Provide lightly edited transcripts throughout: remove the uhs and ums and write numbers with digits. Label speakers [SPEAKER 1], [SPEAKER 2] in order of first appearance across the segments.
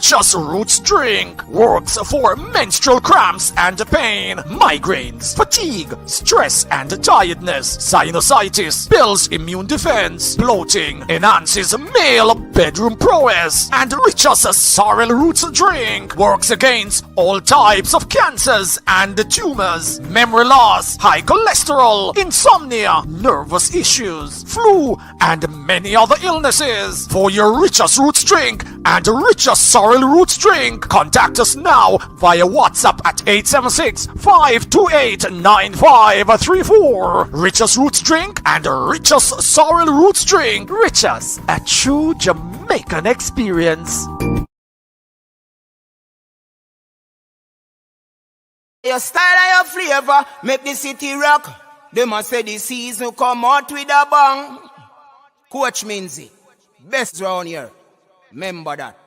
[SPEAKER 1] Richest Roots drink works for menstrual cramps and pain, migraines, fatigue, stress and tiredness, sinusitis, builds immune defense, bloating, enhances male bedroom prowess, and Richest Sorrel Roots drink works against all types of cancers and tumors, memory loss, high cholesterol, insomnia, nervous issues, flu, and many other illnesses. For your Richest Roots drink and Richest Sorrel Roots drink, contact us now via WhatsApp at 876-528-9534. Richest Roots drink and Richest Sorrel Roots drink. Richest, a true Jamaican experience.
[SPEAKER 2] Your style and your flavor make the city rock. They must say the season come out with a bang. Coach Minzy, best round here. Remember that.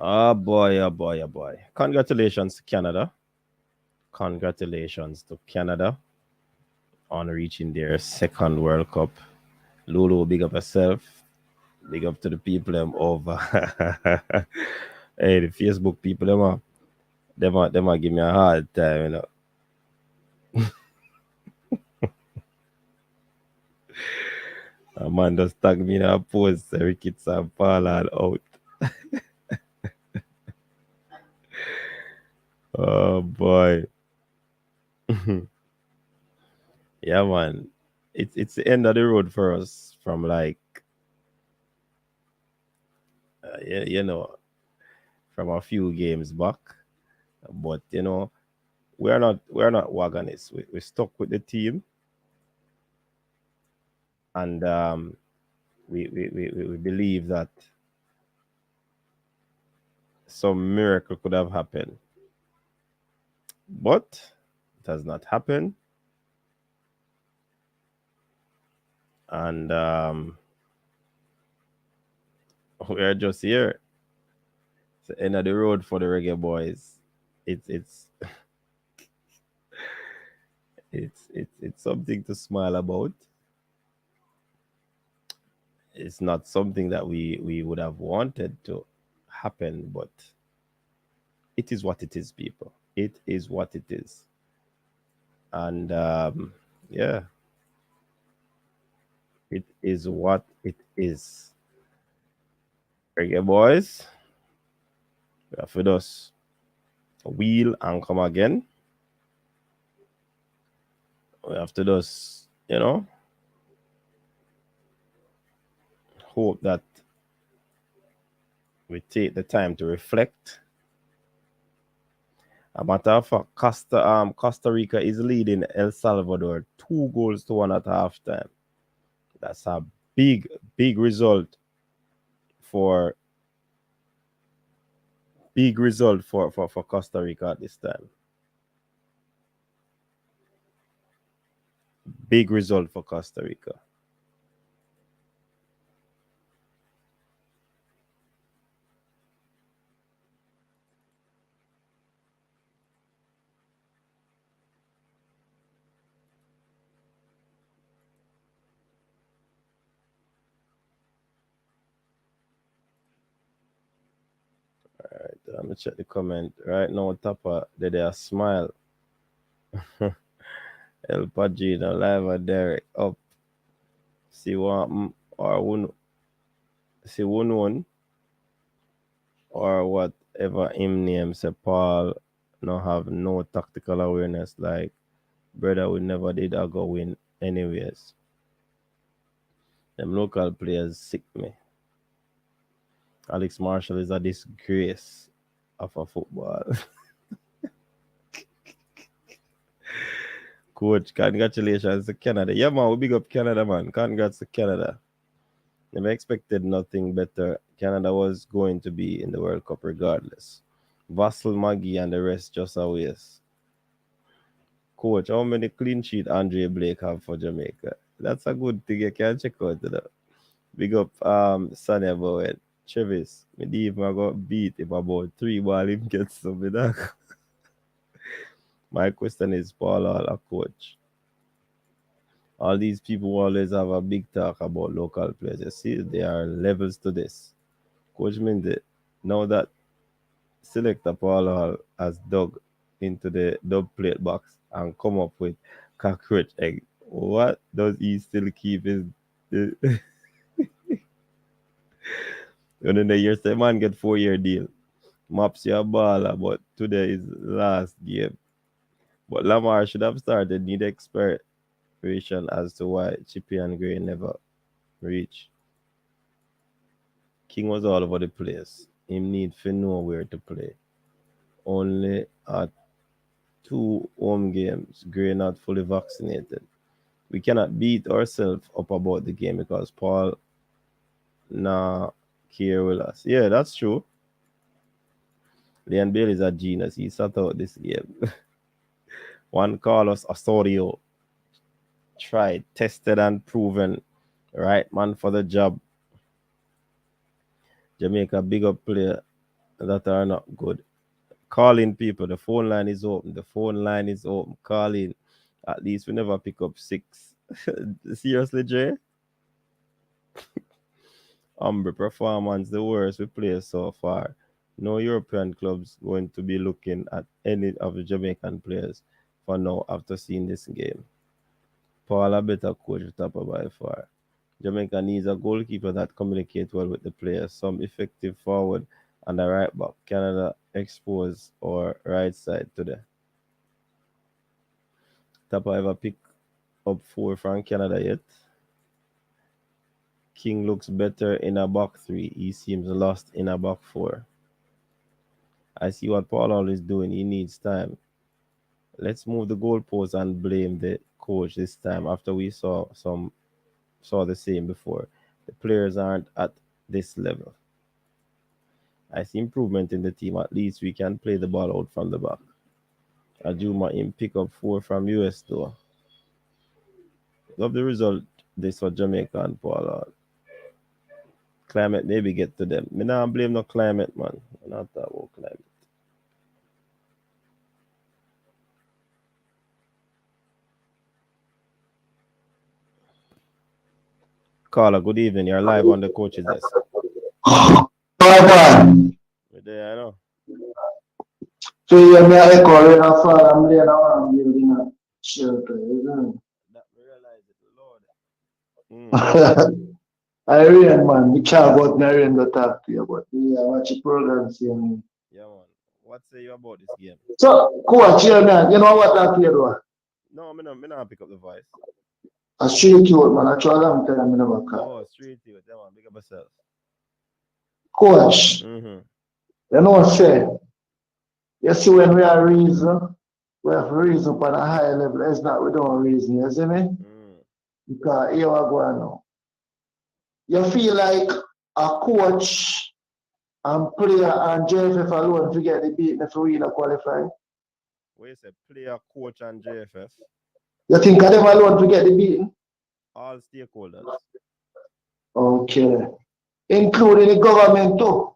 [SPEAKER 3] Oh boy, oh boy, oh boy. Congratulations to Canada. Congratulations to Canada on reaching their second World Cup. Lulu, big up yourself. Big up to the people them over. Hey, the Facebook people them are give me a hard time, you know. A man just tag me in a post, every kids are falling out. Oh boy. Yeah, man. It's the end of the road for us from like you know, from a few games back. But you know, we're not wagonists. We're stuck with the team, and we believe that some miracle could have happened, but it has not happened. And we're just here. It's the end of the road for the reggae boys. It's it's something to smile about. It's not something that we would have wanted to happen, but it is what it is, people. It is what it is. And yeah, it is what it is. Reggae boys, we have with us wheel and come again. We have to just, you know, hope that we take the time to reflect. A matter of fact, Costa Rica is leading El Salvador 2-1 at halftime. That's a big result for Costa Rica at this time. Big result for Costa Rica. Alright, let me check the comment. Right now, Tapa, did they smile? El Pagino, live at Derek, up. See one or one, see one, or whatever him name say Paul no have no tactical awareness, like brother we never did I go win anyways. Them local players sick me. Alex Marshall is a disgrace of a football. Coach, congratulations to Canada. Yeah, man, we big up Canada, man. Congrats to Canada. Never expected nothing better. Canada was going to be in the World Cup regardless. Vassal, Maggie, and the rest just a waste. Coach, how many clean sheet Andre Blake have for Jamaica? That's a good thing. You can check out. Big up Sonny about it. Travis, me even I got beat if about 3 ball him gets something. My question is, Paul, a coach. All these people always have a big talk about local players. You see, there are levels to this. Coach Mindy, now that selector Paul Hall has dug into the dub plate box and come up with cockroach egg, what does he still keep his and in the year the man get 4-year deal. Maps your baller, but today is last game. But Lamar should have started need exploration as to why Chippy and Gray never reach. King was all over the place. Him need to know where to play. Only at 2 home games, Gray not fully vaccinated. We cannot beat ourselves up about the game because Paul care with us. Yeah, that's true. Leon Bailey is a genius. He sat out this game. One Carlos Osorio. Tried, tested, and proven. Right man for the job. Jamaica big up player that are not good. Call in people. The phone line is open. The phone line is open. Call in. At least we never pick up 6. Seriously, Jay? Umbre performance, the worst we play so far. No European clubs going to be looking at any of the Jamaican players for now after seeing this game. Paul a better coach Tapa by far. Jamaica needs a goalkeeper that communicates well with the players, some effective forward and a right back. Canada expose or right side today. Tapa ever pick up 4 from Canada yet? King looks better in a back 3. He seems lost in a back 4. I see what Paul is doing. He needs time. Let's move the goalpost and blame the coach this time after we saw the same before. The players aren't at this level. I see improvement in the team. At least we can play the ball out from the back. Ajuma in pick up 4 from US though. Love the result this for Jamaica and Paul. Climate maybe get to them. Me not blame no climate, man. I'm not talking about climate. Carla, good evening. You're live on the coach's desk. We're there, I know.
[SPEAKER 4] So you're not calling a far I'm laying around building a shelter, isn't it?
[SPEAKER 3] That realize it, Lord.
[SPEAKER 4] Irene, man, we can't go to Irene to talk to you, but we watch the program seeing.
[SPEAKER 3] Yeah, man. What say you about this game?
[SPEAKER 4] So, coach, you know what I feel do?
[SPEAKER 3] No, me not pick up the voice.
[SPEAKER 4] A street youth, man, I try a long time, I never call.
[SPEAKER 3] Oh, street youth, yeah, man, pick up yourself.
[SPEAKER 4] Coach, you know what I say? You see, when we are reason, we have reason on a high level. It's not we don't reason, you see me? Because here we go now. You feel like a coach and player and JFF alone to get the beat if we really qualify?
[SPEAKER 3] What you say, player, coach, and JFF?
[SPEAKER 4] You think of them alone to get the beating?
[SPEAKER 3] All stakeholders.
[SPEAKER 4] Okay. Including the government too.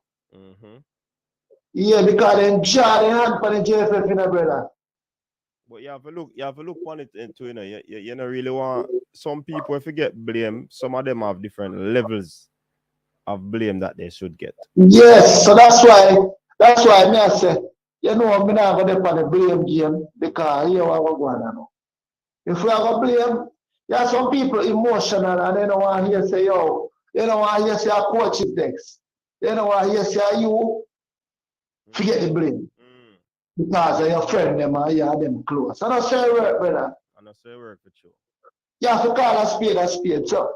[SPEAKER 4] Yeah, because then jar the hand for the JFF, you know, brother.
[SPEAKER 3] But you have to look on it into, you know, you don't really want some people if you get blame, some of them have different levels of blame that they should get.
[SPEAKER 4] Yes, so that's why me I say, you know, I'm not going to the blame game because here what we're going on. If we are going to blame, there are some people emotional and they don't want to hear say, yo, they don't want to hear say a coach is next. They don't want to hear say you forget the blame. Because of your friend them and you have them close. I don't say work, brother.
[SPEAKER 3] I don't say work with you.
[SPEAKER 4] You have to call a spade. So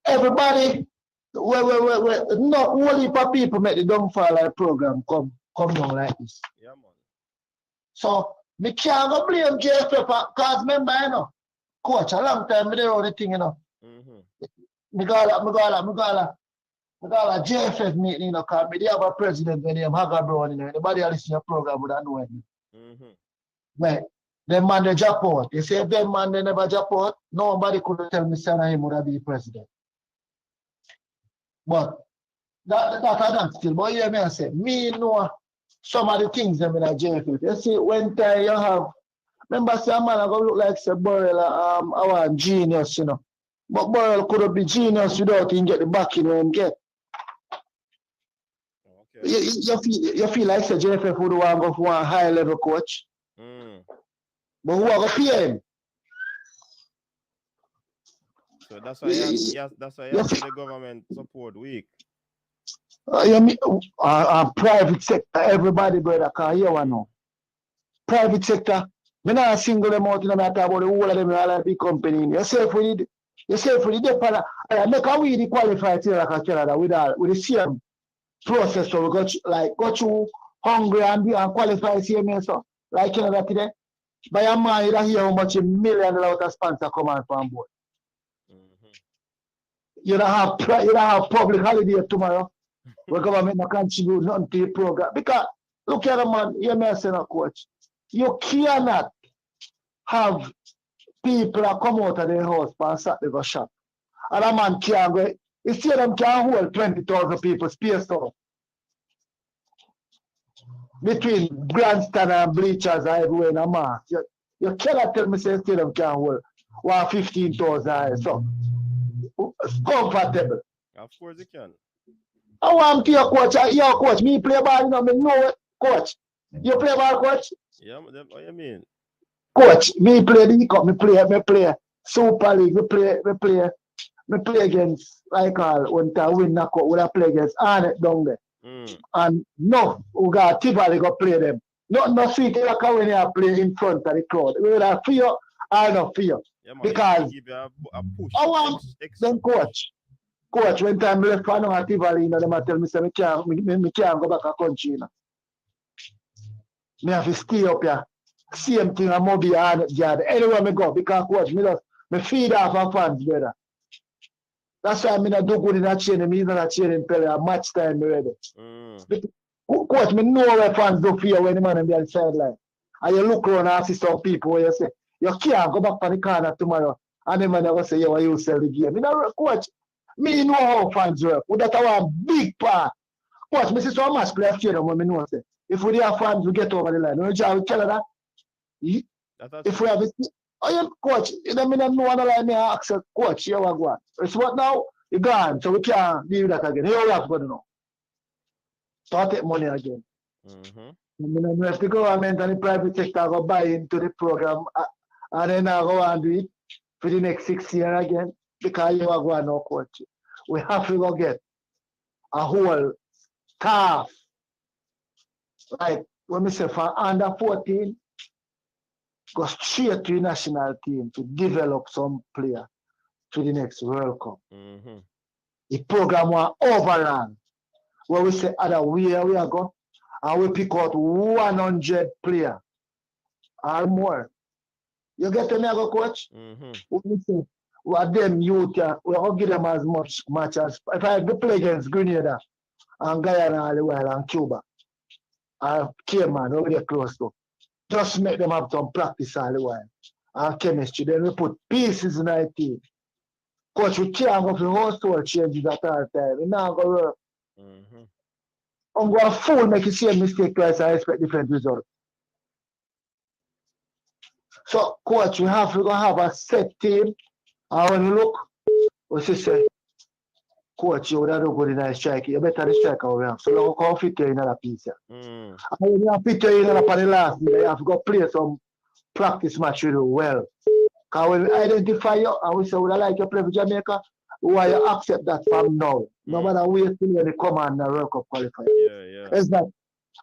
[SPEAKER 4] everybody, not only for people make the downfall like program come down like this.
[SPEAKER 3] Yeah, man.
[SPEAKER 4] So Me can't go blame JFF because remember, you know, coach, a long time me there on the thing, you know. Me go a JFF meeting, you know, because me they have a president when name Haga Brown, you know. Anybody who listen to your program would know him. Right. Them man they drop out. You say if them man they never drop out, nobody could tell me son him would be president. But that's not still. But you hear me I say, me know some of the things them in a JFF. You see, when time you have, remember say a man I go look like say Burrell our genius, you know. But Burrell could be genius without him get the backing when get. Okay. You feel like say JFF would want to go for a high level coach. But who are going to pay him?
[SPEAKER 3] So that's why you see the government support weak.
[SPEAKER 4] You mean private sector, everybody, brother, can hear one now. Private sector, me not single them out in the matter about the whole of them all like big company. You say if we did make a we qualified here like a Canada with the same process. So we go through hungry and qualify CMA so like Canada today. By a man, you hear how much $1 million out of sponsor come on from board. You don't have public holiday tomorrow. Where government not contribute nothing to the program. Because look at the man, you may say no coach. You cannot have people that come out of their house and Saturday go shop. And a man can't go. You see them can hold 20,000 people spaced out. Between grandstand and bleachers everywhere in a mass. You cannot tell me say stadium can hold 15,000 so it's comfortable.
[SPEAKER 3] Of course you can.
[SPEAKER 4] I want to your coach, me play ball, you know, me know it, coach. You play ball, coach?
[SPEAKER 3] Yeah, what you mean?
[SPEAKER 4] Coach, me play the cup, me play Super League, me play against like when I win knockout, we play against Arnett down there. And no, we got Tivoli go play them. No sweet like when you play in front of the crowd. We will have fear, I don't fear. Yeah, man, because
[SPEAKER 3] give you a push.
[SPEAKER 4] I want them coach, when time left for no Tivoli, you know, them tell me say me can't go back to country, you know. Me have to stay up here. Same thing I'm be Arnett yard. Anywhere me go, because coach, me feed off of fans, brother. That's why I mean I do good in that chain, and me not training Pele at match time ready. Coach, me know where fans do fear when the man on the sideline. And you look around and see some people where you say, you can't go back to the corner tomorrow. And the man will say, yo, you sell the game. You know, coach, me know how fans work. That's our big part. Coach, me see so much players stadium when me know say, if we have fans, we get over the line. You know, I will tell her that. If we have it, coach, you don't mean no one like me ask coach, here we go. It's what now? You gone, so we can't do that again. Here we have to go now. Start take money again. If the government and the private sector go buy into the program and then I go and do it for the next 6 years again, because you are going no coach. We have to go get a whole staff. Like when we say for under 14, go straight to the national team to develop some player to the next World Cup. The program was overrun. Where we say other where we are going, and we pick out 100 players or more. You get me, go coach? We say, what them youth, we all give them as much match as if I play against Grenada and Guyana all the while and Cuba. Or Cayman over there close to. Just make them have some practice all the while. And chemistry. Then we put pieces in our team. Coach, we can't go for the whole store changes at all time. We now go work. I'm going to fool make you see a mistake twice and expect different results. So, coach, we have to go have a set team. And when you look, we say, coach, you would have good in a strike. You better the striker we have. So, you can fit you in another piece. And when you fit you in another last minute, you have to go play some practice match with you well. Because when we identify you and we say, would I like you play for Jamaica? Why you accept that from now? No matter where you when they come on the World Cup qualifier. It's that.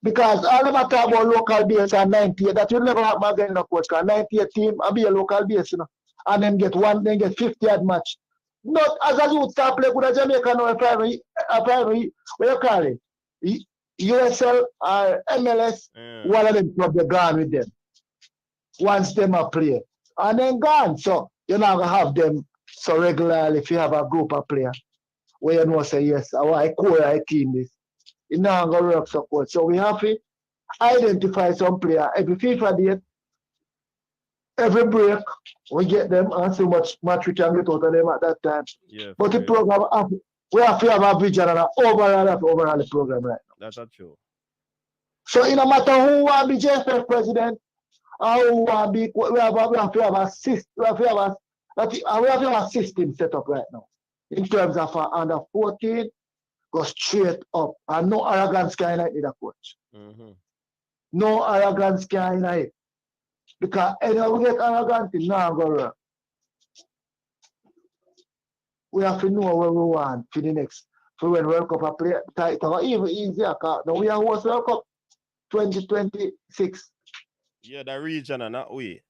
[SPEAKER 4] Because all of them talk about local base and 98, that will never happen again in the coach. Because 98 team will be a local base, you know. And then get 50 at match. Not as a youth start play with a Jamaica now, a primary, what you call it? USL or MLS, one of them club they gone with them. once them a play. And then gone. So you're not gonna have them so regularly if you have a group of players where you know say yes, I core I team this. It's not gonna work so good. So we have to identify some player every FIFA date, every break, we get them and see much we can get out of them at that time.
[SPEAKER 3] Yeah,
[SPEAKER 4] But the
[SPEAKER 3] real.
[SPEAKER 4] program we have to have a vision and an overall the program right now.
[SPEAKER 3] That's true.
[SPEAKER 4] So it no matter who want to be JFF president or who want to be, we have to have a system. We have to have a system set up right now in terms of under 14 go straight up and no arrogance can in the coach.
[SPEAKER 3] Mm-hmm.
[SPEAKER 4] No arrogance can in it. Because anyway we get arrogant, it's not going to work. We have to know where we want for the next. For when World Cup are play, it's even easier. Now we are host World Cup 2026.
[SPEAKER 3] Yeah, the region and that way.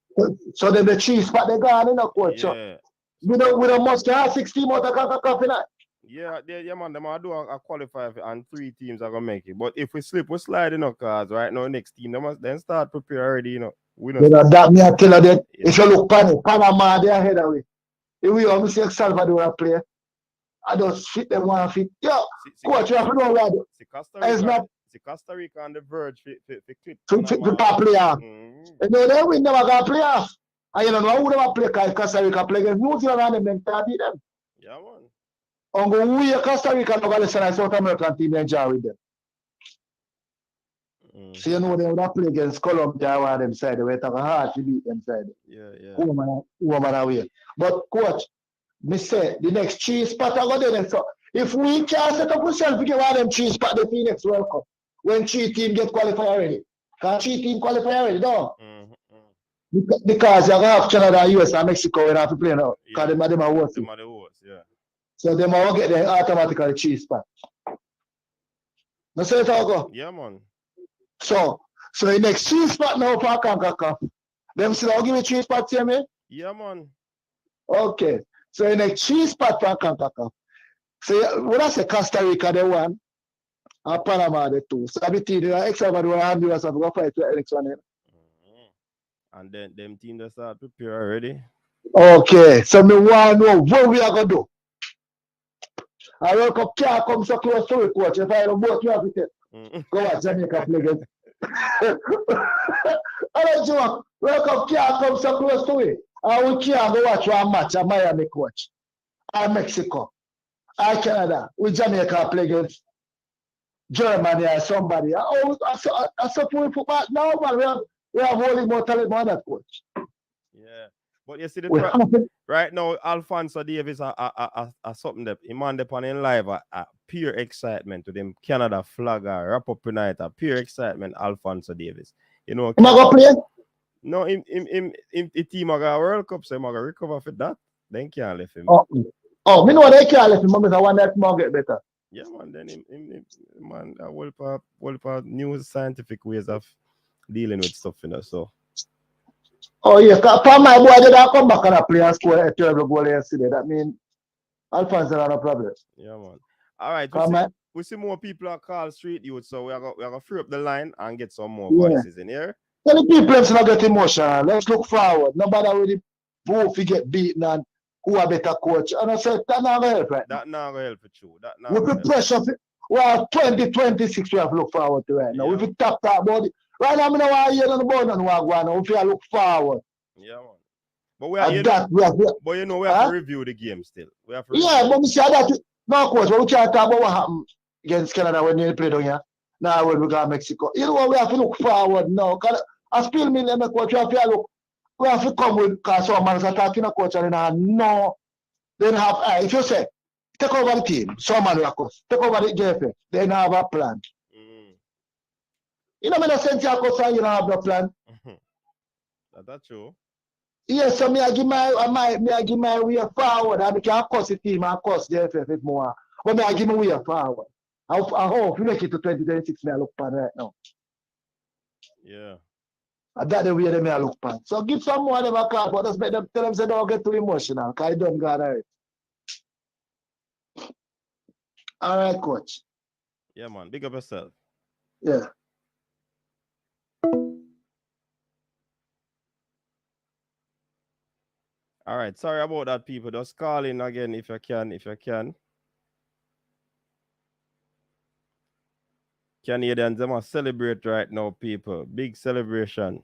[SPEAKER 4] So then the chief spot they gone in the coach.
[SPEAKER 3] Yeah.
[SPEAKER 4] So we don't must have 16 more to
[SPEAKER 3] Yeah, man, them are do a qualify and 3 teams are gonna make it. But if we slip, we slide in our cars right now. Next team, they must then start prepare already, you know. We know
[SPEAKER 4] that me I tell you that
[SPEAKER 3] yeah.
[SPEAKER 4] if you look Panama, they are ahead of it. If we almost see El Salvador play, I just fit them one fit. Yeah, coach, you have to know what it's not.
[SPEAKER 3] Costa Rica on the verge
[SPEAKER 4] to top player. And then we never got playoff. And you know who never play Costa Rica play against New Zealand and then beat them.
[SPEAKER 3] Yeah, man.
[SPEAKER 4] And go we Costa Rica no go listen to South American team enjoy with them. So you know they would have play against Colombia or them side. They were talking hard to beat them side.
[SPEAKER 3] Yeah.
[SPEAKER 4] Woman away. But coach, me say the next 3 spot I go there. So if we can set up ourselves to give one of them 3 spot the Phoenix World Cup. When 3 teams get qualified already. Can 3 teams qualify already, no? Because you have Canada, US, and Mexico when have to play now. Because them are worse.
[SPEAKER 3] Yeah.
[SPEAKER 4] So they will get the automatically 3 spot. No say it all go.
[SPEAKER 3] Yeah, man.
[SPEAKER 4] So the next 3 spot now for CONCACAF. Them still give me 3 spots here, man?
[SPEAKER 3] Yeah, man.
[SPEAKER 4] Okay. So the next 3 spot for CONCACAF. So when I say Costa Rica, they won. And Panama, the 2. So the team, El Salvador and Honduras have to fight the next one.
[SPEAKER 3] And then them team that start prepare already.
[SPEAKER 4] Okay. So me want to know what we are going to do. I World Cup can't come so close to it, coach. If I don't both you have to take. Go watch Jamaica play again. I don't joke. World Cup can't come so close to it. And we can't go watch one match at Miami, coach. Or Mexico. Or Canada. With Jamaica play against Germany or somebody. I support football now, man. We have only more talent than that, coach.
[SPEAKER 3] Yeah. But you see, right now, Alfonso Davis are something that he man upon in live a pure excitement to them Canada flagger, wrap up tonight, a pure excitement, Alfonso Davis. You know,
[SPEAKER 4] am I going to play?
[SPEAKER 3] No, in the team of a World Cup, so I'm going to recover for that. Then can't let him.
[SPEAKER 4] Oh, me know they can't let him, but I want that more get better.
[SPEAKER 3] Yeah, man, then man, a whole part new scientific ways of dealing with stuff, you know, so.
[SPEAKER 4] Oh, yeah, for my boy, they don't come back and play and score a terrible goal yesterday. That means Alfonso had a problem.
[SPEAKER 3] Yeah, man. All right, we see more people at Call Street Youth, so we're going to free up the line and get some more voices in here.
[SPEAKER 4] Tell the people let's not get emotional. Let's look forward. Nobody really both get beaten and who are better coach. And I said, that not going to help right now.
[SPEAKER 3] That not going to help for you.
[SPEAKER 4] With the pressure, well, 2026 we have to look forward to right now. Yeah. If we talk about it, right now, I don't want to hear about it. We have to look forward.
[SPEAKER 3] Yeah, man. But we have to review the game still. We have to
[SPEAKER 4] but we see that. No, coach, but we can't talk about what happened against Canada when they played on here. Now when we got Mexico. You know what, we have to look forward now. Because I still mean them, coach, we have to come with, because some man is attacking a coach and no. Then have, if you say, take over the team, some man will come. Take over the JFF, then have a plan. You know, when I send you a coach and you don't have no plan.
[SPEAKER 3] That's true.
[SPEAKER 4] Yes, so I give my way forward. I can cost the team and cost the FF more. But I give my way forward. I hope we make it to 2026, I look pan right now.
[SPEAKER 3] Yeah.
[SPEAKER 4] And that's the way they may look pan. So give some more of them a call, but just make them tell them say don't get too emotional, because I don't got it. All right, coach.
[SPEAKER 3] Yeah, man. Big up yourself.
[SPEAKER 4] Yeah.
[SPEAKER 3] All right. Sorry about that, people. Just call in again if you can. If you can. Canadians, they must celebrate right now, people. Big celebration.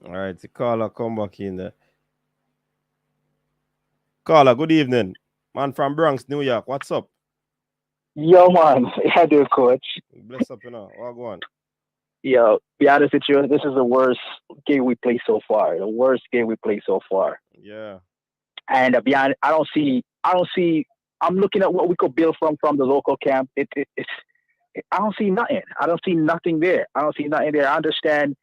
[SPEAKER 3] All right. The caller come back in there. Caller, good evening. Man from Bronx, New York. What's up?
[SPEAKER 5] Yo, man, how do you, coach?
[SPEAKER 3] Bless up, you know. What go on?
[SPEAKER 5] Yo, be honest with you, this is the worst game we played so far. The worst game we played so far.
[SPEAKER 3] Yeah.
[SPEAKER 5] And be honest, I don't see. I'm looking at what we could build from the local camp. I don't see nothing. I don't see nothing there. I don't see nothing there. I understand.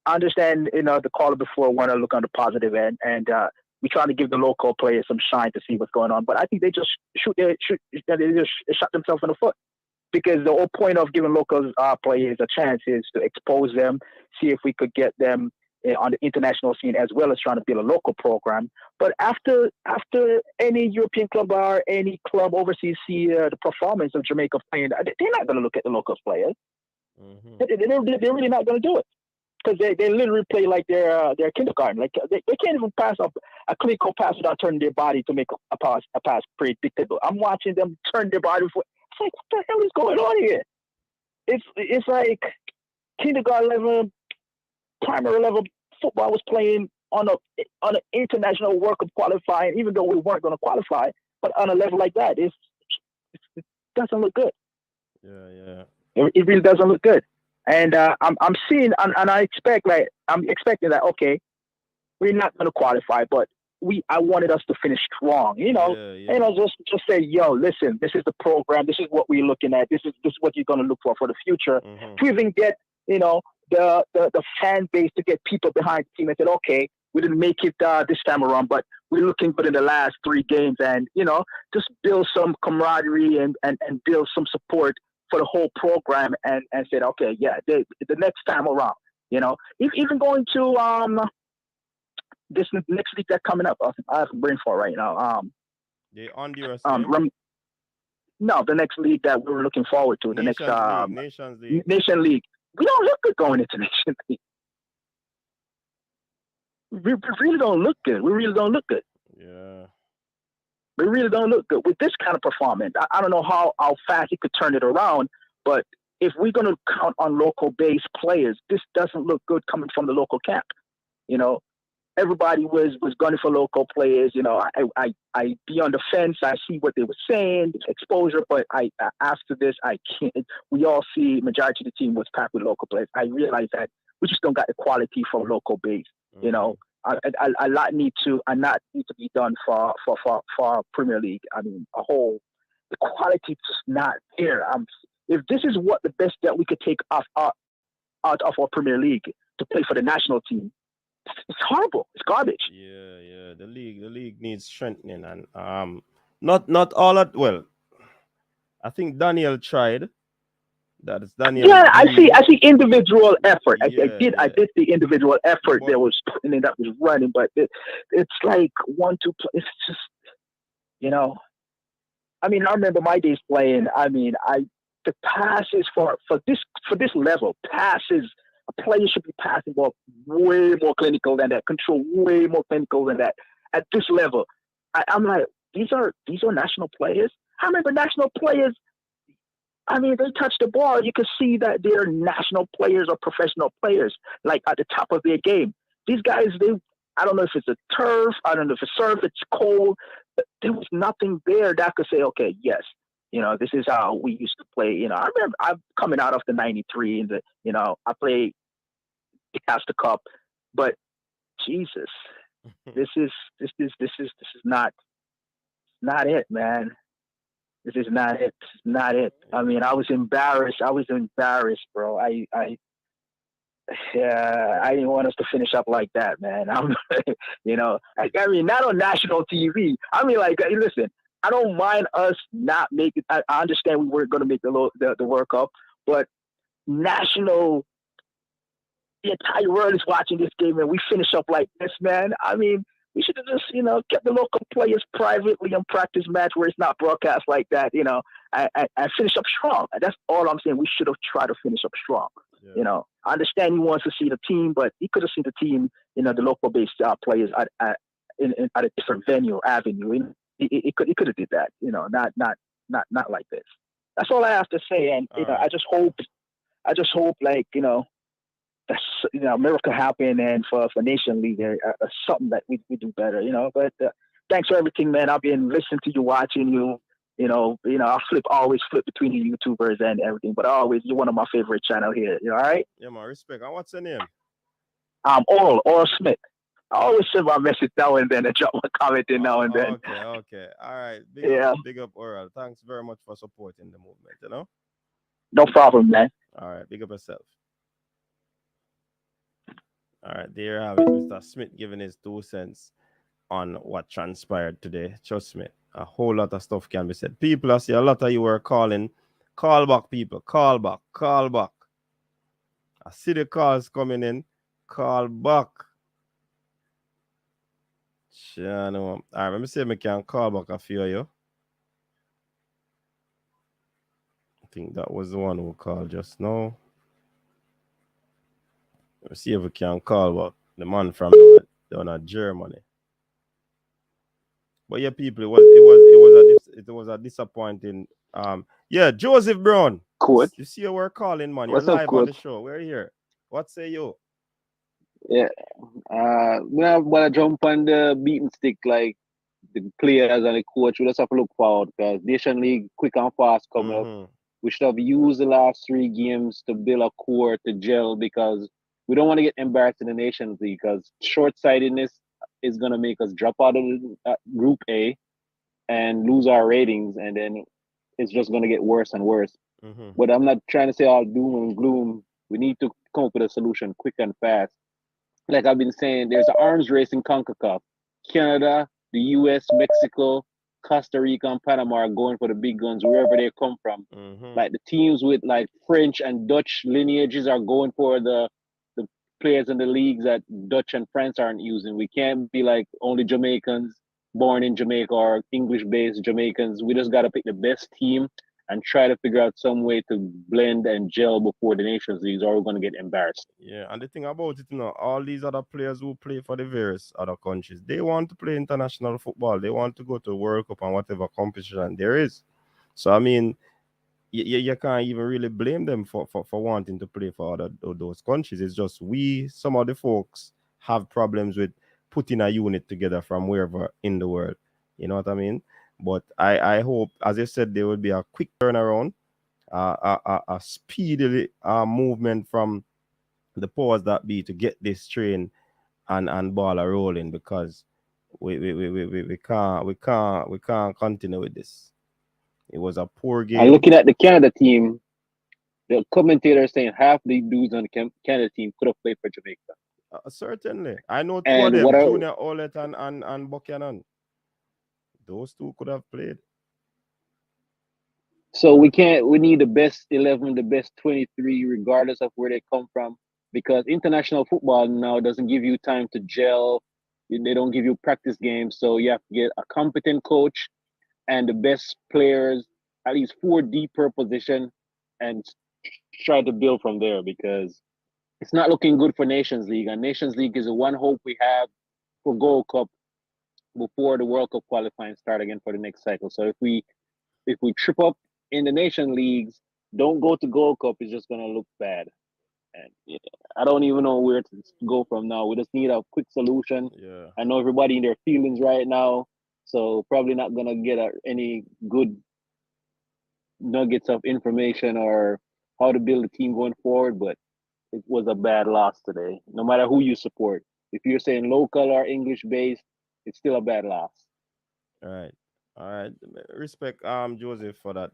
[SPEAKER 5] The caller before want to look on the positive end, and we trying to give the local players some shine to see what's going on. But I think they just they just shot themselves in the foot. Because the whole point of giving local players a chance is to expose them, see if we could get them on the international scene, as well as trying to build a local program. But after any European club or any club overseas see the performance of Jamaica playing, they're not going to look at the local players.
[SPEAKER 3] Mm-hmm.
[SPEAKER 5] They're really not going to do it, because they literally play like they're kindergarten. Like they can't even pass up a clinical pass without turning their body to make a pass predictable. I'm watching them turn their body for. It's like, what the hell is going on here? It's like kindergarten level, primary level football was playing on an international World Cup qualifying, even though we weren't going to qualify, but on a level like that, it doesn't look good.
[SPEAKER 3] Yeah.
[SPEAKER 5] It really doesn't look good. And I'm seeing, and I'm expecting that, okay, we're not going to qualify, but I wanted us to finish strong, just say, yo, listen, this is the program, this is what we're looking at, this is what you're going to look for the future.
[SPEAKER 3] Mm-hmm.
[SPEAKER 5] To even get, the fan base, to get people behind the team and said, okay, we didn't make it this time around, but we're looking good in the last 3 games, and just build some camaraderie and build some support for the whole program, and said, okay, yeah, the next time around, even going to this next league that's coming up, I have a brain for right now.
[SPEAKER 3] The Honduras
[SPEAKER 5] no, the next league that we were looking forward to,
[SPEAKER 3] Nations League.
[SPEAKER 5] Nation League. We don't look good going into Nation League. We really don't look good.
[SPEAKER 3] Yeah.
[SPEAKER 5] We really don't look good with this kind of performance. I don't know how fast he could turn it around, but if we're going to count on local-based players, this doesn't look good coming from the local camp. Everybody was gunning for local players. I be on the fence. I see what they were saying, exposure, but after this, I can't. We all see majority of the team was packed with local players. I realize that we just don't got the quality from local base.
[SPEAKER 3] Mm-hmm.
[SPEAKER 5] A lot need to be done for Premier League. I mean, the quality is just not there. If this is what the best that we could take out of our Premier League to play for the national team, it's horrible. It's garbage.
[SPEAKER 3] Yeah. The league needs strengthening, and not all at well. I think Daniel tried. That is Daniel.
[SPEAKER 5] Yeah, I see individual effort. I did see individual effort.
[SPEAKER 3] But,
[SPEAKER 5] there was putting in, that was running, but it's like 1-2. It's just I mean, I remember my days playing. I mean, the passes for this level, passes. A player should be passing ball way more clinical than that, control way more clinical than that. At this level, I'm like, these are national players. I remember national players. I mean, they touch the ball, you can see that they're national players or professional players, like at the top of their game. These guys, I don't know if it's a turf, I don't know if it's surf, it's cold, but there was nothing there that could say, okay, yes, this is how we used to play. I remember I'm coming out of the '93 and I played the Caster Cup, but Jesus, this is not it, man. This is not it. This is not it. I mean, I was embarrassed, bro. I didn't want us to finish up like that, man. I mean, not on national TV. I mean, like, listen, I don't mind us not making. I understand we weren't going to make the World Cup, but national, the entire world is watching this game, and we finish up like this, man. I mean, We should have just, kept the local players privately and practice match where it's not broadcast like that, and finish up strong. That's all I'm saying. We should have tried to finish up strong.
[SPEAKER 3] Yeah.
[SPEAKER 5] I understand he wants to see the team, but he could have seen the team, the local based players at a different avenue. He could have did that, not like this. That's all I have to say. And
[SPEAKER 3] All
[SPEAKER 5] I just hope, like that's a miracle happen, and for Nation League, something that we do better. But thanks for everything, man. I've been listening to you, watching you. I always flip between the YouTubers and everything, but you're one of my favorite channel here. All right?
[SPEAKER 3] Yeah, man, respect. And what's your name?
[SPEAKER 5] Oral Smith. I always send my message now and then and drop my comment in now and then.
[SPEAKER 3] Okay. All right. Big up, Oral. Thanks very much for supporting the movement,
[SPEAKER 5] No problem, man.
[SPEAKER 3] All right, big up yourself. All right, there you have it. Mr. Smith giving his 2 cents on what transpired today. Trust me, a whole lot of stuff can be said. People, I see a lot of you were calling. Call back, people. Call back. I see the calls coming in. Call back. Sure, no. All right, let me see if I can call back a few of you. I think that was the one who called just now. Let's see if we can call back the man from down at Germany. But yeah, people, it was a disappointing. Yeah, Joseph Brown.
[SPEAKER 5] Cool.
[SPEAKER 3] You see, we're calling, man. You're
[SPEAKER 5] What's up,
[SPEAKER 3] live on the show. We're here. What say you?
[SPEAKER 6] Yeah, we have to jump on the beaten stick like the players and the coach. We just have to look forward because Nation League quick and fast coming up. We should have used the last 3 games to build a core to gel because we don't want to get embarrassed in the Nations League because short-sightedness is going to make us drop out of Group A and lose our ratings, and then it's just going to get worse and worse. But I'm not trying to say all doom and gloom. We need to come up with a solution quick and fast. Like I've been saying, there's an arms race in CONCACAF. Canada, the US, Mexico, Costa Rica, and Panama are going for the big guns wherever they come from. Like the teams with like French and Dutch lineages are going for the players in the leagues that Dutch and France aren't using. We can't be like only Jamaicans born in Jamaica or English-based Jamaicans. We just got to pick the best team and try to figure out some way to blend and gel before the Nations Leagues, or we're going to get embarrassed.
[SPEAKER 3] Yeah, and the thing about it, all these other players who play for the various other countries, they want to play international football. They want to go to World Cup and whatever competition there is. So, I mean, you can't even really blame them for wanting to play for those countries. It's just some of the folks have problems with putting a unit together from wherever in the world. You know what I mean? But I hope, as I said, there will be a quick turnaround, a speedy movement from the powers that be to get this train and ball a rolling, because we can't continue with this. It was a poor game.
[SPEAKER 6] And looking at the Canada team, the commentator saying half the dudes on the Canada team could have played for Jamaica.
[SPEAKER 3] Certainly, I know 2 of them, Junior Olet and Buchanan. Those 2 could have played.
[SPEAKER 6] So we need the best 11, the best 23, regardless of where they come from, because international football now doesn't give you time to gel. They don't give you practice games. So you have to get a competent coach and the best players, at least 4 deep per position, and try to build from there, because it's not looking good for Nations League. And Nations League is the one hope we have for Gold Cup before the World Cup qualifying start again for the next cycle. So if we trip up in the Nation Leagues, don't go to Gold Cup, it's just gonna look bad. And I don't even know where to go from now. We just need a quick solution.
[SPEAKER 3] Yeah.
[SPEAKER 6] I know everybody in their feelings right now, so probably not gonna get any good nuggets of information or how to build a team going forward, but it was a bad loss today. No matter who you support. If you're saying local or English-based, it's still a bad loss.
[SPEAKER 3] All right. Respect, Joseph, for that.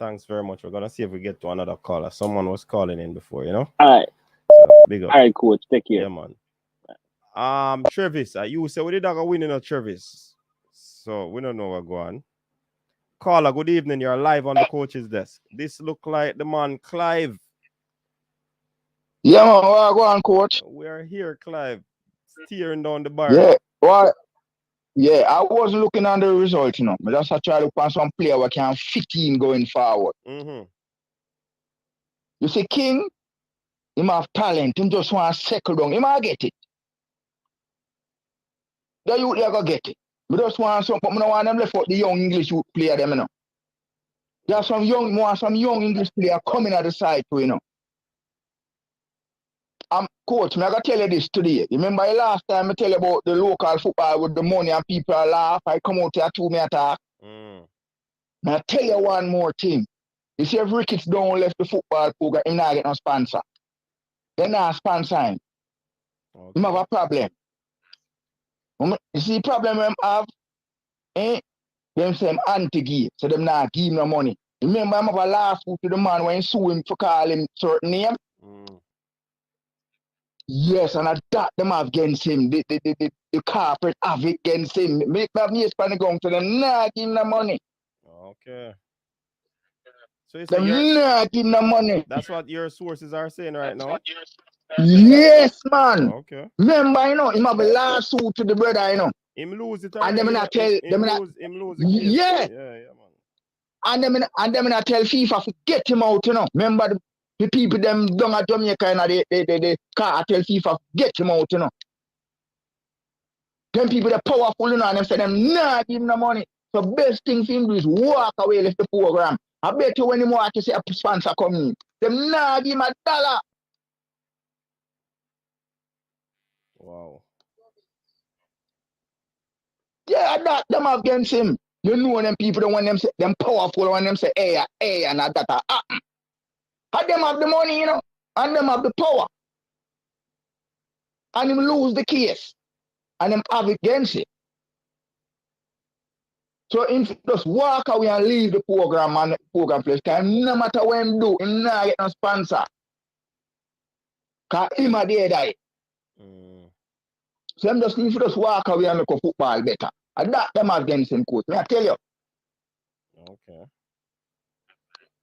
[SPEAKER 3] Thanks very much. We're gonna see if we get to another caller. Someone was calling in before,
[SPEAKER 6] All right.
[SPEAKER 3] So big up.
[SPEAKER 6] All right, coach. Take care.
[SPEAKER 3] Yeah, man. Travis, you say we did not go winning a Travis, so we don't know what's going on. Caller, good evening. You're live on the coach's desk. This look like the man Clive.
[SPEAKER 7] Yeah, man, go on, coach.
[SPEAKER 3] We're here, Clive, steering down the bar.
[SPEAKER 7] Yeah, what? Yeah, I wasn't looking on the result, I just try to look on some player who can fit in going forward.
[SPEAKER 3] Mm-hmm.
[SPEAKER 7] You see, King, he have talent, he just want to settle down, he might get it. The youth they go get it. We just want some, but I don't want them left out the young English youth player them, There are some young English player coming at the side too, Coach, I gotta tell you this today. Remember the last time I tell you about the local football with the money and people laugh, I come out here to me attack. Now I tell you one more thing. You see if Ricketts don't left the football program, he not get no sponsor. They not sponsor him.
[SPEAKER 3] Okay.
[SPEAKER 7] He have a problem. You see the problem them have? Them say him anti-give, so them not give him no money. Remember I have a lawsuit to the man when he sue him for call him certain name? Yes, and I that them have against him. The corporate have it against him. Make me have years for the ground, so them not give him the money.
[SPEAKER 3] Okay. So
[SPEAKER 7] Them not give him the money.
[SPEAKER 3] That's what your sources are saying right now?
[SPEAKER 7] Yes, man.
[SPEAKER 3] Okay.
[SPEAKER 7] Remember, him have a lawsuit to the brother,
[SPEAKER 3] Him lose it
[SPEAKER 7] and them not tell
[SPEAKER 3] him lose the case.
[SPEAKER 7] Yeah.
[SPEAKER 3] Yeah, man.
[SPEAKER 7] And them not tell FIFA to get him out, Remember the people them down at Jamaica, they can't tell FIFA to get him out, Them people that powerful, and them say them not give him the money. So best thing for him do is walk away, left the program. I bet you when him walk, you see a sponsor coming. Them not give him $1.
[SPEAKER 3] Wow.
[SPEAKER 7] Yeah, that them against him. You know them people that when them say them powerful, when them say hey and that. And them have the money, and them have the power. And him lose the case. And them have it against it. So if just walk away and leave the program and the program place, because no matter what him do, him not get no sponsor. Because him a there die. So them just need to just walk away and look at football better. And that them against him, coach. I tell you.
[SPEAKER 3] Okay.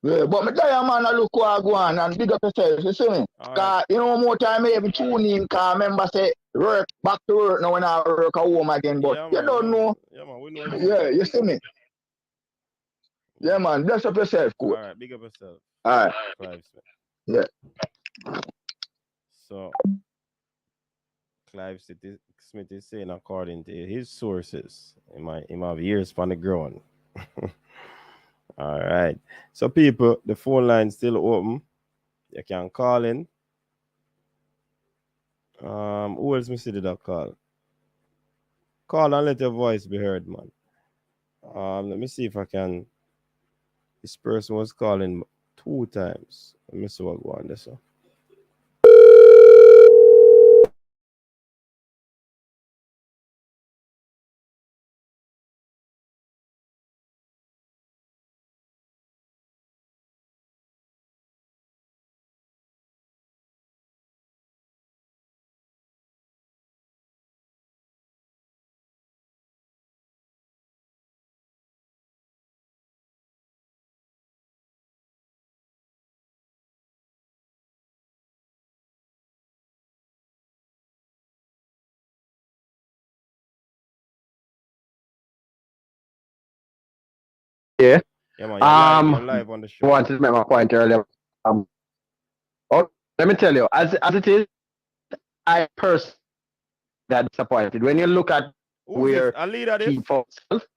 [SPEAKER 7] Yeah, but me tell you, man, I look who I go on and big up yourself, you see me? Because, more time I even tune in, because remember, say, work, back to work now when I work at home again, but
[SPEAKER 3] yeah,
[SPEAKER 7] you
[SPEAKER 3] man,
[SPEAKER 7] don't know.
[SPEAKER 3] Yeah, man, we know it.
[SPEAKER 7] Yeah, you see me? Yeah, man, bless up yourself, coach.
[SPEAKER 3] All right, big up yourself.
[SPEAKER 7] All right.
[SPEAKER 3] Clive Smith.
[SPEAKER 7] Yeah.
[SPEAKER 3] So, Clive Smith is saying, according to his sources, he might have years on the ground. All right. So, people, the phone line still open. You can call in. Who else missed that call? Call and let your voice be heard, man. Let me see if I can. This person was calling 2 times. Let me see what go on this one.
[SPEAKER 8] Yeah.
[SPEAKER 3] Yeah, man, you're live on the show.
[SPEAKER 8] I wanted to make my point earlier. Let me tell you, as it is, I personally got disappointed. When you look at where
[SPEAKER 3] a leader
[SPEAKER 8] he for himself.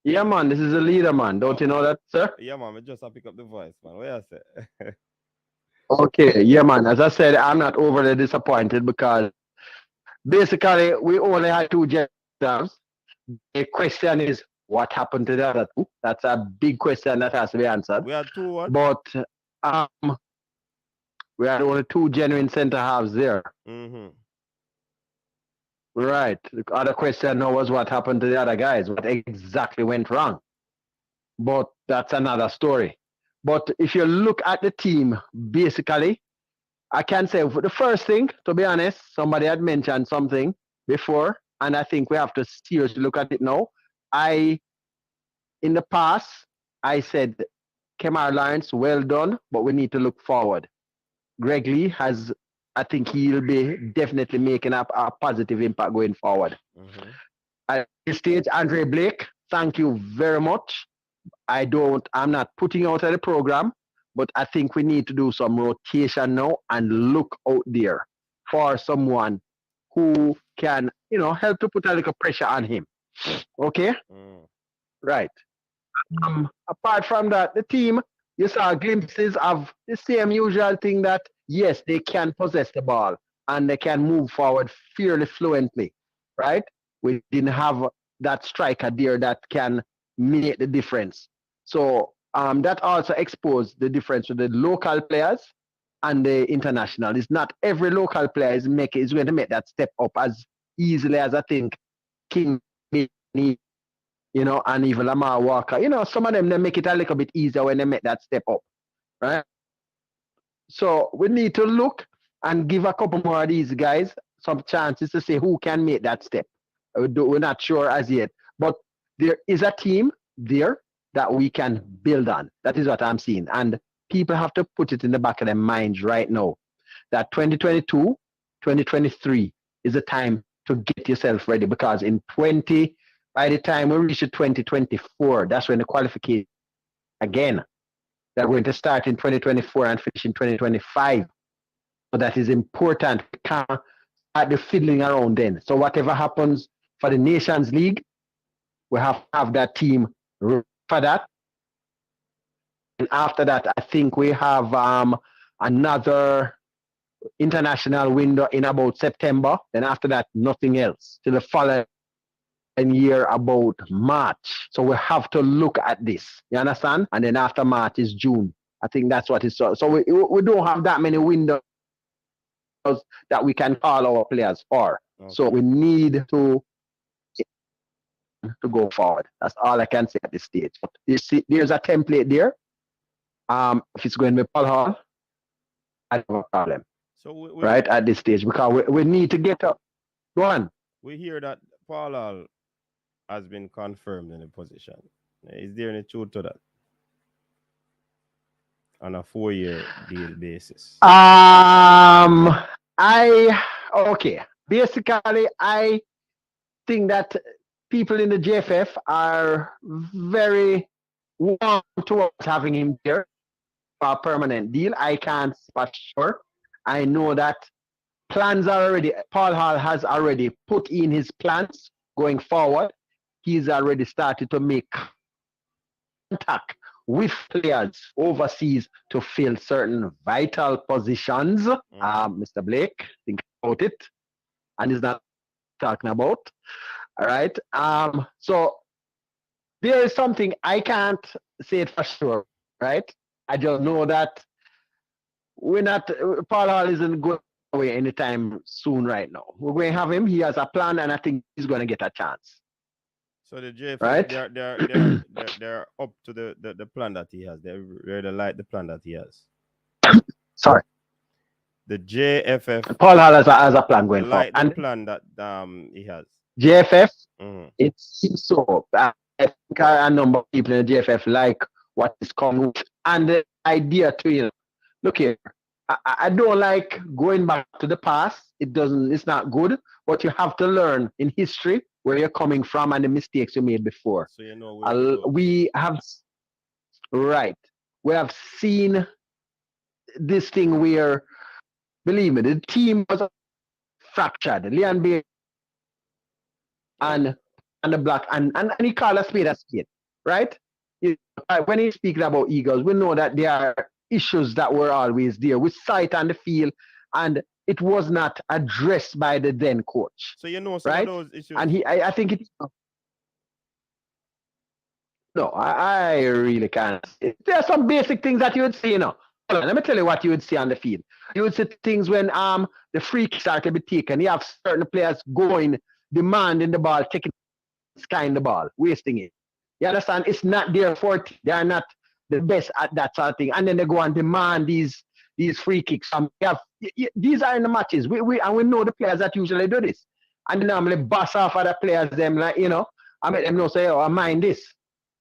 [SPEAKER 8] Yeah, man, this is a leader, man. Don't you know that, sir?
[SPEAKER 3] Yeah, man, I just pick up the voice, man. What you say?
[SPEAKER 8] Okay, yeah, man. As I said, I'm not overly disappointed because basically we only had 2 exams. The question is, what happened to the other 2? That's a big question that has to be answered.
[SPEAKER 3] We had 2 what?
[SPEAKER 8] But we had only 2 genuine center halves there. Right. The other question now was what happened to the other guys? What exactly went wrong? But that's another story. But if you look at the team, basically, I can say for the first thing, to be honest, somebody had mentioned something before, and I think we have to seriously look at it now. In the past, I said, Kemar Lawrence, well done, but we need to look forward. Greg Lee has I think he'll be definitely making a positive impact going forward. At this stage, Andre Blake, thank you very much. I'm not putting out of the program, but I think we need to do some rotation now and look out there for someone who can, help to put a little pressure on him. Okay? Right. Apart from that, the team, you saw glimpses of the same usual thing that, yes, they can possess the ball and they can move forward fairly fluently, right? We didn't have that striker there that can make the difference. So that also exposed the difference with the local players and the international. It's not every local player is going to make that step up as easily as I think King, and even Lamar Walker. Some of them, they make it a little bit easier when they make that step up, right? So we need to look and give a couple more of these guys some chances to see who can make that step. We're not sure as yet, but there is a team there that we can build on. That is what I'm seeing. And people have to put it in the back of their minds right now that 2022, 2023 is the time to get yourself ready, because by the time we reach 2024, that's when the qualification again. They're going to start in 2024 and finish in 2025. So that is important. We can't start the fiddling around then. So whatever happens for the Nations League, we have to have that team for that. And after that, I think we have another international window in about September. Then after that, nothing else till the following year about March. So we have to look at this. You understand? And then after March is June. I think that's what it's so we don't have that many windows that we can call our players for. Okay. So we need to go forward. That's all I can say at this stage. But you see, there's a template there. If it's going to be Paul Hall, I don't have a problem. So right at this stage, because we need to get up. Go on.
[SPEAKER 3] We hear that Paul Hall has been confirmed in the position. Is there any truth to that? On a 4-year deal basis.
[SPEAKER 8] Basically, I think that people in the JFF are very warm towards having him there for a permanent deal. I can't for sure. I know that Paul Hall has already put in his plans going forward. He's already started to make contact with players overseas to fill certain vital positions. Mr. Blake, think about it. And he's not talking about. All right. So there is something I can't say it for sure, right? I just know that Paul Hall isn't going away anytime soon right now. We're going to have him. He has a plan, and I think he's going to get a chance.
[SPEAKER 3] So the JFF,
[SPEAKER 8] right?
[SPEAKER 3] they're up to the plan that he has. They really like the plan that he has.
[SPEAKER 8] Sorry.
[SPEAKER 3] The JFF.
[SPEAKER 8] Paul Hall has a plan going forward.
[SPEAKER 3] And the plan that he has.
[SPEAKER 8] JFF, it seems so. I think a number of people in the JFF like what is coming with. And the idea to look here, I don't like going back to the past. It's not good. But you have to learn in history where you're coming from and the mistakes you made before.
[SPEAKER 3] So you know
[SPEAKER 8] we have seen this thing where, believe me, the team was fractured. Leon Bay and the Black and he called a spade, right? When he's speaking about Eagles, we know that there are issues that were always there. We saw it on the field, and it was not addressed by the then coach.
[SPEAKER 3] So you know some
[SPEAKER 8] right?
[SPEAKER 3] of those issues.
[SPEAKER 8] And I think it. No, I really can't. There are some basic things that you would see, Let me tell you what you would see on the field. You would see things when the free kicks are to be taken. You have certain players going, demanding the ball, taking the ball, wasting it. You understand? It's not their forte. They are not the best at that sort of thing. And then they go and demand these free kicks. These are in the matches. We know the players that usually do this. And they normally boss off other players, them like, I make them know, say, I mind this.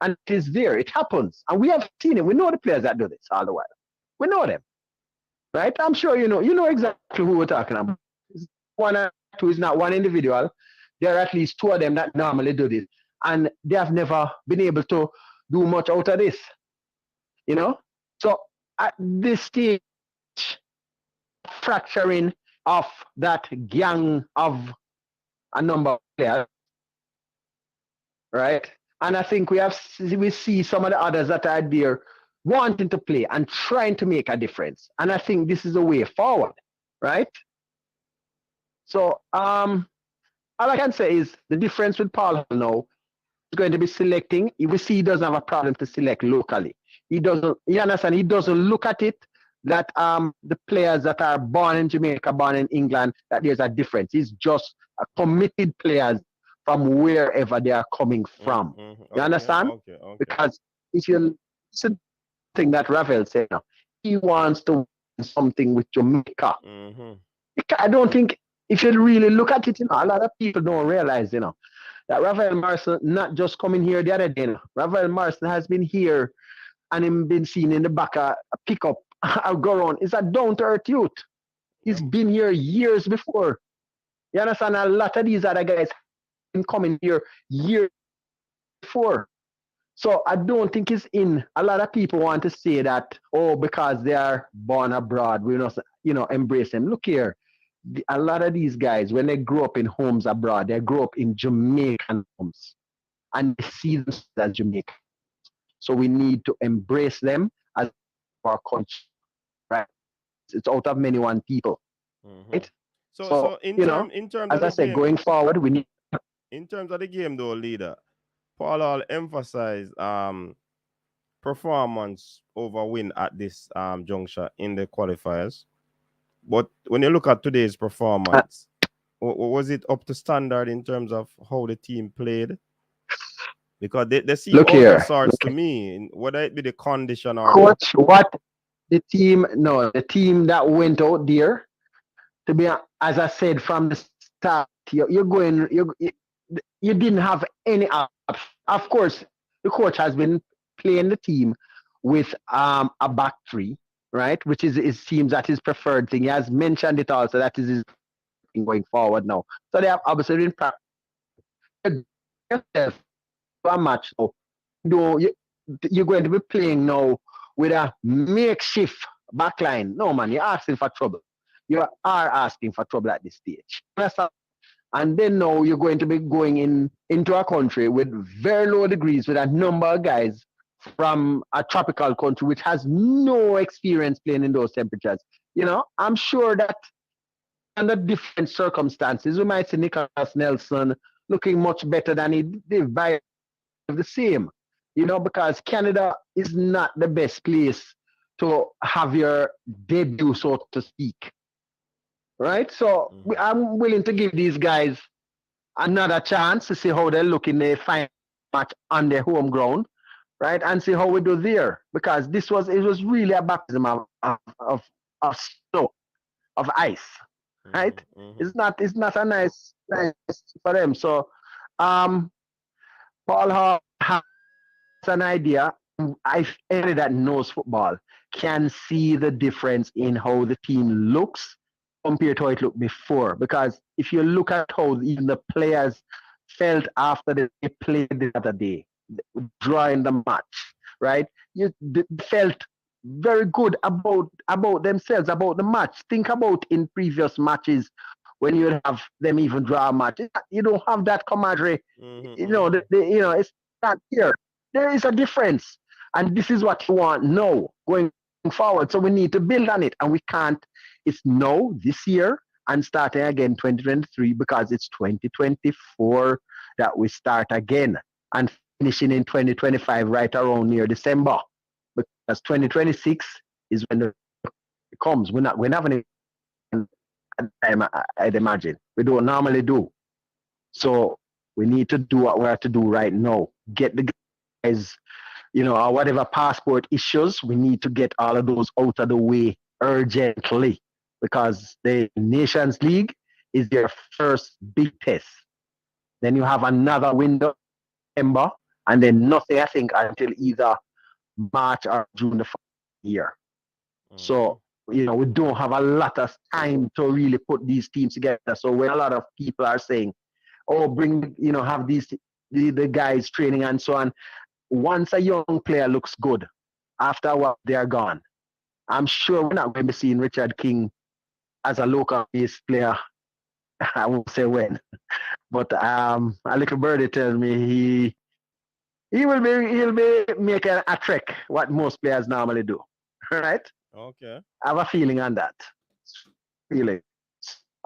[SPEAKER 8] And it is there. It happens. And we have seen it. We know the players that do this all the while. We know them. right? I'm sure you know exactly who we're talking about. It's one or two is not one individual. There are at least two of them that normally do this, and they have never been able to do much out of this, you know. So at this stage, fracturing of that gang of a number of players, right? And I think we see some of the others that are there wanting to play and trying to make a difference. And I think this is the way forward, right? So all I can say is the difference with Paul now is going to be selecting. We see he doesn't have a problem to select locally. He doesn't. You understand? He doesn't look at it that the players that are born in Jamaica, born in England, that there's a difference. He's just committed players from wherever they are coming from. You understand?
[SPEAKER 3] Okay.
[SPEAKER 8] Because if you listen to the thing that Ravel said, he wants to win something with Jamaica. I don't think if you really look at it, a lot of people don't realize, that Ravel Morrison not just coming here the other day. Ravel Morrison has been here and him been seen in the back a pickup a go on. It's a down-to-earth youth. He's been here years before. You understand? A lot of these other guys been coming here years before. So I don't think it's in. A lot of people want to say that, because they are born abroad, we must, embrace them. Look here. A lot of these guys, when they grow up in homes abroad, they grow up in Jamaican homes and they see themselves as Jamaican. So we need to embrace them as our country, right? It's out of many one people, right?
[SPEAKER 3] So in terms
[SPEAKER 8] as
[SPEAKER 3] of
[SPEAKER 8] I
[SPEAKER 3] the
[SPEAKER 8] said,
[SPEAKER 3] game,
[SPEAKER 8] going forward, we need.
[SPEAKER 3] in terms of the game, though, leader, Paul all emphasize performance over win at this juncture in the qualifiers. But when you look at today's performance, was it up to standard in terms of how the team played? Because they seem
[SPEAKER 8] Look
[SPEAKER 3] out of
[SPEAKER 8] here,
[SPEAKER 3] sorts to me, whether it be the condition or
[SPEAKER 8] coach. What the team? No, the team that went out there. To be, as I said from the start, you're going. You didn't have any option. Of course, the coach has been playing the team with a back three, right? Which is it seems that his preferred thing. He has mentioned it also that is his thing going forward now. So they have obviously been practicing yourself for a match now. You're going to be playing now with a makeshift backline. No man, you're asking for trouble. You are asking for trouble at this stage. And then now you're going to be going into a country with very low degrees with a number of guys from a tropical country which has no experience playing in those temperatures. I'm sure that under different circumstances, we might see Nicholas Nelson looking much better than he did by the same, because Canada is not the best place to have your debut, so to speak. Right? So I'm willing to give these guys another chance to see how they look in the final match on their home ground, right? And see how we do there. Because it was really a baptism of snow, of ice. Right? It's not a nice for them. So Paul Hall has an idea. Anybody that knows football can see the difference in how the team looks compared to how it looked before. Because if you look at how even the players felt after they played the other day, drawing the match, right? They felt very good about themselves, about the match. Think about in previous matches when you have them even draw a match. You don't have that camaraderie. It's not here. There is a difference. And this is what you want now going forward. So we need to build on it. And we can't. It's now, this year, and starting again 2023 because it's 2024 that we start again and finishing in 2025 right around near December. Because 2026 is when it comes. We're not having time, I'd imagine. We don't normally do. So we need to do what we have to do right now. Get the guys, or whatever passport issues, we need to get all of those out of the way urgently because the Nations League is their first big test. Then you have another window, September, and then nothing, I think, until either March or June the following year. So we don't have a lot of time to really put these teams together. So when a lot of people are saying, oh, bring, have the guys training and so on, once a young player looks good, after a while they're gone. I'm sure we're not going to be seeing Richard King as a local based player. I won't say when, but a little birdie tells me he'll be making a trek what most players normally do, right?
[SPEAKER 3] Okay.
[SPEAKER 8] I have a feeling on that. Feeling,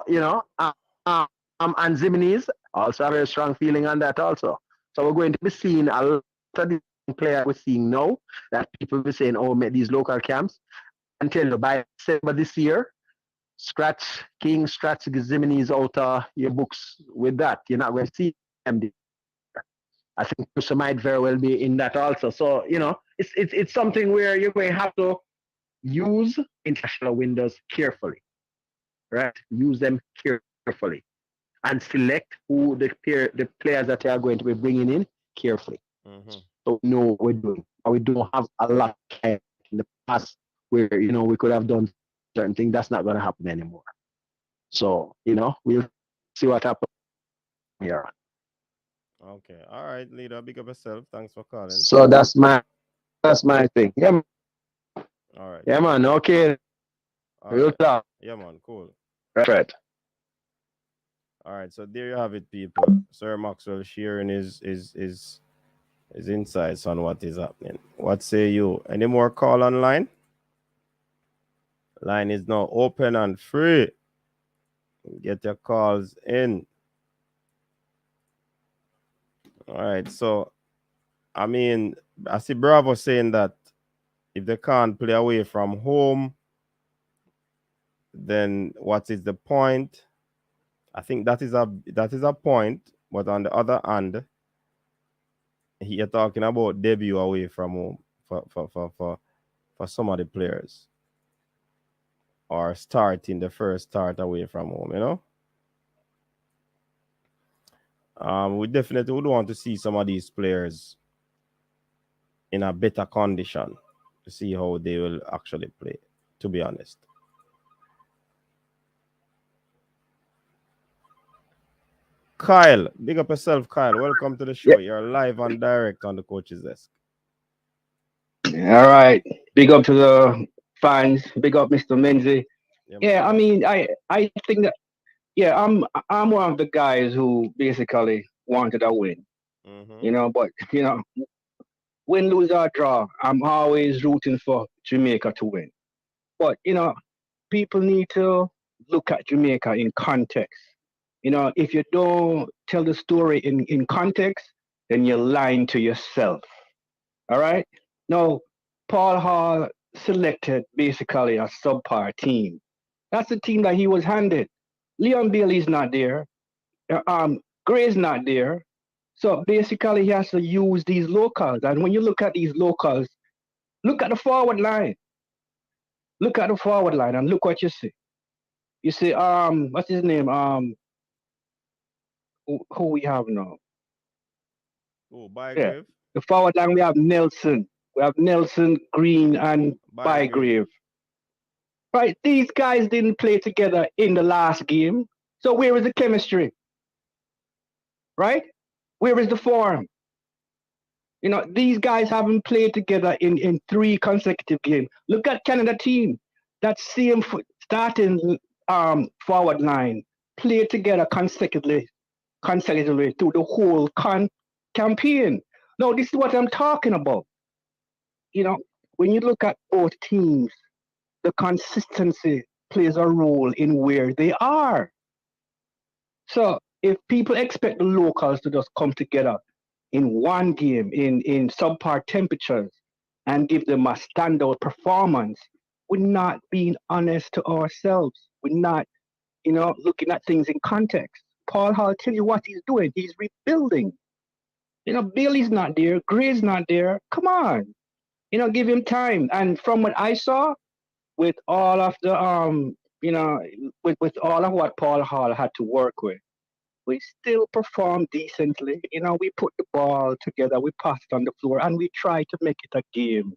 [SPEAKER 8] and Zimini's also a very strong feeling on that also. So we're going to be seeing a lot of the players we're seeing now that people will be saying, oh, make these local camps. Until you by December this year, scratch King, scratch Zimini's out of your books with that. You're not going to see them. I think Pusa might very well be in that also. So, it's something where you're going to have to use international windows carefully, right? Use them carefully and select who the players that you are going to be bringing in carefully.
[SPEAKER 3] Mm-hmm.
[SPEAKER 8] So we know what we're doing. We don't have a lot of time in the past where, we could have done certain things. That's not going to happen anymore. So, we'll see what happens here.
[SPEAKER 3] Okay. All right, leader. Big up yourself. Thanks for calling.
[SPEAKER 8] So that's my thing. Yeah.
[SPEAKER 3] All right.
[SPEAKER 8] Yeah, man. Okay. Real talk.
[SPEAKER 3] Yeah, man. Cool.
[SPEAKER 8] Right.
[SPEAKER 3] All right. So there you have it, people. Sir Maxwell sharing his insights on what is happening. What say you? Any more call online? Line is now open and free. Get your calls in. All right. So, I see Bravo saying that if they can't play away from home, then what is the point? I think that is a point. But on the other hand, you're talking about debut away from home for some of the players, or starting the first start away from home. We definitely would want to see some of these players in a better condition to see how they will actually play, to be honest. Kyle, big up yourself, Kyle. Welcome to the show. You're live and direct on the coach's desk.
[SPEAKER 9] All right. Big up to the fans. Big up Mr. Menzie. Yeah, I think that I'm one of the guys who basically wanted a win.
[SPEAKER 3] Mm-hmm.
[SPEAKER 9] But win, lose or draw, I'm always rooting for Jamaica to win. But people need to look at Jamaica in context. If you don't tell the story in context, then you're lying to yourself. All right? Now, Paul Hall selected basically a subpar team. That's the team that he was handed. Leon Bailey's not there. Gray's not there. So basically, he has to use these locals. And when you look at these locals, look at the forward line. Look at the forward line and look what you see. You see, what's his name? Who we have now?
[SPEAKER 3] Oh, Bygrave.
[SPEAKER 9] Yeah. The forward line, we have Nelson. We have Nelson, Green, and Bygrave. Right, these guys didn't play together in the last game. So where is the chemistry? Right? Where is the form? These guys haven't played together in 3 consecutive games. Look at Canada team. That same starting forward line played together consecutively through the whole campaign. Now, this is what I'm talking about. When you look at both teams, the consistency plays a role in where they are. So if people expect the locals to just come together in one game, in subpar temperatures, and give them a standout performance, we're not being honest to ourselves. We're not, looking at things in context. Paul Hall, tell you what he's doing. He's rebuilding. Bailey's not there. Gray's not there. Come on. Give him time. And from what I saw, with all of the with all of what Paul Hall had to work with, we still performed decently. We put the ball together, we passed on the floor, and we tried to make it a game.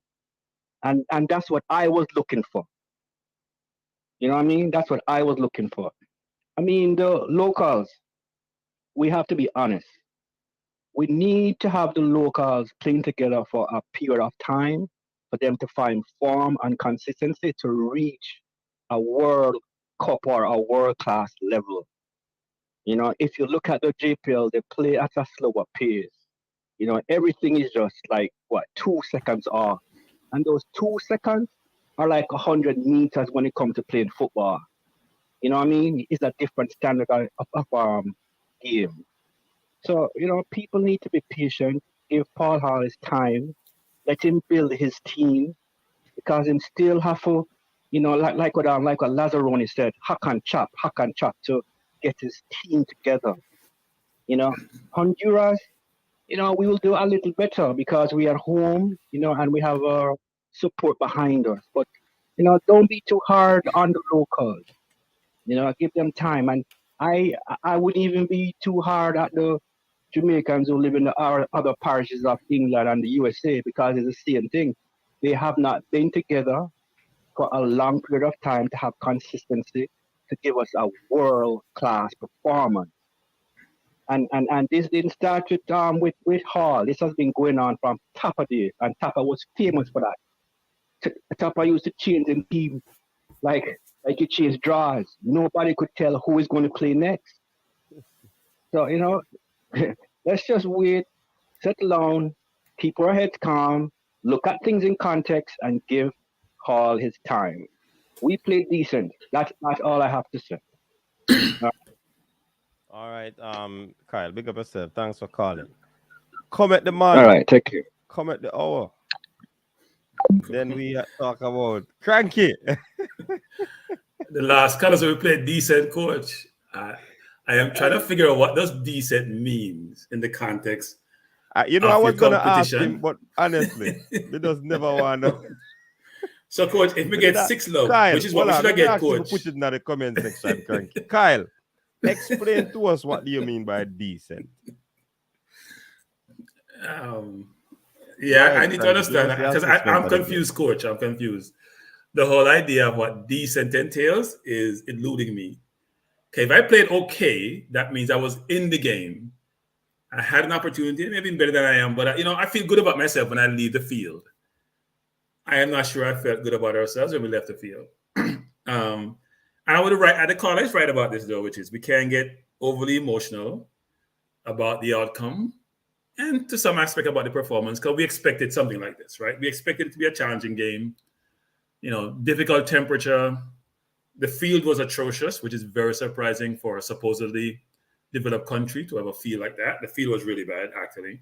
[SPEAKER 9] And that's what I was looking for. You know what I mean? That's what I was looking for. I mean, the locals, we have to be honest. We need to have the locals playing together for a period of time for them to find form and consistency to reach a World Cup or a world class level. You know, if you look at the JPL, they play at a slower pace. You know, everything is just like what 2 seconds off, and those 2 seconds are like 100 meters when it comes to playing football. You know what I mean? It's a different standard of game. So, you know, people need to be patient, give Paul Hall his time, let him build his team, because him still have to, you know, like what Lazzaroni said, hack and chop to get his team together. You know, Honduras, you know, we will do a little better because we are home, you know, and we have our support behind us. But, you know, don't be too hard on the locals. You know, give them time. And I wouldn't even be too hard at the Jamaicans who live in the other parishes of England and the USA, because it's the same thing. They have not been together for a long period of time to have consistency to give us a world-class performance. And this didn't start with Hall. This has been going on from Tapper days, and Tapper was famous for that. Tapper used to change in team like you change draws. Nobody could tell who is going to play next. So, you know, let's just wait, settle down, keep our heads calm, look at things in context, and give Hall his time. We played decent. That's all I have to say.
[SPEAKER 3] All right, Kyle, big up yourself. Thanks for calling. Come at the man.
[SPEAKER 9] All right, take care.
[SPEAKER 3] Come at the hour. Then we talk about Cranky.
[SPEAKER 10] The last colors we played decent, coach. I am trying to figure out what does decent means in the context.
[SPEAKER 3] You know, I was going to ask him, but honestly, we just never want to.
[SPEAKER 10] So, coach, if we get 6 love,
[SPEAKER 3] Kyle,
[SPEAKER 10] which is what we should have get, coach.
[SPEAKER 3] Put it in the comment section, Cranky. Kyle, explain to us what do you mean by decent.
[SPEAKER 10] Yeah, I need to understand that because I'm confused, coach. I'm confused. The whole idea of what decent entails is eluding me. Okay, if I played okay, that means I was in the game. I had an opportunity, maybe better than I am, but you know, I feel good about myself when I leave the field. I am not sure I felt good about ourselves when we left the field. I would write at the college write about this though, which is we can't get overly emotional about the outcome and to some aspect about the performance, because we expected something like this, right? We expected it to be a challenging game, you know, difficult temperature. The field was atrocious, which is very surprising for a supposedly developed country to have a field like that. The field was really bad, actually.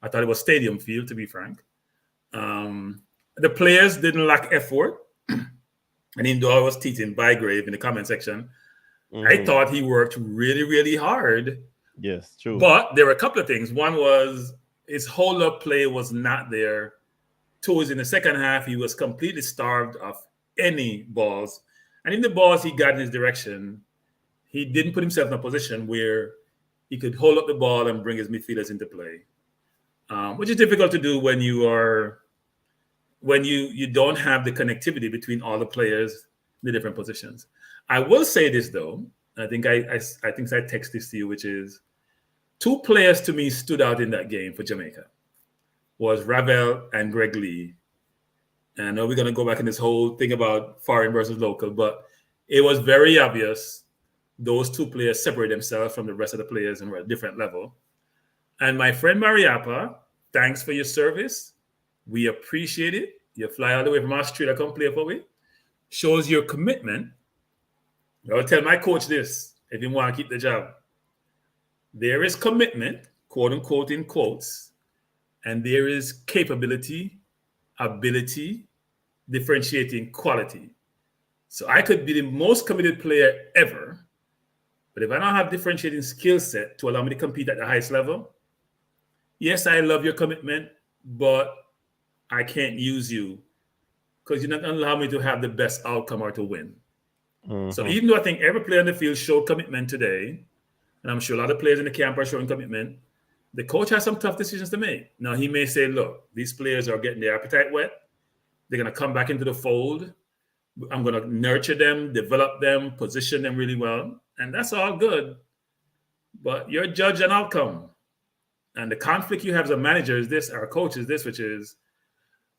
[SPEAKER 10] I thought it was stadium field, to be frank. The players didn't lack effort. And even though I was teaching Bygrave in the comment section, I thought he worked really, really hard.
[SPEAKER 3] Yes, true.
[SPEAKER 10] But there were a couple of things. One was his hold-up play was not there. Towards in the second half, he was completely starved of any balls. And in the balls he got in his direction, he didn't put himself in a position where he could hold up the ball and bring his midfielders into play, which is difficult to do when you don't have the connectivity between all the players in the different positions. I will say this though. I think I text this to you, which is 2 players to me stood out in that game for Jamaica. Was Ravel and Greg Lee. And I know we're going to go back in this whole thing about foreign versus local, but it was very obvious those 2 players separate themselves from the rest of the players and were at a different level. And my friend Mariapa, thanks for your service. We appreciate it. You fly all the way from Australia to come play for me. Shows your commitment. I'll tell my coach this if you want to keep the job. There is commitment, quote unquote, in quotes, and there is capability, ability, differentiating quality. So I could be the most committed player ever, but if I don't have differentiating skill set to allow me to compete at the highest level, yes, I love your commitment, but I can't use you because you're not going to allow me to have the best outcome or to win. So even though I think every player on the field showed commitment today, and I'm sure a lot of players in the camp are showing commitment, the coach has some tough decisions to make. Now, he may say, look, these players are getting their appetite wet. They're going to come back into the fold. I'm going to nurture them, develop them, position them really well. And that's all good. But you're judge an outcome. And the conflict you have as a manager is this, or a coach is this, which is,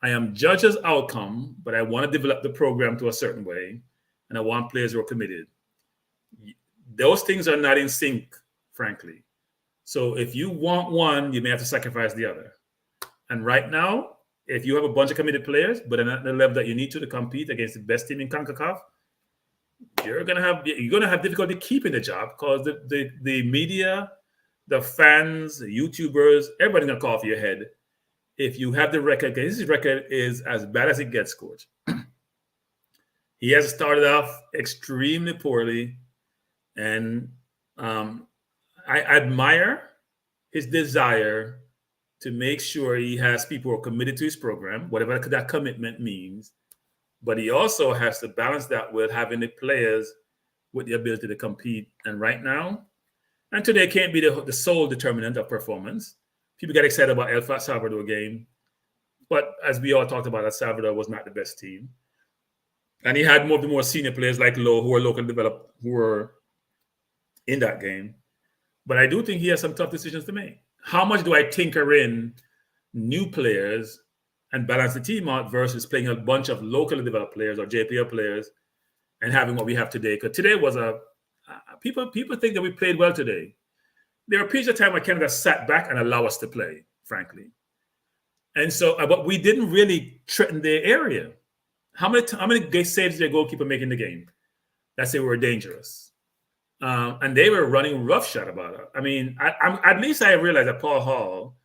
[SPEAKER 10] I am judge as outcome, but I want to develop the program to a certain way. And I want players who are committed. Those things are not in sync, frankly. So if you want one, you may have to sacrifice the other. And right now, if you have a bunch of committed players, but not at the level that you need to compete against the best team in CONCACAF, you're gonna have difficulty keeping the job because the media, the fans, the YouTubers, everybody's gonna call for your head. If you have the record, because his record is as bad as it gets, coach. He has started off extremely poorly, and I admire his desire to make sure he has people who are committed to his program, whatever that commitment means. But he also has to balance that with having the players with the ability to compete. And right now, and today can't be the sole determinant of performance. People get excited about El Salvador game. But as we all talked about, El Salvador was not the best team. And he had more of the more senior players like Lowe, who are locally developed, who were in that game. But I do think he has some tough decisions to make. How much do I tinker in new players and balance the team out versus playing a bunch of locally developed players or JPL players and having what we have today? Because today was people think that we played well today. There were periods of time where Canada sat back and allowed us to play, frankly. And so, but we didn't really threaten their area. How many saves did their goalkeeper make in the game? That's they were dangerous. And they were running roughshod about it. I mean, at least I realized that Paul Hall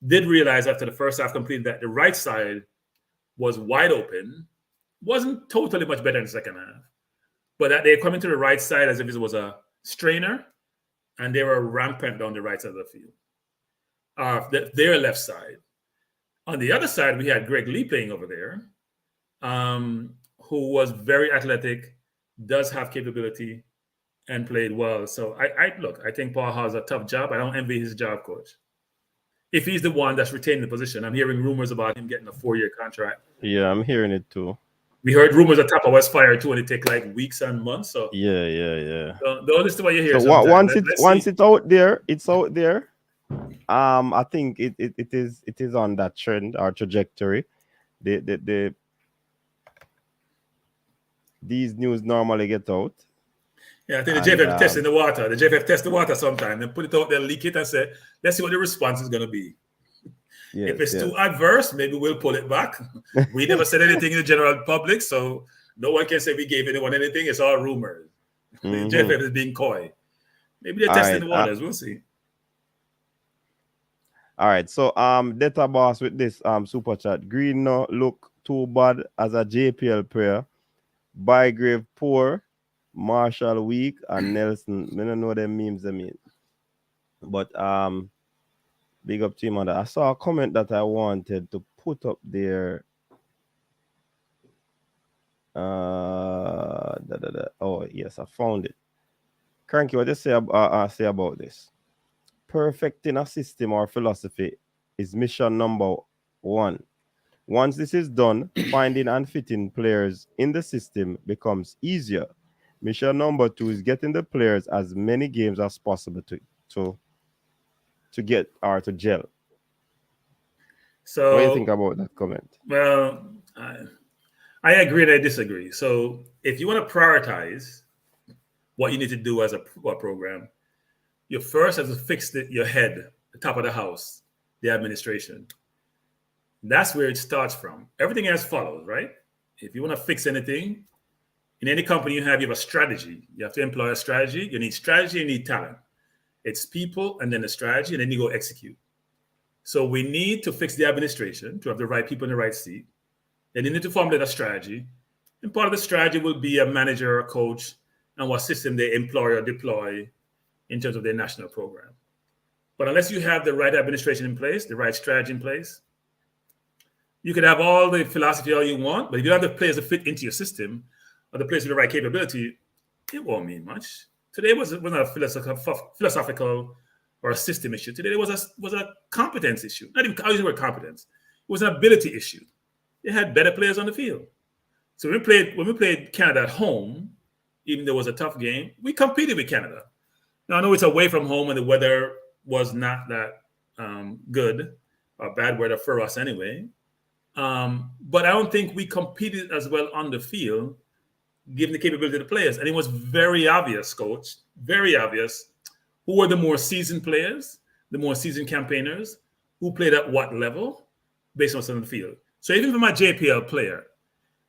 [SPEAKER 10] did realize after the first half completed that the right side was wide open. Wasn't totally much better in the second half. But that they come into the right side as if it was a strainer, and they were rampant down the right side of the field. Their left side. On the other side, we had Greg Lee playing over there, who was very athletic, does have capability, and played well. So I think Paul has a tough job. I don't envy his job, coach. If he's the one that's retaining the position. I'm hearing rumors about him getting a 4-year contract.
[SPEAKER 3] Yeah, I'm hearing it too.
[SPEAKER 10] We heard rumors that Tapa was fired too, and it take like weeks and months. So
[SPEAKER 3] yeah.
[SPEAKER 10] Don't listen to what you hear.
[SPEAKER 3] So once it's out there, it's out there. I think it is on that trend or trajectory. These news normally get out.
[SPEAKER 10] Yeah, I think the JFF testing the water. The JFF test the water sometime and put it out there, leak it, and say, let's see what the response is going to be. Yes, if it's too adverse, maybe we'll pull it back. We never said anything in the general public, so no one can say we gave anyone anything. It's all rumors. Mm-hmm. The JFF is being coy. Maybe they're testing the waters. We'll see.
[SPEAKER 3] All right, so Data Boss with this super chat. Green no look too bad as a JPL player. Bygrave poor. Marshall weak and Nelson. I don't know them memes I mean. But big up team on that. I saw a comment that I wanted to put up there. Oh yes, I found it. Cranky, what do you say about this? Perfecting a system or philosophy is mission number 1. Once this is done, finding and fitting players in the system becomes easier. Mission number 2 is getting the players as many games as possible to get or to gel.
[SPEAKER 10] So
[SPEAKER 3] what do you think about that comment?
[SPEAKER 10] Well, I agree and I disagree. So if you want to prioritize what you need to do as a program, you first have to fix your head, the top of the house, the administration. That's where it starts from. Everything else follows, right? If you want to fix anything, in any company you have a strategy. You have to employ a strategy. You need strategy, you need talent. It's people and then the strategy, and then you go execute. So we need to fix the administration to have the right people in the right seat. Then you need to formulate a strategy. And part of the strategy will be a manager or a coach and what system they employ or deploy in terms of their national program. But unless you have the right administration in place, the right strategy in place, you can have all the philosophy all you want, but if you don't have the players to fit into your system or the players with the right capability, it won't mean much. Today was not a philosophical or a system issue. Today was a competence issue. Not even, I use the word competence. It was an ability issue. They had better players on the field. So when we played Canada at home, even though it was a tough game, we competed with Canada. Now I know it's away from home and the weather was not that good or bad weather for us anyway. But I don't think we competed as well on the field, given the capability of the players. And it was very obvious, Coach, very obvious who were the more seasoned players, the more seasoned campaigners, who played at what level based on what's on the field. So even if I'm a JPL player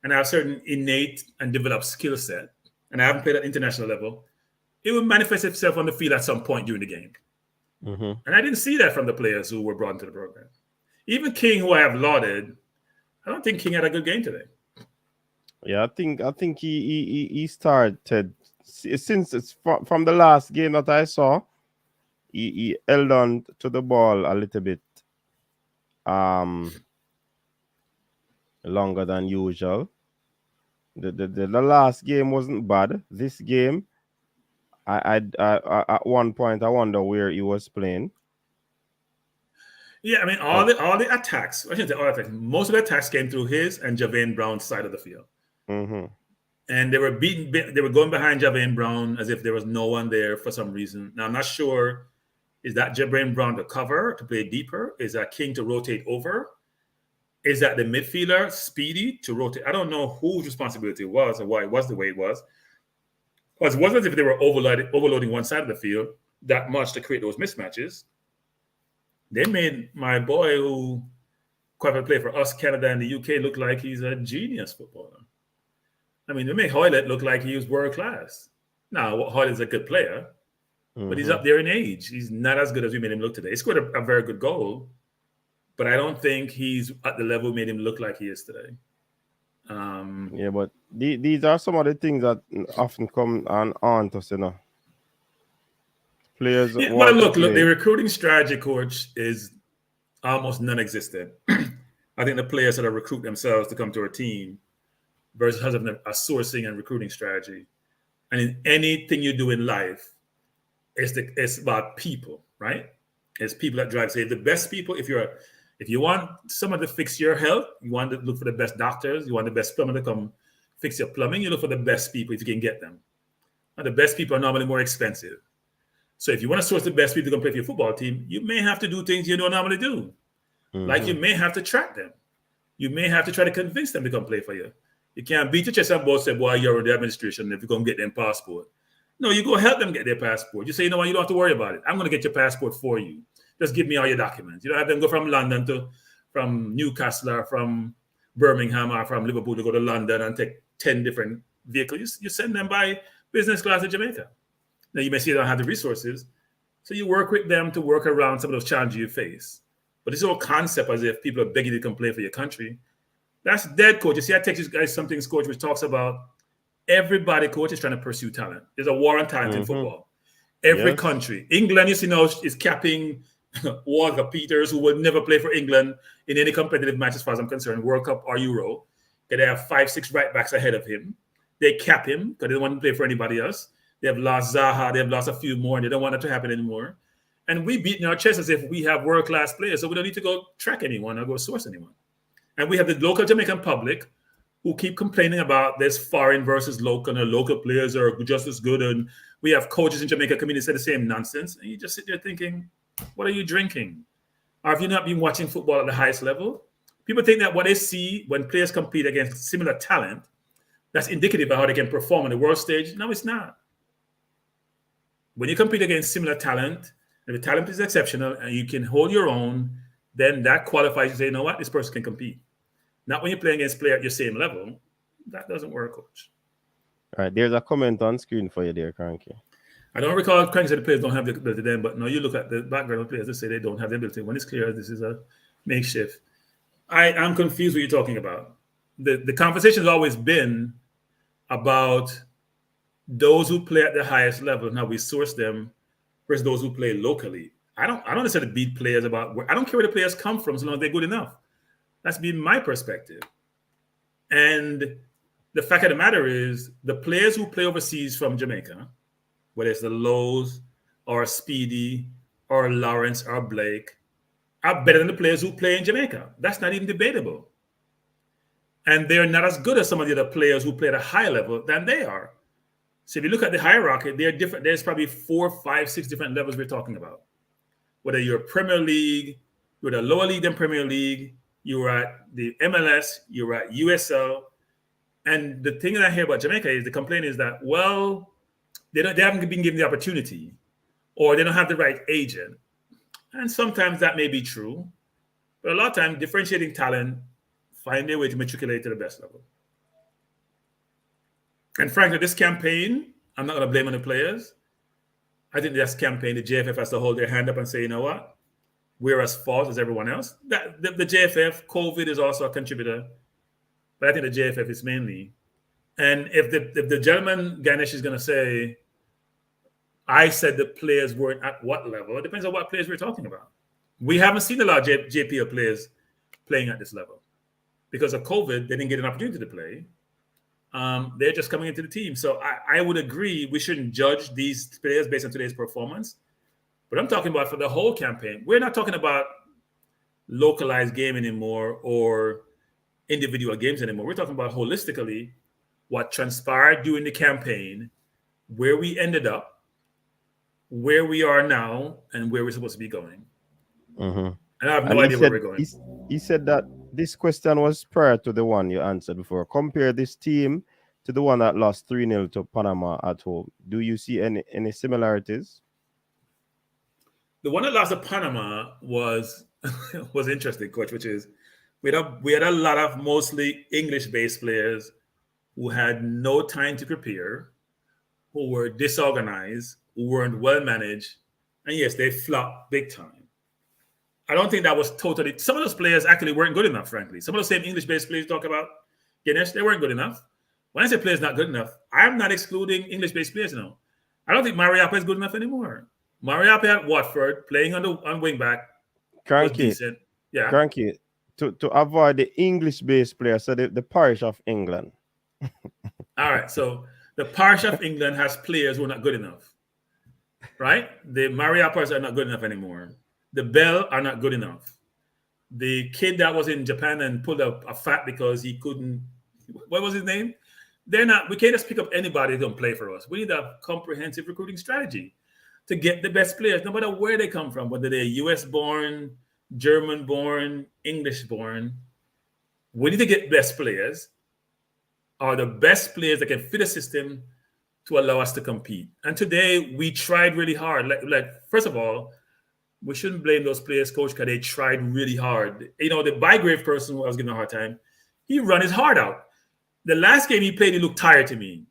[SPEAKER 10] and I have a certain innate and developed skill set, and I haven't played at international level, it would manifest itself on the field at some point during the game.
[SPEAKER 3] Mm-hmm.
[SPEAKER 10] And I didn't see that from the players who were brought into the program. Even King, who I have lauded, I don't think King had a good game today.
[SPEAKER 3] Yeah, I think he started, since it's from the last game that I saw, he held on to the ball a little bit longer than usual. The last game wasn't bad. This game, I at one point I wonder where he was playing.
[SPEAKER 10] Yeah, I mean all the attacks. I shouldn't say all attacks. Most of the attacks came through his and Javain Brown's side of the field.
[SPEAKER 3] Mm-hmm.
[SPEAKER 10] And they were They were going behind Javain Brown as if there was no one there for some reason. Now I'm not sure. Is that Javain Brown to cover, to play deeper? Is that King to rotate over? Is that the midfielder, Speedy, to rotate? I don't know whose responsibility it was or why it was the way it was. Because it wasn't as if they were overloading one side of the field that much to create those mismatches. They made my boy who quite play for us, Canada, and the UK look like he's a genius footballer. I mean, they make Hoylett look like he was world class. Now, Hoylett's a good player, but he's up there in age. He's not as good as we made him look today. He scored a very good goal, but I don't think he's at the level made him look like he is today.
[SPEAKER 3] Yeah, but these are some of the things that often come on to us, you know. Players.
[SPEAKER 10] Yeah, well, look, the recruiting strategy, Coach, is almost non-existent. I think the players that recruit themselves to come to our team versus having a sourcing and recruiting strategy. And in anything you do in life, it's about people, right? It's people that drive. Say the best people. If you want someone to fix your health, you want to look for the best doctors. You want the best plumber to come fix your plumbing. You look for the best people if you can get them. And the best people are normally more expensive. So if you want to source the best people to come play for your football team, you may have to do things you don't normally do. Mm-hmm. Like you may have to track them. You may have to try to convince them to come play for you. You can't beat your chest and both say, boy, you're in the administration if you're going to get them passport. No, you go help them get their passport. You say, you know what, you don't have to worry about it. I'm going to get your passport for you. Just give me all your documents. You don't have them go from London from Newcastle or from Birmingham or from Liverpool to go to London and take 10 different vehicles. You send them by business class to Jamaica. Now, you may say you don't have the resources. So you work with them to work around some of those challenges you face. But this whole concept as if people are begging you to come play for your country, that's dead, Coach. You see, I text you guys something, Coach, which talks about everybody, Coach, is trying to pursue talent. There's a war on talent in football. Every country. England, you see now, is capping Walker Peters, who will never play for England in any competitive match as far as I'm concerned, World Cup or Euro. They have 5-6 right backs ahead of him. They cap him because they don't want to play for anybody else. They have lost Zaha. They have lost a few more, and they don't want it to happen anymore. And we beat in our chest as if we have world-class players, so we don't need to go track anyone or go source anyone. And we have the local Jamaican public who keep complaining about this foreign versus local, and local players are just as good. And we have coaches in Jamaica community say the same nonsense. And you just sit there thinking, what are you drinking? Or have you not been watching football at the highest level? People think that what they see when players compete against similar talent, that's indicative of how they can perform on the world stage. No, it's not. When you compete against similar talent, and the talent is exceptional and you can hold your own, then that qualifies you to say, you know what, this person can compete. Not when you're playing against players at your same level. That doesn't work, Coach.
[SPEAKER 3] All right, there's a comment on screen for you there, Cranky.
[SPEAKER 10] I don't recall Cranky said the players don't have the ability then, but no, you look at the background of players, they say they don't have the ability. When it's clear this is a makeshift. I'm confused what you're talking about. The conversation has always been about those who play at the highest level and how we source them versus those who play locally. I don't necessarily beat players about I don't care where the players come from so long as they're good enough. That's been my perspective. And the fact of the matter is the players who play overseas from Jamaica, whether it's the Lowe's or Speedy or Lawrence or Blake, are better than the players who play in Jamaica. That's not even debatable. And they're not as good as some of the other players who play at a high level than they are. So if you look at the hierarchy, they're different. There's probably 4, 5, 6 different levels we're talking about. Whether you're Premier League, you're the lower league than Premier League, you're at the MLS, you're at USL. And the thing that I hear about Jamaica is the complaint is that, well, they haven't been given the opportunity, or they don't have the right agent. And sometimes that may be true. But a lot of times, differentiating talent find their way to matriculate to the best level. And frankly, this campaign, I'm not going to blame on the players. I think this campaign, the JFF has to hold their hand up and say, you know what? We're as false as everyone else. The JFF, COVID is also a contributor. But I think the JFF is mainly. And if the gentleman, Ganesh, is going to say, I said the players weren't at what level, it depends on what players we're talking about. We haven't seen a lot of JPL players playing at this level. Because of COVID, they didn't get an opportunity to play. They're just coming into the team. So I would agree we shouldn't judge these players based on today's performance. But I'm talking about for the whole campaign. We're not talking about localized game anymore or individual games anymore. We're talking about holistically what transpired during the campaign, where we ended up, where we are now, and where we're supposed to be going.
[SPEAKER 3] Mm-hmm.
[SPEAKER 10] And I have no idea where we're going.
[SPEAKER 3] He said that this question was prior to the one you answered before. Compare this team to the one that lost 3-0 to Panama at home. Do you see any similarities?
[SPEAKER 10] The one that lost to Panama was interesting, Coach, which is we had a lot of mostly English-based players who had no time to prepare, who were disorganized, who weren't well managed, and yes, they flopped big time. I don't think that was totally. Some of those players actually weren't good enough, frankly. Some of those same English-based players you talk about, Ganesh, they weren't good enough. When I say players not good enough, I'm not excluding English-based players now. I don't think Mariappa is good enough anymore. Mariappa at Watford, playing on wing back, was decent. Yeah.
[SPEAKER 3] Cranky, to avoid the English-based players, so the parish of England.
[SPEAKER 10] All right, so the parish of England has players who are not good enough, right? The Mariappas are not good enough anymore. The Bell are not good enough. The kid that was in Japan and pulled up a fat because he couldn't, what was his name? They're not, we can't just pick up anybody who can play for us. We need a comprehensive recruiting strategy to get the best players, no matter where they come from, whether they're US-born, German-born, English-born. We need to get best players, or the best players that can fit a system to allow us to compete. And today, we tried really hard. Like first of all, we shouldn't blame those players, Coach, because they tried really hard. You know, the Bygrave person who I was giving a hard time, he ran his heart out. The last game he played, he looked tired to me.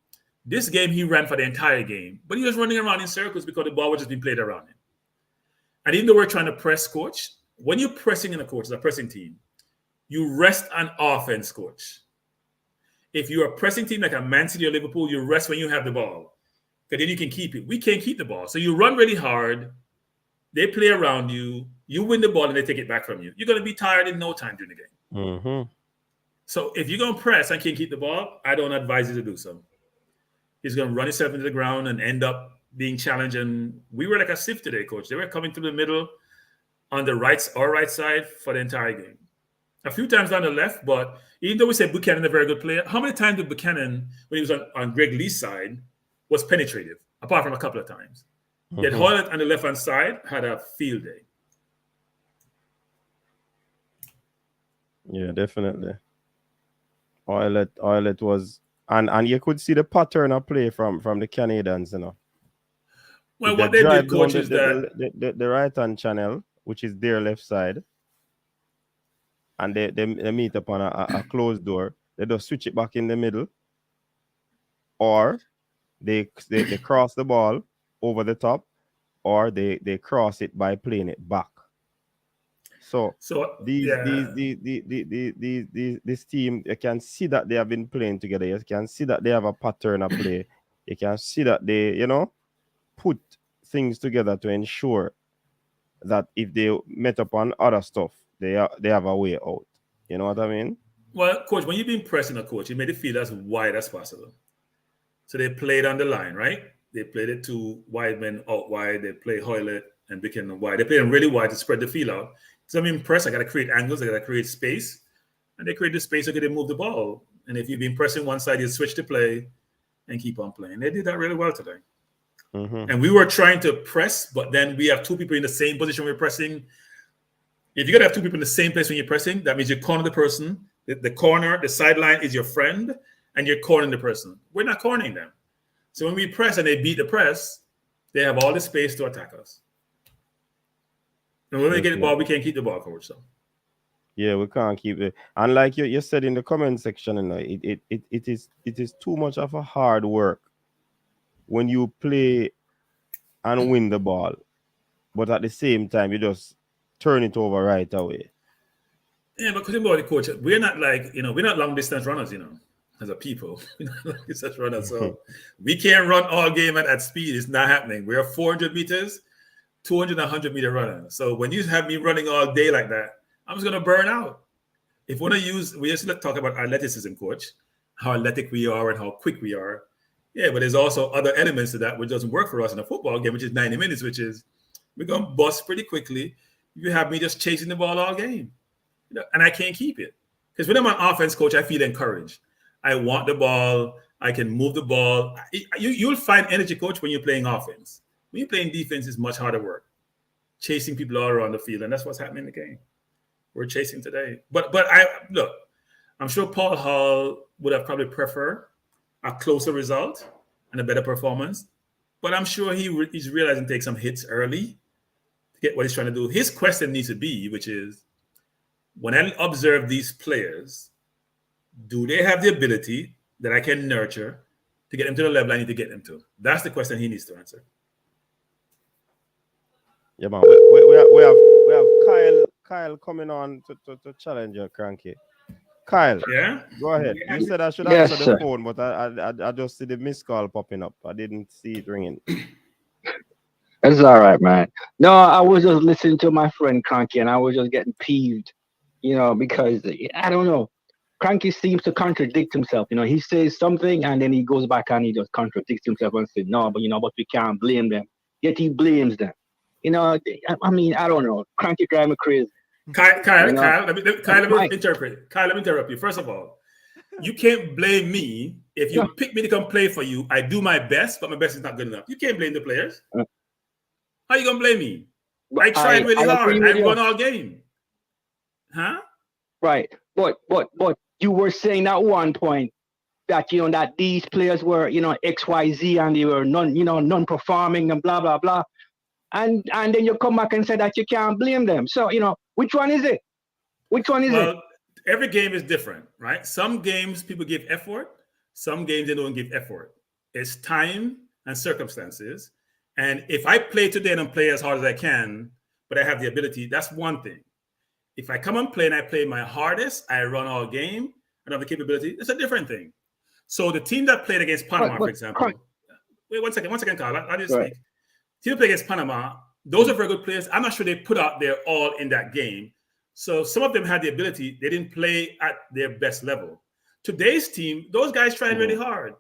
[SPEAKER 10] This game, he ran for the entire game. But he was running around in circles because the ball was just being played around him. And even though we're trying to press, Coach, when you're pressing in a coach, as a pressing team, you rest on offense, Coach. If you're a pressing team like a Man City or Liverpool, you rest when you have the ball. Because then you can keep it. We can't keep the ball. So you run really hard. They play around you. You win the ball and they take it back from you. You're going to be tired in no time during the game.
[SPEAKER 3] Mm-hmm.
[SPEAKER 10] So if you're going to press and can't keep the ball, I don't advise you to do so. He's going to run himself into the ground and end up being challenged. And we were like a sieve today, Coach. They were coming through the middle on the right side for the entire game. A few times on the left, but even though we said Buchanan a very good player, how many times did Buchanan, when he was on Greg Lee's side, was penetrative, apart from a couple of times?
[SPEAKER 3] Mm-hmm.
[SPEAKER 10] Yet Hoylett on the left-hand side had a field day.
[SPEAKER 3] Yeah, definitely. Hoylett was, and you could see the pattern of play from the Canadians, you know.
[SPEAKER 10] Well, what they did, Coach, is
[SPEAKER 3] the right-hand channel, which is their left side, and they meet upon a closed door. They just switch it back in the middle, or they cross the ball over the top, or they cross it by playing it back. So this team, you can see that they have been playing together. You can see that they have a pattern of play. You can see that they, put things together to ensure that if they met upon other stuff, they have a way out. You know what I mean?
[SPEAKER 10] Well, Coach, when you've been pressing a coach, you made it feel as wide as possible. So they played on the line, right? They played it to wide men out wide. They play Hoylett and Buchanan wide. They played them really wide to spread the field out. So I'm impressed. I got to create angles. I got to create space. and they create the space so they move the ball. And if you've been pressing one side, you switch to play and keep on playing. They did that really well today. And we were trying to press, but then we have two people in the same position we're pressing. If you're going to have two people in the same place when you're pressing, that means you corner the person. The corner, the sideline is your friend, and you're cornering the person. We're not cornering them. So when we press and they beat the press, they have all the space to attack us. And when we get the ball, we can't keep the ball, coach. So.
[SPEAKER 3] Yeah, we can't keep it. And like you said in the comment section, you know, it is too much of a hard work when you play and win the ball, but at the same time you just turn it over right away.
[SPEAKER 10] Yeah, because about the coach, we're not like, you know, we're not long distance runners, you know, as a people. We're not long distance runners, so we can't run all game at that speed. It's not happening. We're 400 meters, 200 and 100 meter runner. So when you have me running all day like that, I'm just gonna burn out. If we want to use, we used to talk about athleticism, coach, how athletic we are and how quick we are. Yeah, but there's also other elements to that which doesn't work for us in a football game, which is 90 minutes, which is we're gonna bust pretty quickly. You have me just chasing the ball all game, you know, and I can't keep it. Because when I'm on offense, coach, I feel encouraged. I want the ball. I can move the ball. You'll find energy, coach, when you're playing offense. When you're playing defense, it's much harder work. Chasing people all around the field, and that's what's happening in the game. We're chasing today. But I'm sure Paul Hall would have probably preferred a closer result and a better performance. But I'm sure he's realizing take some hits early to get what he's trying to do. His question needs to be, which is, when I observe these players, do they have the ability that I can nurture to get them to the level I need to get them to? That's the question he needs to answer.
[SPEAKER 3] Yeah, man. We have Kyle coming on to challenge your cranky. Kyle,
[SPEAKER 10] yeah,
[SPEAKER 3] go ahead. You said I should
[SPEAKER 8] Yes,
[SPEAKER 3] answer
[SPEAKER 8] sir.
[SPEAKER 3] the phone, but I just see the missed call popping up. I didn't see it ringing.
[SPEAKER 9] That's all right, man. No, I was just listening to my friend Cranky, and I was just getting peeved, you know, because I don't know. Cranky seems to contradict himself. You know, he says something and then he goes back and he just contradicts himself and says, no, but we can't blame them. Yet he blames them. You know, I mean, I don't know. Cranky drive me crazy.
[SPEAKER 10] Kyle,
[SPEAKER 9] You know?
[SPEAKER 10] let me interpret. Kyle, let me interrupt you. First of all, you can't blame me if you pick me to come play for you. I do my best, but my best is not good enough. You can't blame the players. How you gonna blame me? I tried really hard. I run all game. Huh?
[SPEAKER 9] Right. But you were saying at one point that, you know, that these players were, you know, XYZ and they were non-performing and blah, blah, blah. And then you come back and say that you can't blame them. So, you know, which one is it? Which one is it?
[SPEAKER 10] Well, every game is different, right? Some games people give effort. Some games they don't give effort. It's time and circumstances. And if I play today and play as hard as I can, but I have the ability, that's one thing. If I come and play and I play my hardest, I run all game, and have the capability, it's a different thing. So the team that played against Panama, for example, wait one second, Carl, I'll just speak. Team that played against Panama, those are very good players. I'm not sure they put out their all in that game. So some of them had the ability, they didn't play at their best level. Today's team, those guys tried really hard.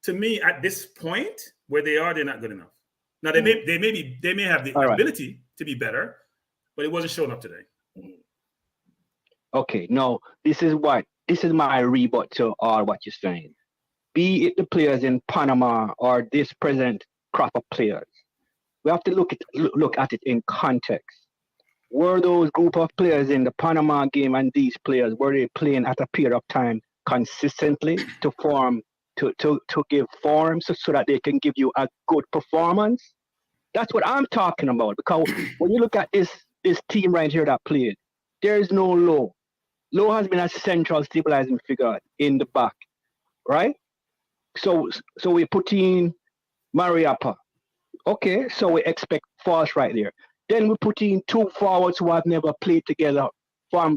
[SPEAKER 10] To me, at this point where they are, they're not good enough. Now they may have the ability to be better, but it wasn't showing up today.
[SPEAKER 9] Okay, no, this is my rebut to all what you're saying. Be it the players in Panama or this present crop of players, we have to look at it in context. Were those group of players in the Panama game and these players, were they playing at a period of time consistently to give form so that they can give you a good performance? That's what I'm talking about. Because when you look at this team right here that played, there is no Low. Low has been a central stabilizing figure in the back, right? So we put in Mariappa. Okay, so we expect false right there. Then we put in two forwards who have never played together from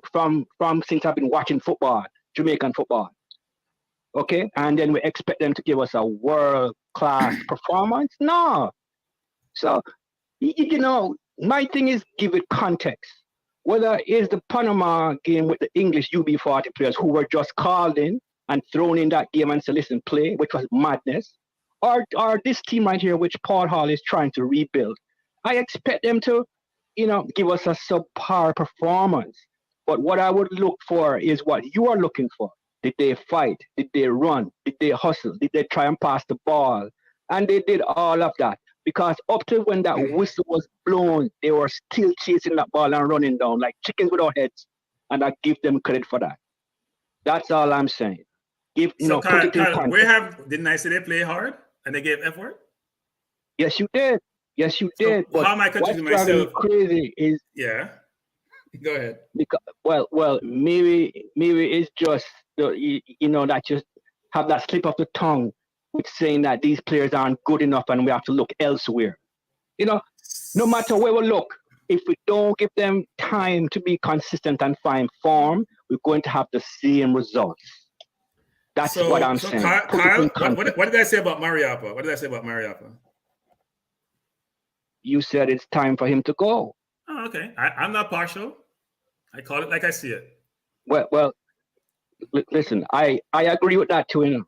[SPEAKER 9] since I've been watching football, Jamaican football. Okay, and then we expect them to give us a world-class performance? No. So, you know, my thing is give it context. Whether it's the Panama game with the English UB40 players who were just called in and thrown in that game and said, listen, play, which was madness, or this team right here, which Paul Hall is trying to rebuild. I expect them to, you know, give us a subpar performance. But what I would look for is what you are looking for. Did they fight? Did they run? Did they hustle? Did they try and pass the ball? And they did all of that. Because up to when that whistle was blown, they were still chasing that ball and running down like chickens without heads. And I give them credit for that. That's all I'm saying. Put it in context.
[SPEAKER 10] Didn't I say they play hard and they gave effort?
[SPEAKER 9] Yes, you did. Yes, you did.
[SPEAKER 10] But how am I contributing myself?
[SPEAKER 9] Crazy is
[SPEAKER 10] Go ahead.
[SPEAKER 9] Because maybe it's just that you have that slip of the tongue with saying that these players aren't good enough and we have to look elsewhere. No matter where we look, if we don't give them time to be consistent and find form, we're going to have the same results. That's what I'm saying.
[SPEAKER 10] Kyle, what did I say about Mariappa? What did I say about Mariappa?
[SPEAKER 9] You said it's time for him to go.
[SPEAKER 10] Oh, okay. I'm not partial. I call it like I see it.
[SPEAKER 9] Well, listen, I agree with that too.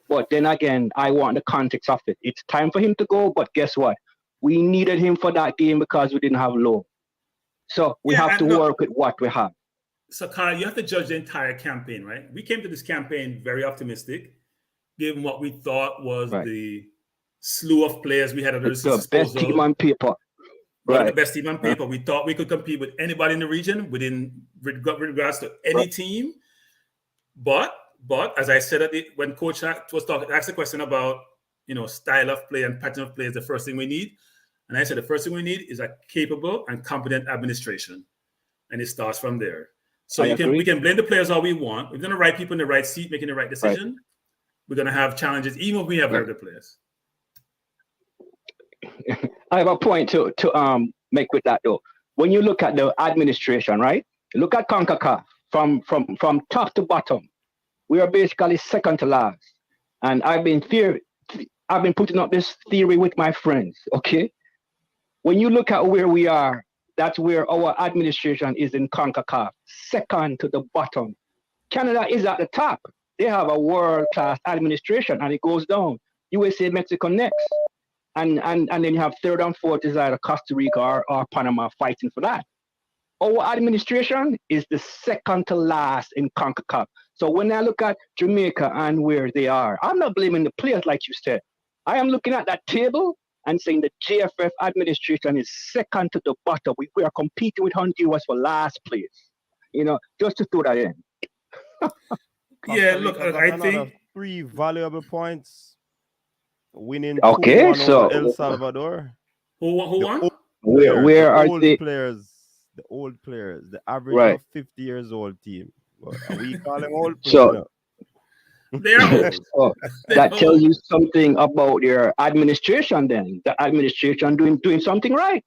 [SPEAKER 9] But then again, I want the context of it. It's time for him to go, but guess what? We needed him for that game because we didn't have Low. So we have to work with what we have.
[SPEAKER 10] So, Kyle, you have to judge the entire campaign, right? We came to this campaign very optimistic, given what we thought was the slew of players we had at our disposal.
[SPEAKER 9] The best team on paper.
[SPEAKER 10] The best team on paper. We thought we could compete with anybody in the region with regards to any team. But as I said when Coach was talking, asked the question about style of play and pattern of play is the first thing we need. And I said the first thing we need is a capable and competent administration. And it starts from there. So we can blame the players all we want. We're going to right people in the right seat, making the right decision. Right. We're going to have challenges, even if we have very good players.
[SPEAKER 9] I have a point to make with that though. When you look at the administration, right? Look at CONCACAF from top to bottom. We are basically second to last. And I've been putting up this theory with my friends. Okay. When you look at where we are, that's where our administration is in CONCACAF, second to the bottom. Canada is at the top. They have a world-class administration and it goes down. USA, Mexico next. And then you have third and fourth is either Costa Rica or Panama fighting for that. Our administration is the second to last in CONCACAF. So when I look at Jamaica and where they are, I'm not blaming the players like you said. I am looking at that table and saying the JFF administration is second to the bottom. We are competing with Honduras for last place. Just to throw that in.
[SPEAKER 3] Look, I think 3 valuable points. Winning 2-1 over El Salvador.
[SPEAKER 10] Who won?
[SPEAKER 3] Where are they? The old players, the average of 50 years old team. We call them old players.
[SPEAKER 10] They're old.
[SPEAKER 9] That tells you something about their administration then. The administration doing something right.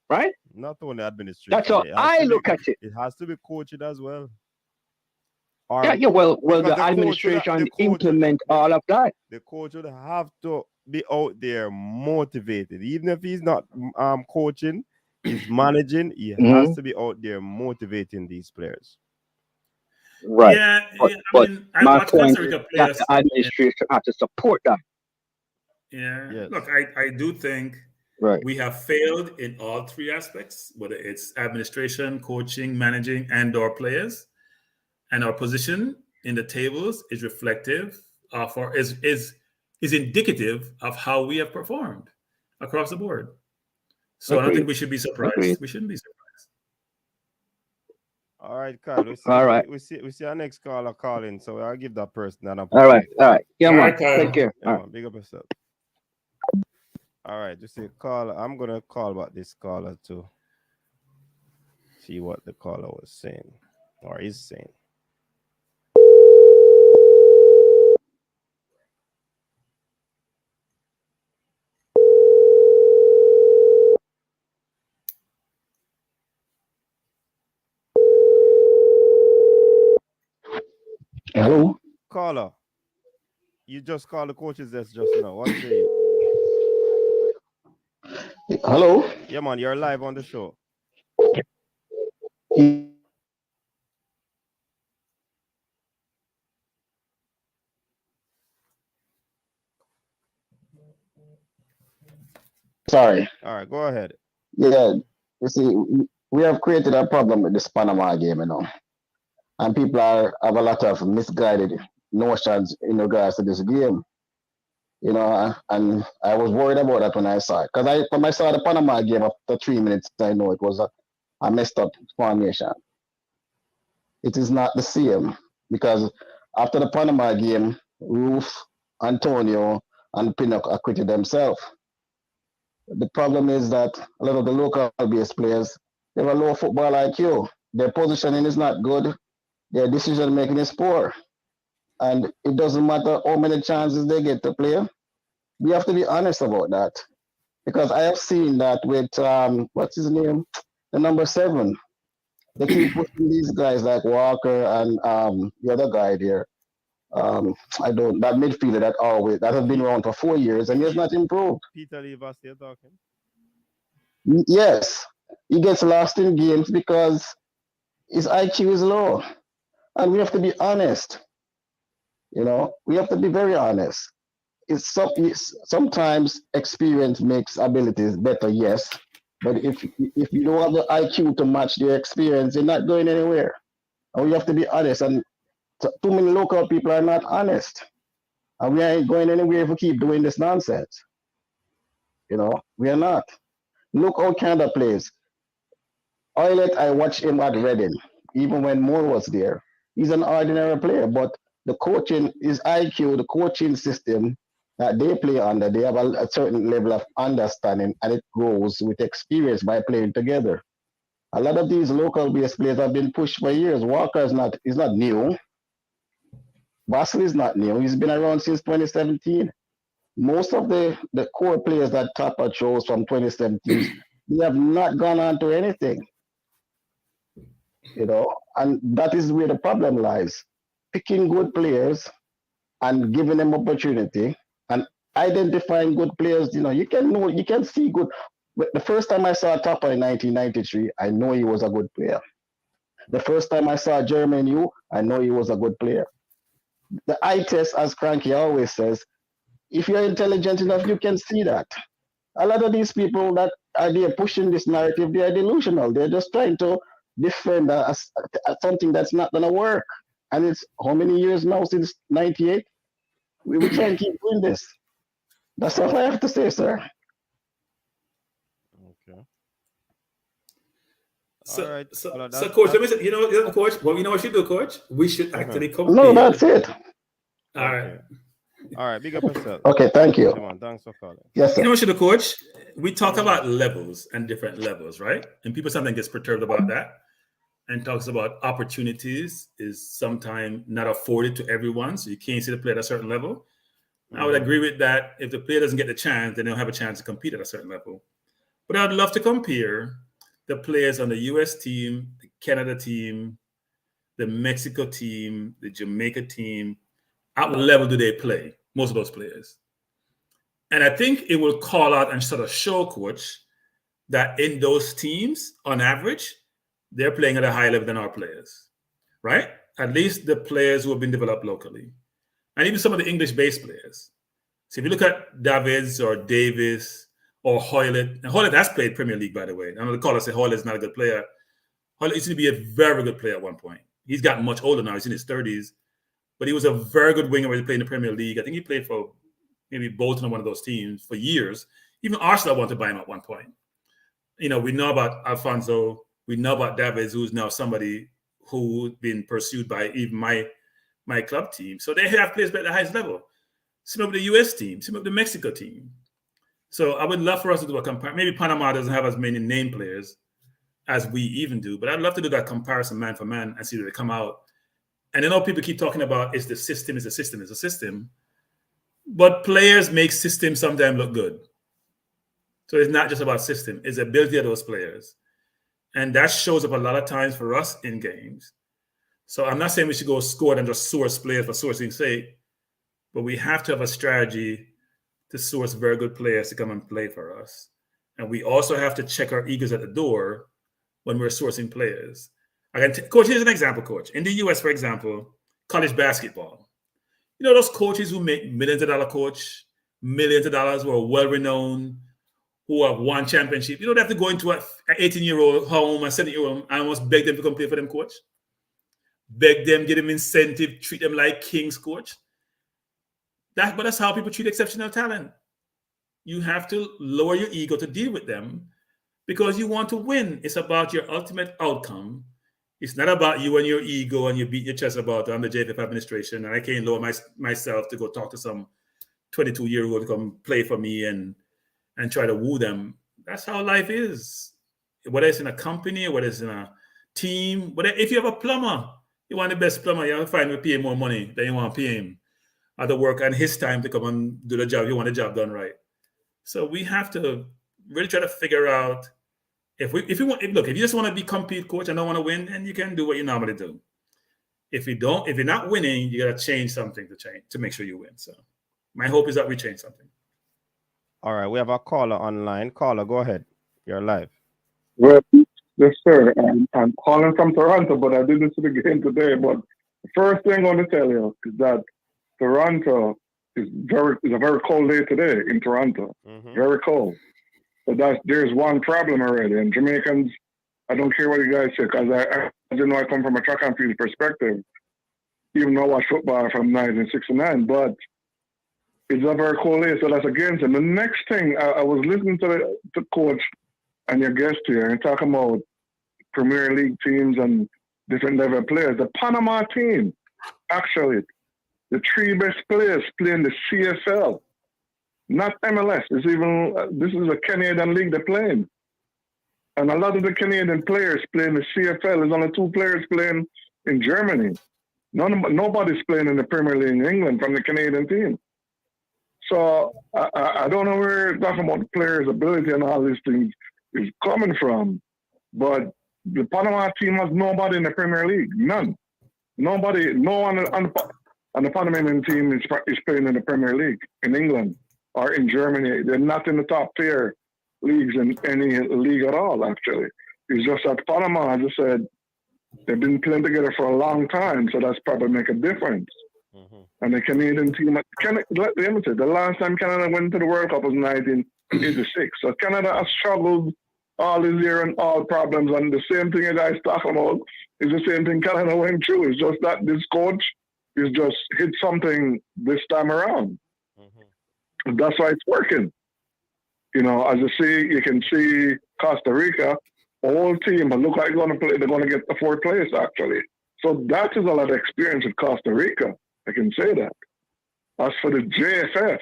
[SPEAKER 9] Right?
[SPEAKER 3] Not only administration.
[SPEAKER 9] That's how I look at it.
[SPEAKER 3] It has to be coaching as well.
[SPEAKER 9] Well, the administration implement all of that.
[SPEAKER 3] The coach would have to be out there motivated. Even if he's not coaching, he's managing, he has to be out there motivating these players.
[SPEAKER 9] Right.
[SPEAKER 10] But
[SPEAKER 9] my point is that the administration have to support that.
[SPEAKER 10] Yeah. Yes. Look, I do think we have failed in all 3 aspects, whether it's administration, coaching, managing, and or players. And our position in the tables is reflective of is indicative of how we have performed across the board. So I don't think we should be surprised. We shouldn't be surprised.
[SPEAKER 3] All right, Kyle. We see our next caller calling, so I'll give that person an
[SPEAKER 9] opportunity. All right. Yeah, man. Take care.
[SPEAKER 3] Yeah, man. Big up yourself. All right, just say caller. I'm gonna call about this caller to see what the caller was saying or is saying.
[SPEAKER 9] Hello?
[SPEAKER 3] Caller, you just called the coaches desk just now. What say you?
[SPEAKER 4] Hello?
[SPEAKER 3] Yeah, man, you're live on the show.
[SPEAKER 4] Sorry.
[SPEAKER 3] All right, go ahead.
[SPEAKER 4] Yeah, you see,
[SPEAKER 7] we have created a problem with this Panama game, you know, and people have a lot of misguided notions in regards to this game, you know, and I was worried about that when I saw it, because when I saw the Panama game after 3 minutes, I know it was a messed up formation. It is not the same, because after the Panama game, Roof, Antonio, and Pinnock acquitted themselves. The problem is that a lot of the local base players, they have a low football IQ. Their positioning is not good. Their decision making is poor. And it doesn't matter how many chances they get to play. We have to be honest about that. Because I have seen that with, what's his name? The number 7. They keep pushing these guys like Walker and the other guy there. That midfielder that has been around for 4 years and he has not improved.
[SPEAKER 3] Peter Lever still talking?
[SPEAKER 7] Yes, he gets lost in games because his IQ is low. And we have to be honest. You know, we have to be very honest. Sometimes experience makes abilities better, yes. But if you don't have the IQ to match their experience, you're not going anywhere. And we have to be honest. And too many local people are not honest. And we ain't going anywhere if we keep doing this nonsense. You know, we are not. Look how Canada plays. Oilet, I watched him at Reading, even when Moore was there. He's an ordinary player, but the coaching, his IQ, the coaching system that they play under, they have a certain level of understanding, and it grows with experience by playing together. A lot of these local-based players have been pushed for years. Walker is not new. Basley is not new. He's been around since 2017. Most of the core players that Topper chose from 2017, they have not gone on to anything. You know, and that is where the problem lies. Picking good players and giving them opportunity and identifying good players. You know, you can see good. The first time I saw Topper in 1993, I know he was a good player. The first time I saw Jermaine Yu, I know he was a good player. The eye test, as Cranky always says, if you're intelligent enough, you can see that. A lot of these people that are there pushing this narrative, they are delusional. They're just trying to defend something that's not going to work. And it's how many years now since 98? We will try and keep doing this. That's all I have to say, sir.
[SPEAKER 3] Okay.
[SPEAKER 10] So,
[SPEAKER 3] all right.
[SPEAKER 10] So coach, let me say, you know, coach, well, you know what you do, coach? We should actually compare.
[SPEAKER 7] No, that's it.
[SPEAKER 10] All right.
[SPEAKER 3] All right, big up yourself.
[SPEAKER 7] Okay, thank you.
[SPEAKER 3] Come on, thanks for calling.
[SPEAKER 7] Yes, sir.
[SPEAKER 10] You know what you do, coach? We talk about levels and different levels, right? And people sometimes gets perturbed about that and talks about opportunities is sometimes not afforded to everyone. So you can't see the player at a certain level. I would agree with that. If the player doesn't get the chance, then they'll have a chance to compete at a certain level. But I'd love to compare the players on the US team, the Canada team, the Mexico team, the Jamaica team. At what level do they play? Most of those players. And I think it will call out and sort of show, coach, that in those teams, on average, they're playing at a higher level than our players, right? At least the players who have been developed locally. And even some of the English-based players. So if you look at Davids or Davis or Hoylett, and Hoylett has played Premier League, by the way. I know the caller said Hoylett's not a good player. Hoylett used to be a very good player at one point. He's gotten much older now. He's in his 30s. But he was a very good winger when he played in the Premier League. I think he played for maybe Bolton or one of those teams for years. Even Arsenal wanted to buy him at one point. You know, we know about Alfonso. We know about Davids, who's now somebody who's been pursued by even my club team. So they have players at the highest level. Some of the US team, some of the Mexico team. So I would love for us to do a comparison. Maybe Panama doesn't have as many name players as we even do, but I'd love to do that comparison man for man and see where they come out. And I know people keep talking about is the system, is the system, is the system. But players make systems sometimes look good. So it's not just about system, it's the ability of those players. And that shows up a lot of times for us in games. So I'm not saying we should go score and just source players for sourcing's sake, but we have to have a strategy to source very good players to come and play for us. And we also have to check our egos at the door when we're sourcing players. Coach, here's an example, coach. In the US, for example, college basketball. You know those coaches who make millions of dollars, coach, millions of dollars, who are well-renowned, who have won championship. You don't have to go into an 18-year-old home, a 17-year-old, and almost beg them to come play for them, coach. Beg them, give them incentive, treat them like kings, coach. But that's how people treat exceptional talent. You have to lower your ego to deal with them because you want to win. It's about your ultimate outcome. It's not about you and your ego and you beat your chest about I'm the JFF administration and I can't lower myself to go talk to some 22-year-old to come play for me and try to woo them. That's how life is. Whether it's in a company, whether it's in a team, if you have a plumber, you want the best plumber, you have to find him pay more money than you want to pay him at the work and his time to come and do the job. You want the job done right. So we have to really try to figure out if you just want to be compete coach and don't want to win, then you can do what you normally do. If you're not winning, you got to change something to make sure you win. So my hope is that we change something.
[SPEAKER 3] All right, we have a caller online. Caller, go ahead. You're live.
[SPEAKER 11] Well, yes, sir. I'm calling from Toronto, but I didn't see the game today. But the first thing I'm going to tell you is that Toronto is a very cold day today in Toronto. Mm-hmm. Very cold. So there's one problem already. And Jamaicans, I don't care what you guys say, because I didn't know I come from a track and field perspective, even though I watched football from 1969. But it's a very cold day, so that's against him. The next thing, I was listening to the coach and your guest here and talking about Premier League teams and different level players. The Panama team, actually, the three best players playing the CFL, not MLS. This is a Canadian league they're playing. And a lot of the Canadian players playing the CFL. There's only two players playing in Germany. Nobody's playing in the Premier League in England from the Canadian team. So I don't know where talking about the players' ability and all these things is coming from. But the Panama team has nobody in the Premier League. None. Nobody, no one on the Panamanian team is playing in the Premier League in England or in Germany. They're not in the top tier leagues in any league at all, actually. It's just that Panama, as I said, they've been playing together for a long time, so that's probably make a difference. Mm-hmm. And the Canadian team, let me say, the last time Canada went to the World Cup was 1986. So Canada has struggled all this year and all problems, and the same thing you guys talk about is the same thing Canada went through. It's just that this coach is just hit something this time around. Mm-hmm. That's why it's working. You know, as you can see Costa Rica, the whole team, but look like they're going to get the fourth place, actually. So that is a lot of experience with Costa Rica. I can say that. As for the JFF,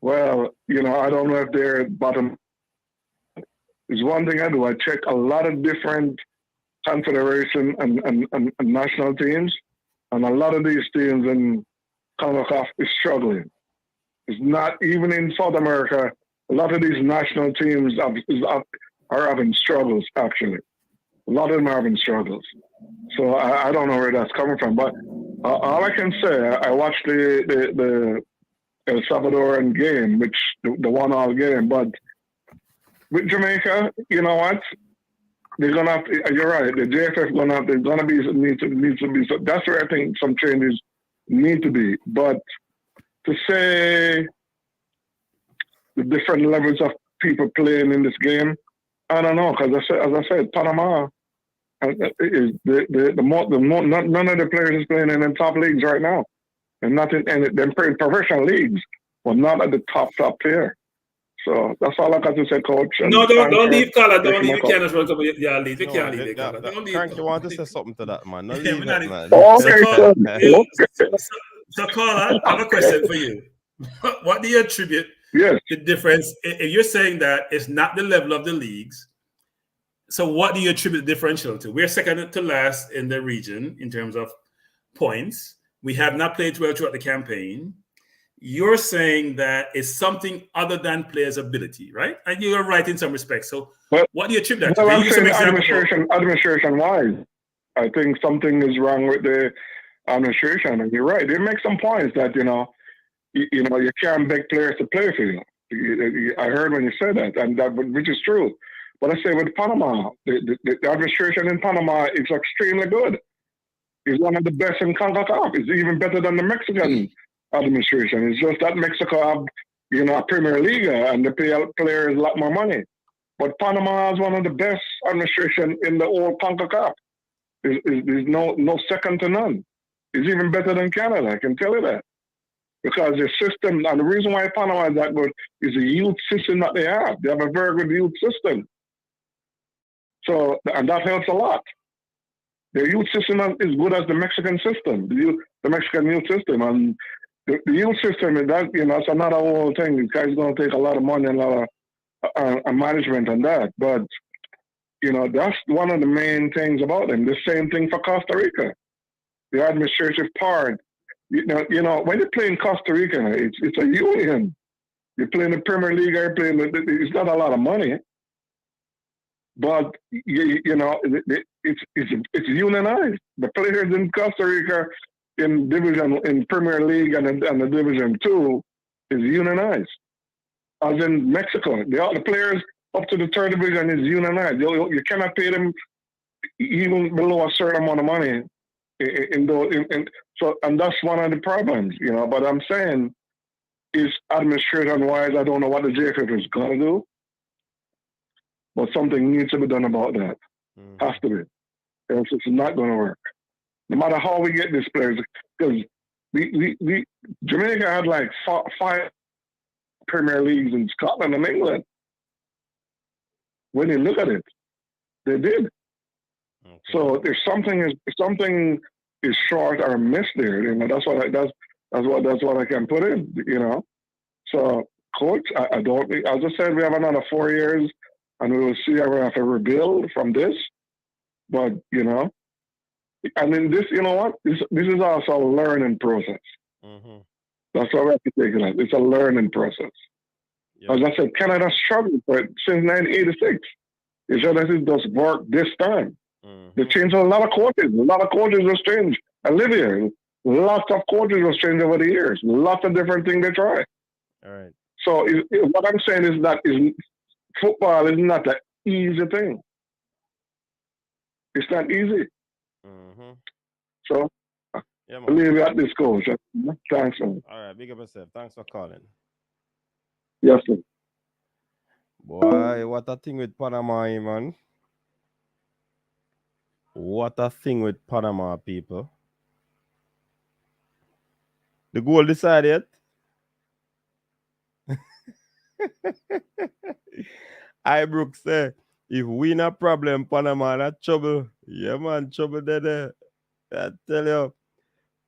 [SPEAKER 11] well, you know, I don't know if they're bottom. There's one thing I do. I check a lot of different confederation and national teams, and a lot of these teams in CONCACAF is struggling. It's not even in South America. A lot of these national teams are having struggles, actually. A lot of them are having struggles. So I don't know where that's coming from. But all I can say, I watched the El Salvadoran game, which the one-all game. But with Jamaica, you know what? They're gonna have to, you're right. The JFF needs to be. So that's where I think some changes need to be. But to say the different levels of people playing in this game, I don't know, because as I said, Panama is none of the players is playing in the top leagues right now, and not in they're playing professional leagues, but not at the top tier. So that's all I got to say, coach.
[SPEAKER 10] No, don't leave, Carla. Don't leave. You can't run over. Yeah, leave. You can't leave, Carla. Don't leave.
[SPEAKER 3] Frank, you want to say something to that, man? No, leave
[SPEAKER 10] it,
[SPEAKER 3] man.
[SPEAKER 11] Okay,
[SPEAKER 10] so Carla, I have a question for you. What do you attribute the difference? If you're saying that it's not the level of the leagues, so what do you attribute the differential to? We're second to last in the region in terms of points. We have not played well throughout the campaign. You're saying that it's something other than players' ability, right? And you're right in some respects. So what do you attribute that to?
[SPEAKER 11] Well, I'm saying administration-wise, I think something is wrong with the administration. And you're right. They make some points that, you can't beg players to play for you. I heard when you said that, which is true. But I say with Panama, the administration in Panama is extremely good. It's one of the best in CONCACAF. It's even better than the Mexican administration. It's just that Mexico have a Premier League, and they pay players a lot more money. But Panama has one of the best administration in the whole CONCACAF. There's no second to none. It's even better than Canada, I can tell you that. Because the system, and the reason why Panama is that good is the youth system that they have. They have a very good youth system. So, and that helps a lot. Their youth system is as good as the Mexican system, the Mexican youth system. And the youth system, it's another whole thing. These guys going to take a lot of money and a lot of management and that. But, that's one of the main things about them. The same thing for Costa Rica. The administrative part. When you play in Costa Rica, it's a union. You play in the Premier League, it's not a lot of money. But, it's unionized. The players in Costa Rica in Premier League and the Division 2 is unionized. As in Mexico, the players up to the third division is unionized. You cannot pay them even below a certain amount of money. And that's one of the problems, But I'm saying, is administration-wise, I don't know what the JFF is going to do. But something needs to be done about that. Has to be. Else it's not going to work. No matter how we get these players, because Jamaica had like 5 Premier Leagues in Scotland and England. When you look at it, they did. Okay. So there's something is short or missed there. That's what I can put in. So coach, I don't. As I said, we have another 4 years. And we will see how we have to rebuild from this. But, and in this, what? This is also a learning process. That's what we have to take it as. It's a learning process. Yep. As I said, Canada struggled for it since 1986. It's just that it does work this time. They changed a lot of coaches. A lot of coaches was changed. I live here. Lots of coaches was changed over the years. Lots of different things they try.
[SPEAKER 3] All right.
[SPEAKER 11] So what I'm saying is that football is not an easy thing. It's not easy. So, I leave you at this, coach. Thanks, man.
[SPEAKER 3] All right, big up yourself. Thanks for calling.
[SPEAKER 11] Yes, sir.
[SPEAKER 3] Boy, what a thing with Panama, man. What a thing with Panama, people. The goal decided. I Brooks say, if we not problem, Panama not trouble. Yeah, man, trouble there. I tell you,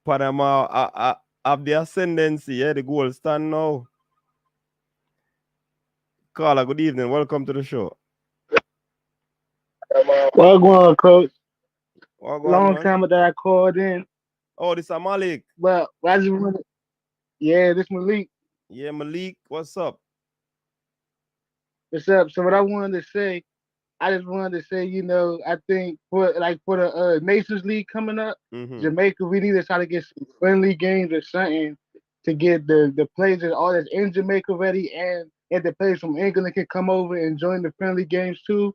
[SPEAKER 3] Panama have the ascendancy. Yeah, the goal stand now. Carla, good evening. Welcome to the show.
[SPEAKER 12] Well, go on, coach.
[SPEAKER 3] Long
[SPEAKER 12] time that I called in.
[SPEAKER 3] Oh, this is Malik.
[SPEAKER 12] But I just wanted, this Malik.
[SPEAKER 3] Yeah, Malik, what's up?
[SPEAKER 12] What's up? So what I wanted to say, I just wanted to say, I think for the Nations League coming up, Jamaica, we need to try to get some friendly games or something to get the players that all that's in Jamaica ready, and the players from England can come over and join the friendly games too.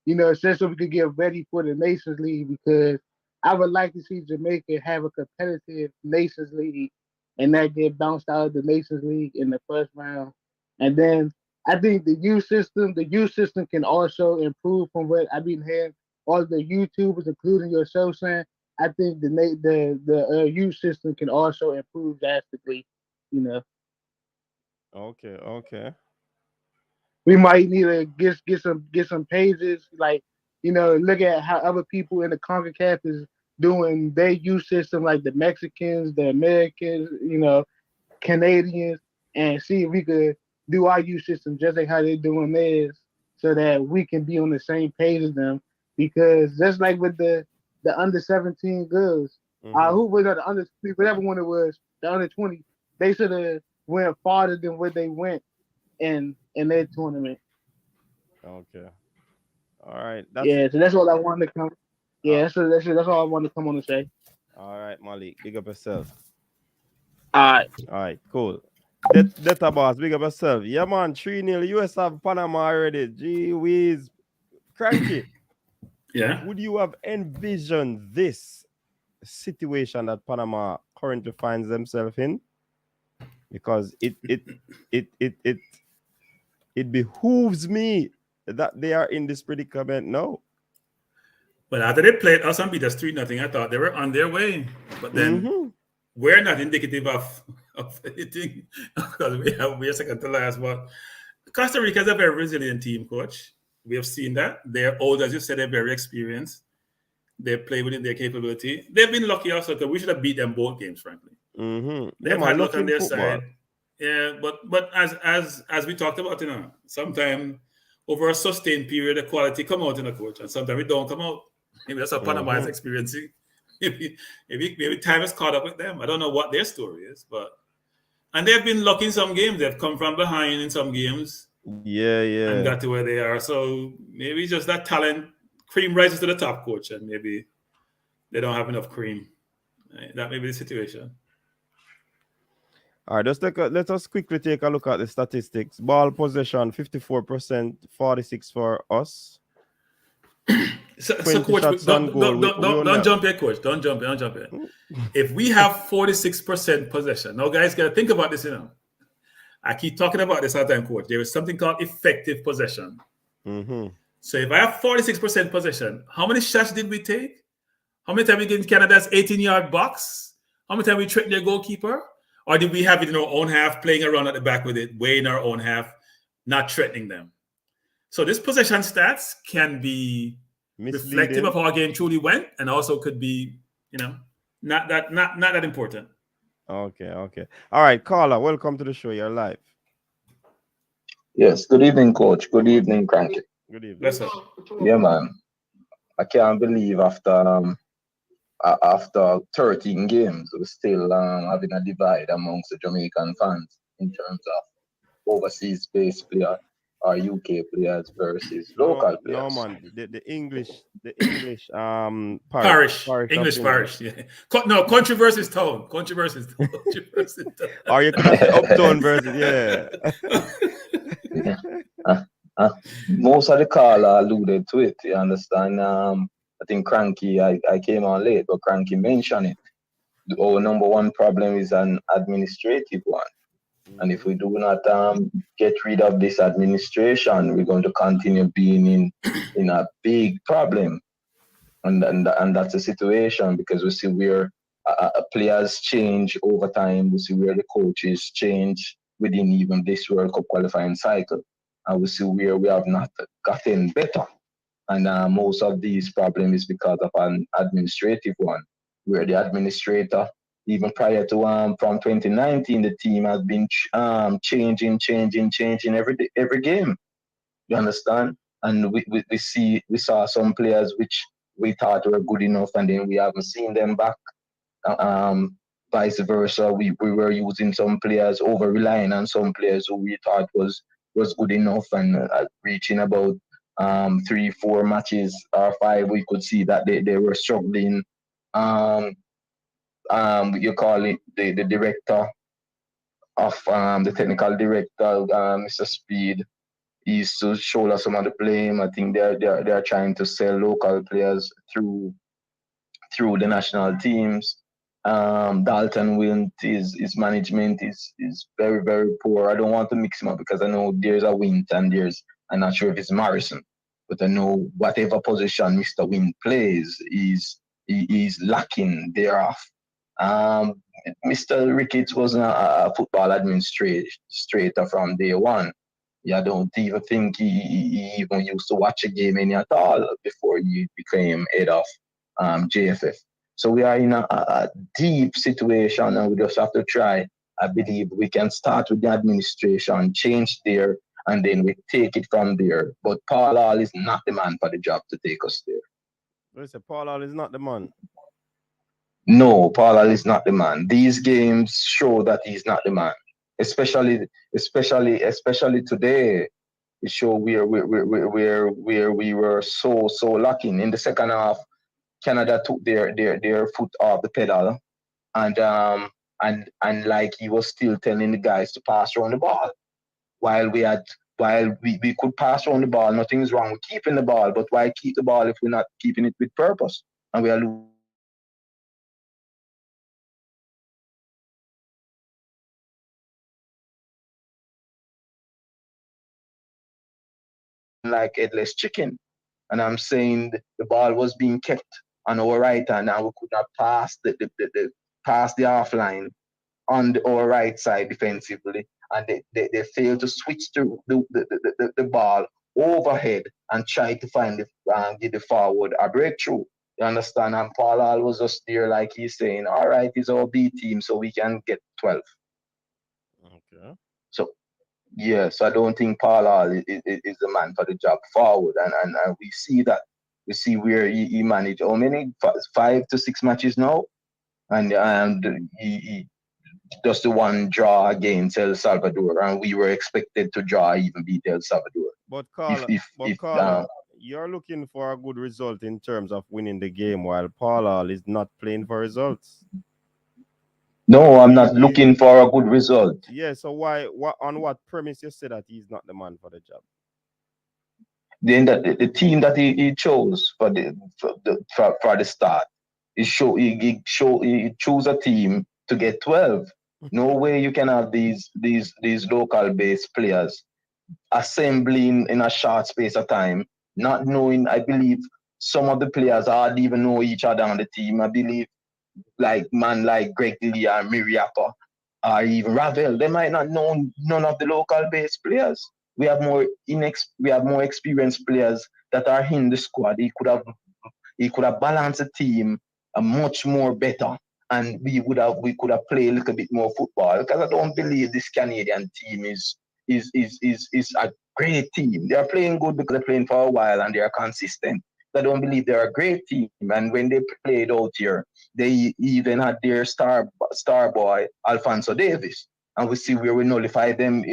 [SPEAKER 12] So we could get ready for the Nations League, because I would like to see Jamaica have a competitive Nations League and not get bounced out of the Nations League in the first round. And then I think the youth system can also improve from what I've been hearing. All the YouTubers, including yourself, saying, I think the youth system can also improve drastically.
[SPEAKER 3] Okay.
[SPEAKER 12] We might need to get some pages, look at how other people in the CONCACAF is doing their youth system, like the Mexicans, the Americans, Canadians, and see if we could do our youth system just like how they're doing theirs, so that we can be on the same page as them. Because just like with the under 17 girls, who was the under, whatever one it was, the under 20, they should have went farther than what they went in their tournament.
[SPEAKER 3] Okay. All right.
[SPEAKER 12] So that's all I wanted to come. That's all I wanted to come on to say.
[SPEAKER 3] All right, Malik, big up yourself.
[SPEAKER 12] All
[SPEAKER 3] right, cool. Data boss, big up yourself. Yeah, man, 3-0. US have Panama already. Gee whiz. Cranky.
[SPEAKER 10] Yeah.
[SPEAKER 3] Would you have envisioned this situation that Panama currently finds themselves in? because it behooves me that they are in this predicament now.
[SPEAKER 10] But after they played us and beat us 3-0, I thought they were on their way. But then we're not indicative of anything because we are second to last. But Costa Rica is a very resilient team, coach. We have seen that. They're old, as you said, they're very experienced. They play within their capability. They've been lucky also because we should have beat them both games, frankly. They've had luck on their side. Yeah, but as we talked about, sometimes over a sustained period, the quality come out in a coach, and sometimes it don't come out. Maybe that's what Panama is experiencing. Maybe time has caught up with them. I don't know what their story is, and they've been lucky in some games. They've come from behind in some games. And got to where they are. So maybe just that talent, cream rises to the top, coach, and maybe they don't have enough cream. That may be the situation.
[SPEAKER 3] All right, let us quickly take a look at the statistics. Ball possession, 54%, 46 for us.
[SPEAKER 10] So coach, don't jump here, coach. Don't jump here. If we have 46% possession, now guys gotta think about this, I keep talking about this all the time, coach. There is something called effective possession. So if I have 46% possession, how many shots did we take? How many times we get in Canada's 18-yard box? How many times we threatened their goalkeeper? Or did we have it in our own half, playing around at the back with it, way in our own half, not threatening them? So this possession stats can be reflective of how our game truly went, and also could be, not that important.
[SPEAKER 3] Okay. All right, caller, welcome to the show. You're live.
[SPEAKER 13] Yes, good evening, coach. Good evening, Cranky.
[SPEAKER 3] Good evening.
[SPEAKER 10] Bless up.
[SPEAKER 13] Yeah, man. I can't believe after 13 games, we're still having a divide amongst the Jamaican fans in terms of overseas-based players or UK players versus local players.
[SPEAKER 3] No, man. The English
[SPEAKER 10] parish. English parish. Yeah. No, country versus town. Country versus town.
[SPEAKER 3] Or you could have the uptown versus,
[SPEAKER 13] Most of the caller alluded to it, you understand? I think Cranky, I came on late, but Cranky mentioned it. Our number one problem is an administrative one. And if we do not get rid of this administration, we're going to continue being in a big problem. And that's the situation, because we see where players change over time. We see where the coaches change within even this World Cup qualifying cycle. And we see where we have not gotten better. And most of these problems is because of an administrative one, where the administrator, even prior to from 2019, the team has been changing every game. You understand? And we saw some players which we thought were good enough, and then we haven't seen them back. Vice versa, we were using some players, over relying on some players who we thought was good enough, and reaching about 3-4 matches or 5, we could see that they were struggling. You call it the director of the technical director, Mr. Speed, he used to shoulder some of the blame. I think they're trying to sell local players through the national teams. Dalton Wint, his management is very, very poor. I don't want to mix him up because I know there's a Wint and I'm not sure if it's Morrison, but I know whatever position Mr. Wint plays is lacking thereof. Mr. Ricketts wasn't a football administrator from day one. I don't even think he even used to watch a game any at all before he became head of JFF. So we are in a deep situation, and we just have to try. I believe we can start with the administration, change there, and then we take it from there. But Paul Hall is not the man for the job to take us there.
[SPEAKER 3] Listen, Paul Hall is not the man.
[SPEAKER 13] No, Paul Hall is not the man. These games show that he's not the man. Especially today, it shows where we were so lacking. In the second half, Canada took their foot off the pedal, and like he was still telling the guys to pass around the ball, while we could pass around the ball. Nothing's wrong with keeping the ball, but why keep the ball if we're not keeping it with purpose? And we are losing. like headless chicken. And I'm saying the ball was being kept on our right hand, and we could not pass pass the half line on our right side defensively, and they failed to switch the ball overhead and try to find give the forward a breakthrough. You understand? And Paul Hall was just there, like he's saying, all right, it's our B team, so we can get 12.
[SPEAKER 3] Okay.
[SPEAKER 13] So, yeah, so I don't think Paul Hall is the man for the job forward. And we see that. We see where he managed how many? 5 to 6 matches now? And he just the one draw against El Salvador, and we were expected to draw even beat El Salvador.
[SPEAKER 3] But Carla, you're looking for a good result in terms of winning the game, while Paul Hall is not playing for results.
[SPEAKER 13] No, I'm not looking for a good result.
[SPEAKER 3] Yeah, so on what premise you say that he's not the man for the job?
[SPEAKER 13] Then the team that he chose for the start, he chose a team to get 12. No way you can have these local based players assembling in a short space of time, not knowing. I believe some of the players hardly even know each other on the team. I believe like Greg Lee or Miriapa or even Ravel, they might not know none of the local based players. We have more experienced players that are in the squad. He could have balanced the team much more better, and we could have played a little bit more football, because I don't believe this Canadian team is a great team. They are playing good because they're playing for a while and they are consistent. I don't believe they're a great team. And when they played out here, they even had their star boy Alfonso Davis, and we see where we nullify them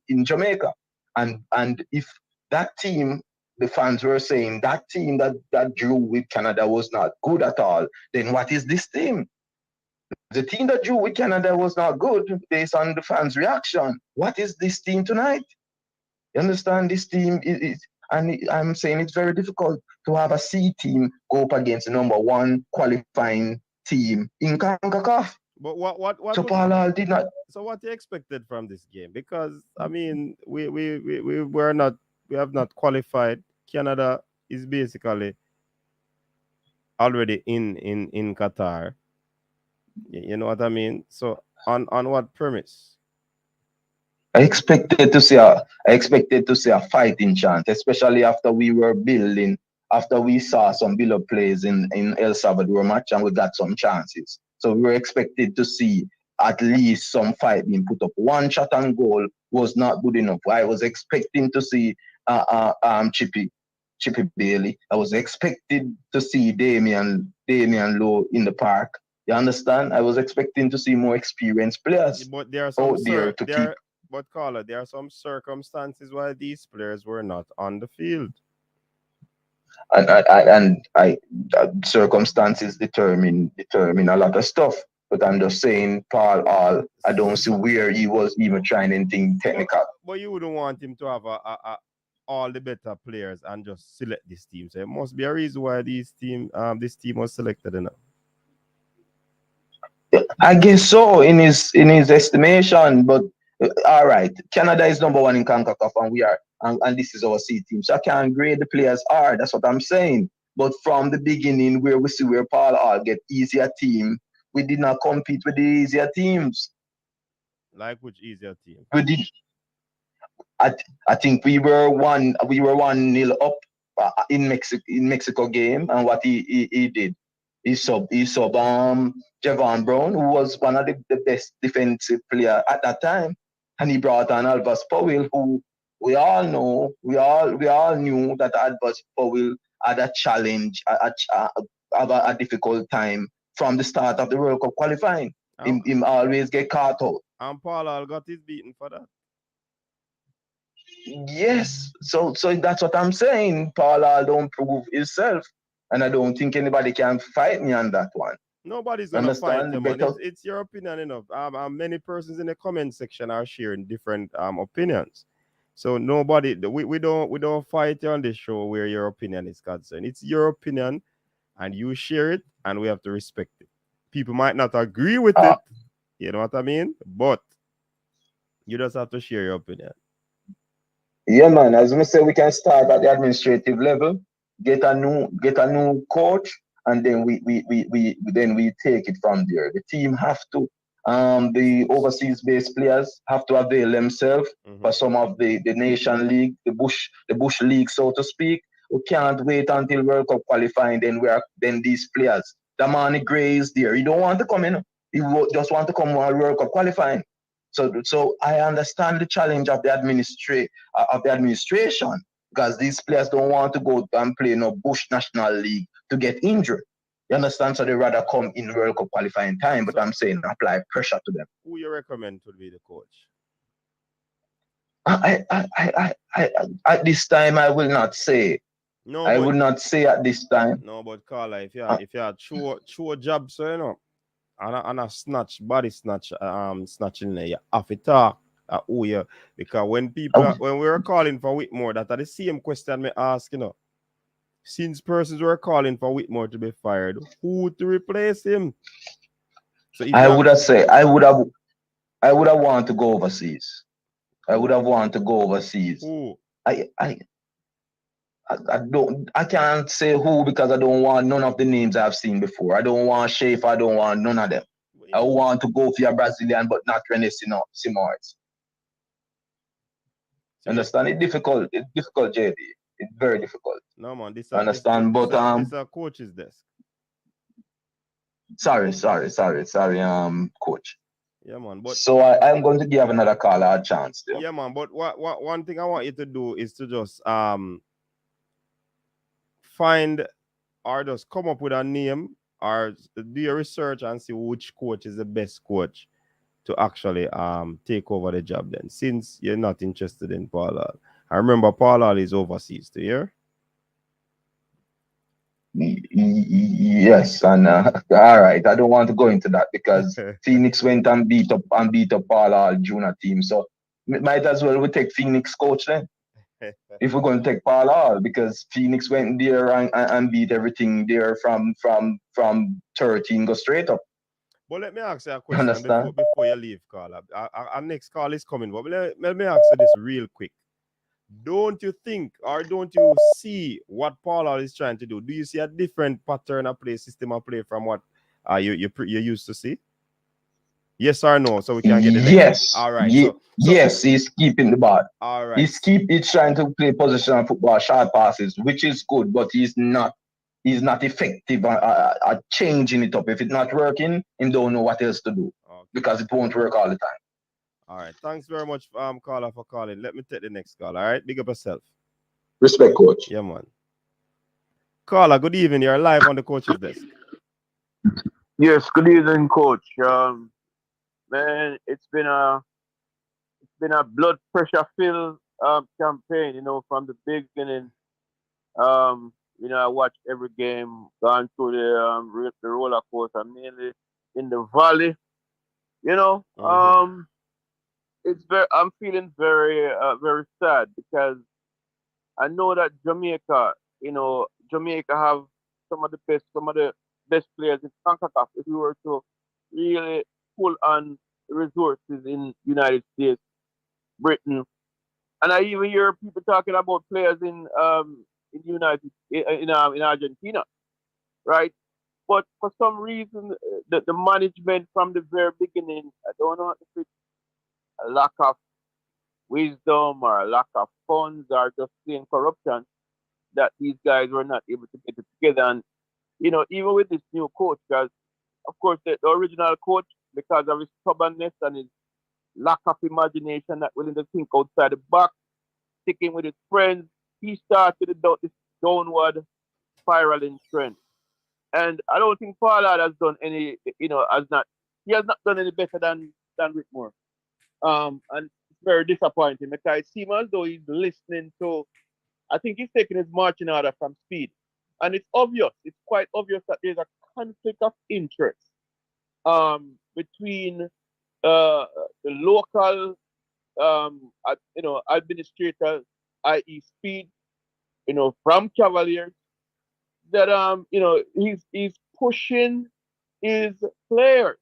[SPEAKER 13] in Jamaica. And if that team, the fans were saying that team that drew with Canada was not good at all, then what is this team? The team that drew with Canada was not good based on the fans' reaction. What is this team tonight? You understand? This team is, and I'm saying it's very difficult to have a C team go up against the number one qualifying team in CONCACAF.
[SPEAKER 3] But what
[SPEAKER 13] so Paul Hall did not.
[SPEAKER 3] So what you expected from this game? Because I mean, we have not qualified. Canada is basically already in Qatar. You know what I mean? So on what premise?
[SPEAKER 13] I expected to see a fighting chance, especially after we were building, after we saw some build-up plays in El Salvador match and we got some chances. So we were expected to see at least some fight being put up. One shot on goal was not good enough. I was expecting to see Chippy Bailey. I was expected to see Damian Lowe in the park. You understand? I was expecting to see more experienced players
[SPEAKER 3] but there are some
[SPEAKER 13] out there to keep.
[SPEAKER 3] But Carla, there are some circumstances why these players were not on the field.
[SPEAKER 13] And circumstances determine a lot of stuff. But I'm just saying, Paul Hall, I don't see where he was even trying anything technical.
[SPEAKER 3] But you wouldn't want him to have all the better players and just select this team. So it must be a reason why this team was selected enough.
[SPEAKER 13] I guess so, in his estimation, but all right, Canada is number one in CONCACAF, and we are, and this is our C team. So I can't grade the players hard. That's what I'm saying. But from the beginning, where we see where Paul Hall get easier team, we did not compete with the easier teams.
[SPEAKER 3] Like which easier team?
[SPEAKER 13] We did. I think we were 1-0 up in Mexico game, and what he did. He sub Javon Brown, who was one of the best defensive player at that time, and he brought on Albus Powell, who we all know, we all knew that Albus Powell had a challenge, a difficult time from the start of the World Cup qualifying. Him always get caught out.
[SPEAKER 3] And Paul Hall got his beaten for that.
[SPEAKER 13] Yes, so that's what I'm saying. Paul Hall don't prove himself. And I don't think anybody can fight me on that one.
[SPEAKER 3] Nobody's gonna fight you, man. It's your opinion enough. Many persons in the comment section are sharing different opinions. So nobody, we don't fight you on this show where your opinion is concerned. It's your opinion, and you share it, and we have to respect it. People might not agree with it, you know what I mean? But you just have to share your opinion.
[SPEAKER 13] Yeah, man. As we say, we can start at the administrative level, get a new coach, and then we take it from there. The team have to, the overseas based players have to avail themselves for some of the nation league, the bush league, so to speak. We can't wait until World Cup qualifying. Then these players, the money Gray is there. He don't want to come in. He just want to come on World Cup qualifying. So I understand the challenge of the administration, because these players don't want to go and play no Bush National League to get injured. You understand? So they rather come in World Cup qualifying time. But I'm saying apply pressure to them.
[SPEAKER 3] Who you recommend to be the coach?
[SPEAKER 13] I at this time I will not say.
[SPEAKER 3] No,
[SPEAKER 13] I would not say at this time.
[SPEAKER 3] No, but Carla, if you true job, so you know, and a snatch, body snatch, snatching there, you have to talk. Because when when we were calling for Whitmore, that are the same question me ask, you know. Since persons were calling for Whitmore to be fired, who to replace him? So
[SPEAKER 13] I would have wanted to go overseas. I would have wanted to go overseas.
[SPEAKER 3] Who?
[SPEAKER 13] I can't say who, because I don't want none of the names I've seen before. I don't want Schaefer, I don't want none of them. I want to go for a Brazilian, but not Rene Simões. Understand? It's difficult, JD. It's very difficult.
[SPEAKER 3] No, man, this
[SPEAKER 13] understand,
[SPEAKER 3] but this a coach's desk.
[SPEAKER 13] Sorry, coach.
[SPEAKER 3] Yeah, man. But
[SPEAKER 13] so I'm going to give another caller a chance there.
[SPEAKER 3] Yeah, man. But one thing I want you to do is to just find or just come up with a name or do your research and see which coach is the best coach to actually take over the job then, since you're not interested in Paul Hall. I remember Paul Hall is overseas, do you hear?
[SPEAKER 13] Yes, and all right, I don't want to go into that because Phoenix went and beat up Paul Hall junior team, so might as well we take Phoenix coach then. If we're going to take Paul Hall, because Phoenix went there and beat everything there from 13 go straight up.
[SPEAKER 3] But let me ask you a question before you leave, Carla. Our next call is coming, but let me ask you this real quick. Don't you think, or don't you see what Paul Hall is trying to do? Do you see a different pattern of play, system of play from what you used to see? Yes or no? So we can get the next.
[SPEAKER 13] Yes.
[SPEAKER 3] All right.
[SPEAKER 13] Yes, he's keeping the ball.
[SPEAKER 3] All right.
[SPEAKER 13] He's trying to play positional football, short passes, which is good, but he's not effective at changing it up. If it's not working, he don't know what else to do, because it won't work all the time.
[SPEAKER 3] All right. Thanks very much, caller, for calling. Let me take the next call. All right. Big up yourself.
[SPEAKER 13] Respect, coach.
[SPEAKER 3] Yeah, man. Caller, good evening. You're live on the coach's desk.
[SPEAKER 14] Yes, good evening, coach. Man, it's been a blood pressure filled campaign, you know, from the beginning. You know, I watched every game, gone through the roller coaster, mainly in the valley. You know, I'm feeling very very sad, because I know that Jamaica have some of the best players in CONCACAF. If we were to really pull on resources in United States, Britain, and I even hear people talking about players in Argentina, right? But for some reason, the management from the very beginning, I don't know if it's a lack of wisdom or a lack of funds or just plain corruption, that these guys were not able to get it together. And you know, even with this new coach, because of course the original coach, because of his stubbornness and his lack of imagination, not willing to think outside the box, sticking with his friends, he started this downward spiraling trend. And I don't think Pollard has done any, he has not done any better than Whitmore. And it's very disappointing, because it seems as though he's listening to, I think he's taking his marching order from Speed. And it's quite obvious that there's a conflict of interest between the local administrator, i.e. Speed, from Cavaliers, that he's pushing his players,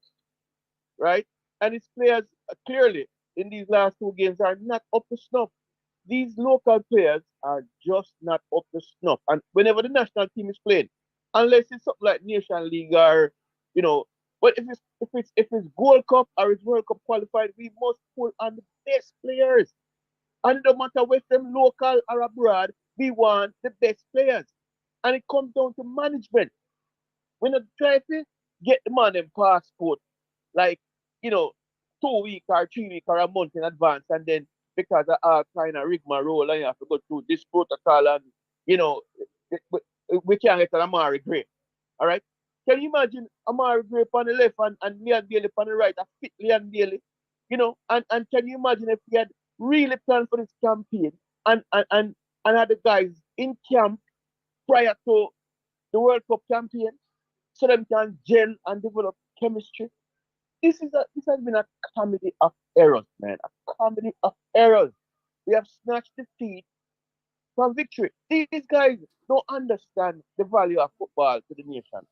[SPEAKER 14] right? And his players clearly in these last two games are not up to snuff. these local players are just not up to snuff. And whenever the national team is playing, unless it's something like Nation League or, but if it's Gold Cup or it's World Cup qualified, we must pull on the best players. And no matter whether them local or abroad, we want the best players. And it comes down to management. We're not trying to get the man in passport like, 2 weeks or 3 weeks or a month in advance, and then because of all kind of rigmarole and you have to go through this protocol and we can't get an Amari Gray. All right? Can you imagine Amari Gray on the left and Leon Bailey on the right, a fit Leon Bailey? And can you imagine if we had really planned for this campaign and had the guys in camp prior to the World Cup campaign so them can gel and develop chemistry? This has been a comedy of errors, man. A comedy of errors. We have snatched defeat from victory. These guys don't understand the value of football to the nation.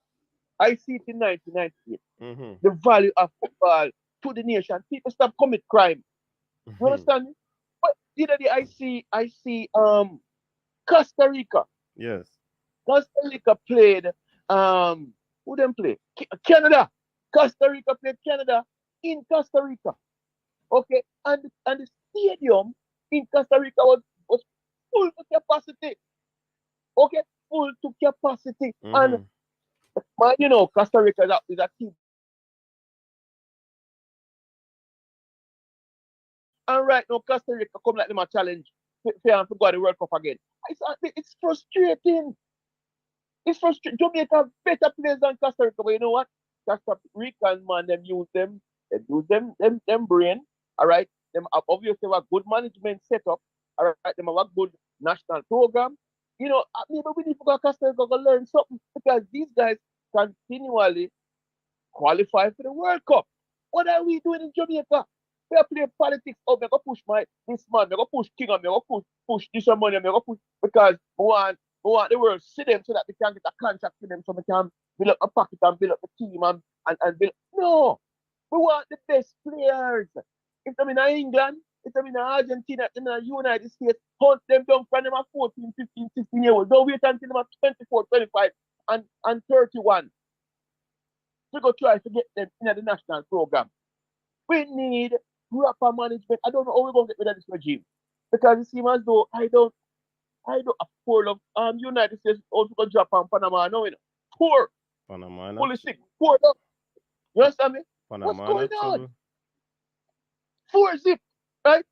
[SPEAKER 14] I see it in 1998. The value of football to the nation. People stop commit crime. You understand me? But the other day I see Costa Rica.
[SPEAKER 3] Yes.
[SPEAKER 14] Costa Rica played who them play? Canada. Costa Rica played Canada in Costa Rica. Okay, and the stadium in Costa Rica was full to capacity. Okay, full to capacity. And Costa Rica is a team. And right now, Costa Rica come like them a challenge to go to the World Cup again. It's frustrating. It's frustrating. Jamaica have better players than Costa Rica, but you know what? Costa Rican man, them use them brain. All right, them obviously have a good management setup. All right, them have a good national program. Maybe we need to go to Costa Rica to learn something because these guys continually qualify for the World Cup. What are we doing in Jamaica? We are playing politics. Oh, I'm going to push this man. I'm going to push King. I'm going to push this money. I'm going to push because we want the world to see them so that we can get a contract for them so we can build up a pocket and build up a team and build. No, we want the best players. If I'm in England, if I'm in Argentina, in the United States, hunt them down from them at 14, 15, 16 years old. Don't wait until them at 24, 25 and 31 to go try to get them in the national program. We need proper management. I don't know how we're going to get rid of this regime because it seems as though I don't afford of United States also go Japan, Panama, no, poor.
[SPEAKER 3] Panama,
[SPEAKER 14] fully sick, poor. No. You understand me?
[SPEAKER 3] Panama,
[SPEAKER 14] what's going on? 4-0, right?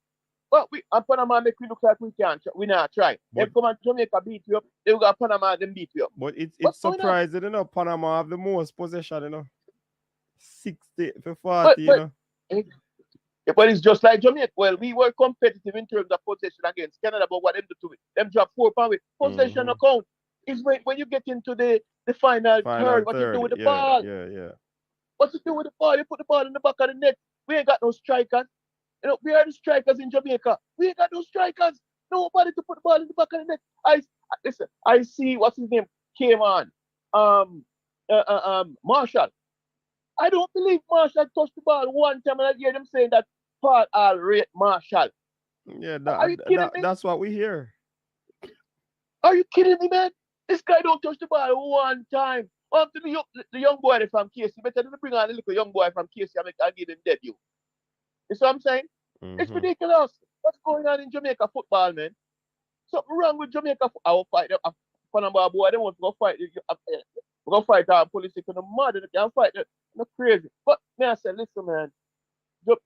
[SPEAKER 14] But Panama make we look like we can't. We not try. They come and Jamaica beat you up. They got Panama them beat you up.
[SPEAKER 3] But it's surprising, Panama have the most possession, 60 for 40,
[SPEAKER 14] But it's just like Jamaica. Well, we were competitive in terms of possession against Canada, but what them do to it? Them drop 4 pounds. Possession account is when you get into the final third. What you do with the ball?
[SPEAKER 3] Yeah.
[SPEAKER 14] What you do with the ball? You put the ball in the back of the net. We ain't got no strikers. We are the strikers in Jamaica. We ain't got no strikers. Nobody to put the ball in the back of the net. Listen. I see what's his name came on. Marshall. I don't believe Marshall touched the ball one time, and I hear them saying that Paul I'll rate Marshall.
[SPEAKER 3] Yeah,
[SPEAKER 14] are you kidding me?
[SPEAKER 3] That's what we hear.
[SPEAKER 14] Are you kidding me, man? This guy don't touch the ball one time. The young boy from KC, better than bring on the little young boy from KC and give him debut. You see what I'm saying? It's ridiculous. What's going on in Jamaica football, man? Something wrong with Jamaica. I will fight them. Panama boy, they want to go fight. We're going to fight police in the mud. They can't fight. They're crazy. But I say, listen, man.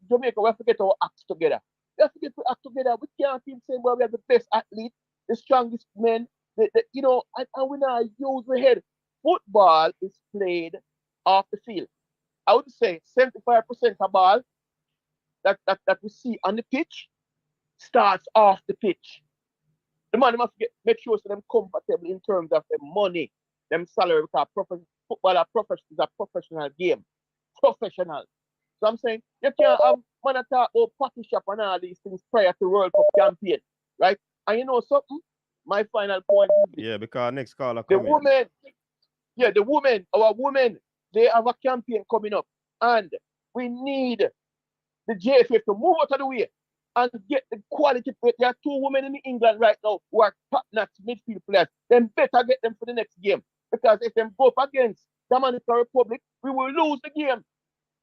[SPEAKER 14] Jamaica, we have to get our acts together. We have to get our acts together. We can't keep saying, well, we have the best athlete, the strongest men, and we not use the head. Football is played off the field. I would say 75% of ball that we see on the pitch starts off the pitch. The man must make sure so them comfortable in terms of the money, them salary, because football is a professional game. Professional. So I'm saying you can't have man talk about party shop and all these things prior to World Cup campaign, right? And you know something? My final point is
[SPEAKER 3] yeah, because next caller
[SPEAKER 14] coming. Our women, they have a campaign coming up, and we need the JFF to move out of the way and get the quality. There are 2 women in England right now who are top-notch midfield players. Then better get them for the next game. Because if them go up against Dominican Republic, we will lose the game.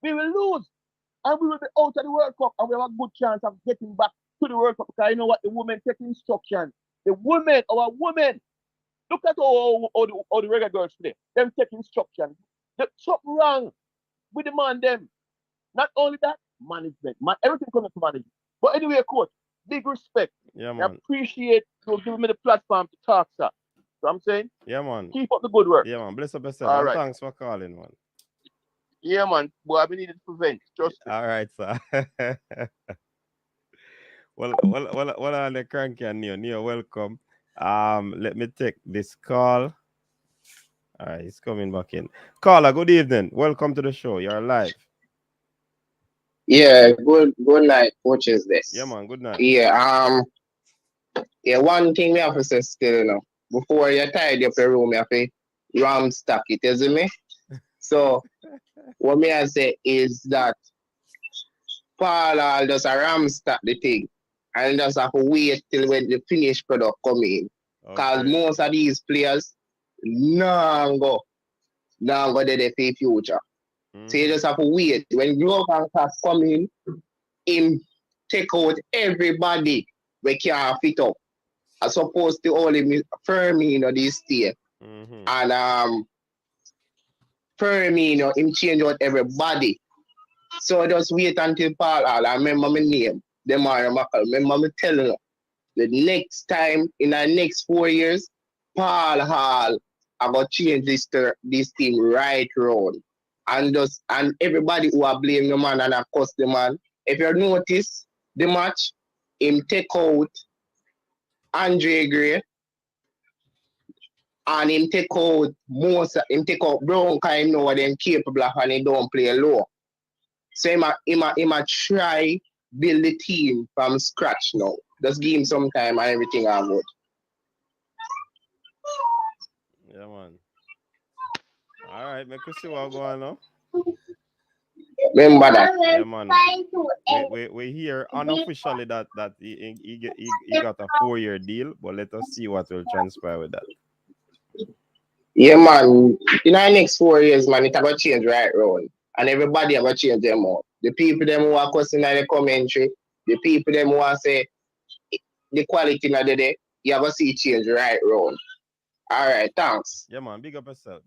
[SPEAKER 14] We will lose. And we will be out of the World Cup. And we have a good chance of getting back to the World Cup. Because I know what the women take instruction. The women, our women, look at how the regular girls play. Them take instruction. There's something wrong with the man them. Not only that, management. Everything comes to management. But anyway, coach, big respect.
[SPEAKER 3] Yeah, man.
[SPEAKER 14] I appreciate you giving me the platform to talk, sir. So I'm saying,
[SPEAKER 3] yeah, man.
[SPEAKER 14] Keep up the good work.
[SPEAKER 3] Yeah, man. Bless up yourself.
[SPEAKER 14] All
[SPEAKER 3] And
[SPEAKER 14] right.
[SPEAKER 3] thanks for calling, man.
[SPEAKER 14] Yeah, man. Boy, I've been needed to prevent. Trust me.
[SPEAKER 3] All right, sir. well, on the cranky and Neo, welcome. Let me take this call. All right, he's coming back in. Caller, good evening. Welcome to the show. You're live.
[SPEAKER 15] Yeah, good night, coaches. This.
[SPEAKER 3] Yeah, man. Good night.
[SPEAKER 15] Yeah, one thing we have to say still, you know, before you tidy up your room, you have to ram stack it, you see me? So what me I say is that Paul just a ram stack the thing and just have to wait till when the finished product come in. Because most of these players go to the future. So you just have to wait. When Glove and Cass come in, him take out everybody we can't fit up. As opposed to only Firmino this year. And Firmino, him change out everybody. So just wait until Paul Hall. I remember my name. Remember me telling you. The next time, in the next 4 years, Paul Hall, I got change this team right round. And everybody who are blaming the man and accuse the man. If you notice the match, him take out Andre Gray and him take out Brown because he know what them capable of and he don't play low. So him try build the team from scratch now. Just give him some time and everything are good.
[SPEAKER 3] Yeah, man. All right, make us see what's going on.
[SPEAKER 15] Remember that.
[SPEAKER 3] Yeah, man. We hear unofficially that he got a 4-year deal, but let us see what will transpire with that.
[SPEAKER 15] Yeah, man. In the next 4 years, man, it's going to change right round. And everybody are going to change them out. The people them who are cussing in the commentary, the people them who are say the quality of the day, you are going to see change right round. All right, thanks.
[SPEAKER 3] Yeah, man. Big up yourself.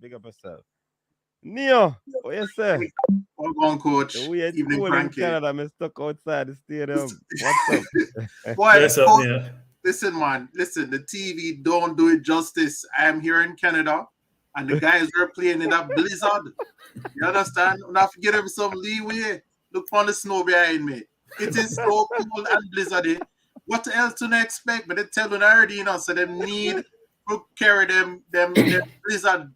[SPEAKER 3] Neo, what you say?
[SPEAKER 16] Hold on, coach.
[SPEAKER 3] The weird
[SPEAKER 16] Evening,
[SPEAKER 3] cool in
[SPEAKER 16] Frankie.
[SPEAKER 3] Canada, I'm stuck outside the stadium. What's up?
[SPEAKER 16] Boy,
[SPEAKER 10] Yes,
[SPEAKER 16] coach,
[SPEAKER 10] yeah.
[SPEAKER 16] listen, man. Listen, the TV don't do it justice. I am here in Canada, and the guys are playing in that blizzard. You understand? And I forget them some leeway. Look on the snow behind me. It is so cool and blizzardy. What else to expect? But they tell them already, you know, so they need to carry them blizzard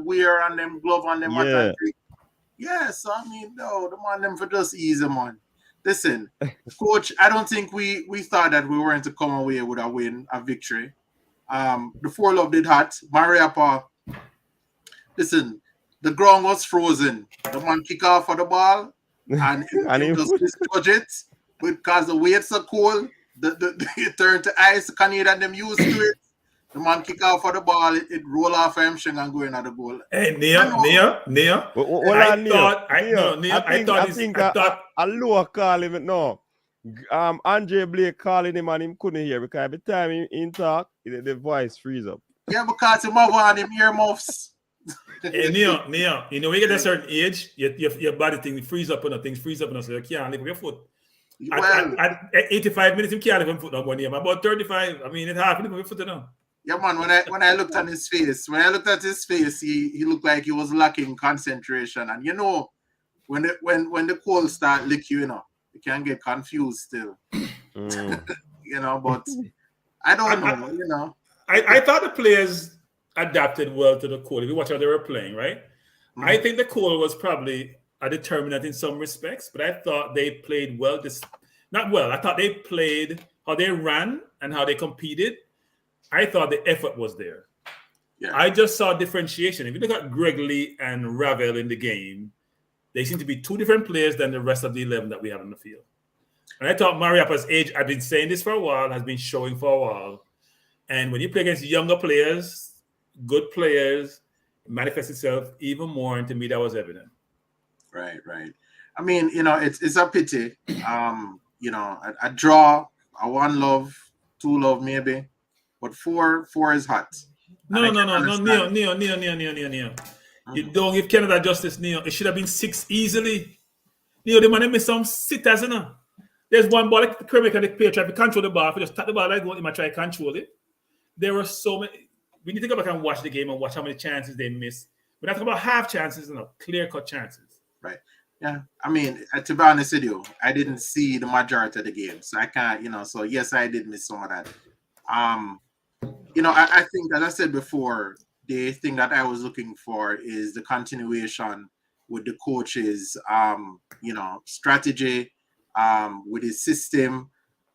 [SPEAKER 16] wear and them glove on them.
[SPEAKER 3] Yeah.
[SPEAKER 16] Yeah, so I mean, no, the man them for just easy, man. Listen, coach, I don't think we thought that we weren't to come away with a victory. The 4-love did hot. Mariapa, listen, the ground was frozen. The man kick off for the ball and he just misjudge it because the weights are cold. It turned to ice. Canadian them used to it. The man kick off for the ball, it roll off hamstring and go in at the goal.
[SPEAKER 10] Hey, Nia.
[SPEAKER 3] I think a lower call him no. Andre Blake calling him and him couldn't hear because every time he talk, the voice freeze up.
[SPEAKER 16] Yeah, because him have on him earmuffs.
[SPEAKER 10] Hey, Nia, you know, when you get a certain age, your body thing freeze up and things freeze up and so you can't lift your foot.
[SPEAKER 16] Well,
[SPEAKER 10] at 85 minutes, you can't lift your foot on 1 year. About 35, I mean, it's hard to lift your foot now.
[SPEAKER 16] Yeah, man, when I looked at his face, he looked like he was lacking concentration. And you know, when the cold start lick you, you know, you can get confused still. You know, but I don't know, you know.
[SPEAKER 10] I thought the players adapted well to the cold. If you watch how they were playing, right? I think the cold was probably a determinant in some respects, but I thought they played well. I thought they played how they ran and how they competed. I thought the effort was there. Yeah. I just saw differentiation. If you look at Greg Lee and Ravel in the game, they seem to be two different players than the rest of the 11 that we have in the field. And I thought Mariapa's age, I've been saying this for a while, has been showing for a while. And when you play against younger players, good players, it manifests itself even more. And to me, that was evident.
[SPEAKER 16] Right. I mean, it's a pity. A draw, a 1-love, 2-love maybe, but 4 is hot.
[SPEAKER 10] No, Neo. You don't give Canada justice, Neo. It should have been 6 easily. Neo, the man missed some sitters, There's one ball, like the Kermit and the player try to control the ball. If you just tap the ball like what, he might try to control it. There were so many. We need to go back and watch the game and watch how many chances they missed. We're not talking about half chances, clear-cut chances.
[SPEAKER 16] Right. Yeah. I mean, to be honest with you, I didn't see the majority of the game, so I can't, so yes, I did miss some of that. I think, as I said before, the thing that I was looking for is the continuation with the coach's, strategy, with his system.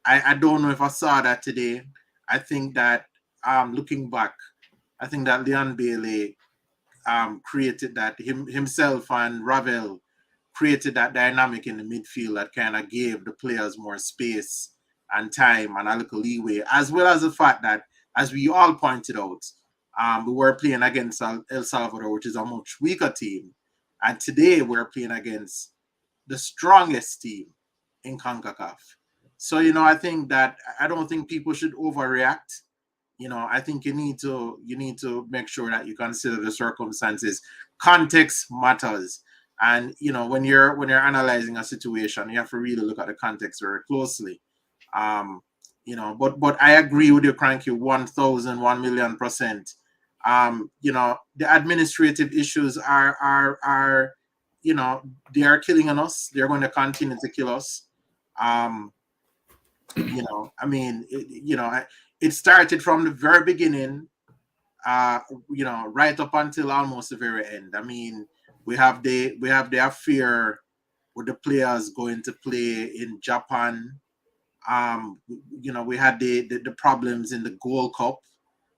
[SPEAKER 16] I don't know if I saw that today. I think that, looking back, I think that Leon Bailey created that himself and Ravel created that dynamic in the midfield that kind of gave the players more space and time and a little leeway, as well as the fact that, as we all pointed out, we were playing against El Salvador, which is a much weaker team. And today we're playing against the strongest team in CONCACAF. So, I think that I don't think people should overreact. I think you need to make sure that you consider the circumstances. Context matters. And, when you're analyzing a situation, you have to really look at the context very closely. But I agree with you, Cranky, 1,000,000%. The administrative issues are they are killing us. They're going to continue to kill us. It started from the very beginning, right up until almost the very end. I mean, we have the affair with the players going to play in Japan. We had the problems in the Gold Cup.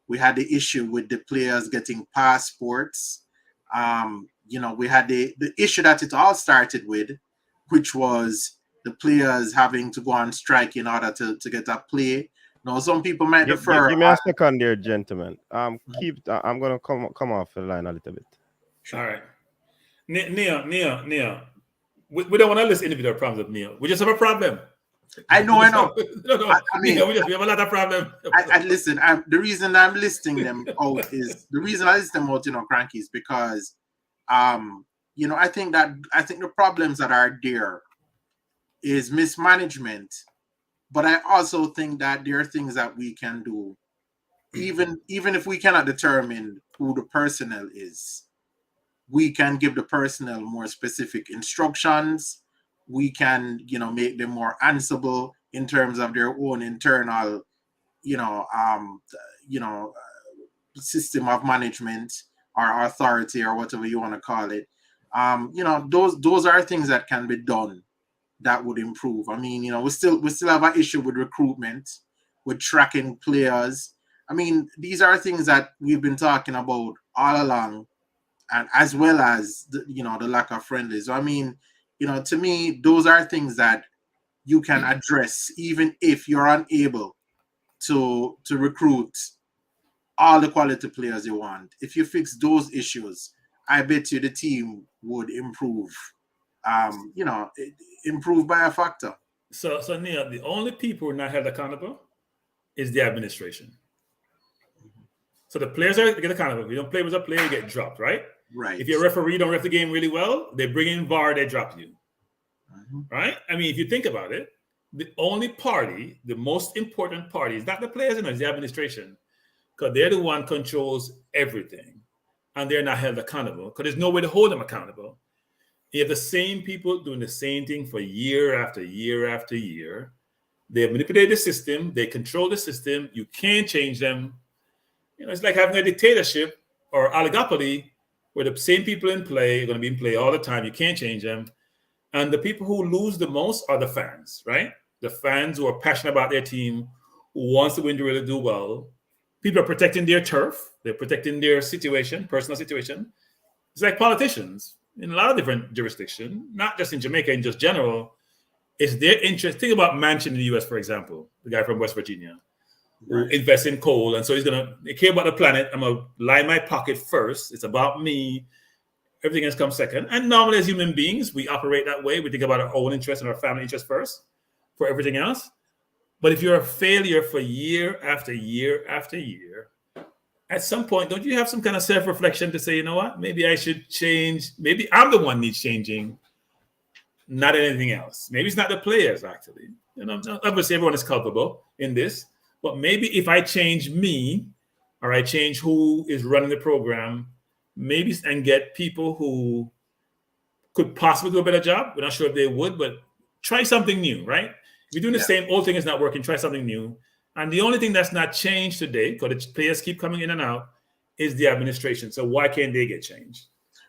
[SPEAKER 16] We had the issue with the players getting passports. We had the issue that it all started with, which was the players having to go on strike in order to get a play. Now, some people might defer.
[SPEAKER 3] Give me a second there, gentlemen. I'm gonna come off the line a little bit.
[SPEAKER 10] All right. Neo. We don't want to list individual problems of Neo. We just have a problem.
[SPEAKER 16] I know.
[SPEAKER 10] No. We have a lot of problems.
[SPEAKER 16] Listen, the reason I'm listing them out is Cranky, is because, I think the problems that are there is mismanagement, but I also think that there are things that we can do, even if we cannot determine who the personnel is. We can give the personnel more specific instructions. We can, make them more answerable in terms of their own internal, system of management or authority or whatever you want to call it. Those are things that can be done that would improve. I mean, we still have an issue with recruitment, with tracking players. I mean, these are things that we've been talking about all along, and as well as the lack of friendlies. So, I mean, to me, those are things that you can address even if you're unable to recruit all the quality players you want. If you fix those issues, I bet you the team would improve. Improve by a factor.
[SPEAKER 10] So Neil, the only people who are not held accountable is the administration. So the players are get accountable. If you don't play with a player, you get dropped, right?
[SPEAKER 16] Right.
[SPEAKER 10] If your referee don't ref the game really well, they bring in VAR, they drop you. Right? I mean, if you think about it, the only party, the most important party, is not the players, it's the administration, because they're the one controls everything, and they're not held accountable because there's no way to hold them accountable. You have the same people doing the same thing for year after year after year. They manipulate the system. They control the system. You can't change them. It's like having a dictatorship or oligopoly where the same people in play are going to be in play all the time. You can't change them. And the people who lose the most are the fans, right? The fans who are passionate about their team, who wants to win to really do well. People are protecting their turf. They're protecting their situation, personal situation. It's like politicians in a lot of different jurisdictions, not just in Jamaica, in just general. It's their interest. Think about Manchin in the US, for example, the guy from West Virginia, who
[SPEAKER 16] Right.
[SPEAKER 10] invests in coal. And so they care about the planet. I'm going to line my pocket first. It's about me. Everything else comes second. And normally as human beings, we operate that way. We think about our own interest and our family interest first for everything else. But if you're a failure for year after year after year, at some point, don't you have some kind of self-reflection to say, you know what, maybe I should change. Maybe I'm the one needs changing, not anything else. Maybe it's not the players, actually. Obviously, everyone is culpable in this. But maybe if I change me, or I change who is running the program, maybe and get people who could possibly do a better job. We're not sure if they would, but try something new, right? If you're doing the same old thing is not working, try something new. And the only thing that's not changed today, because the players keep coming in and out, is the administration. So why can't they get changed?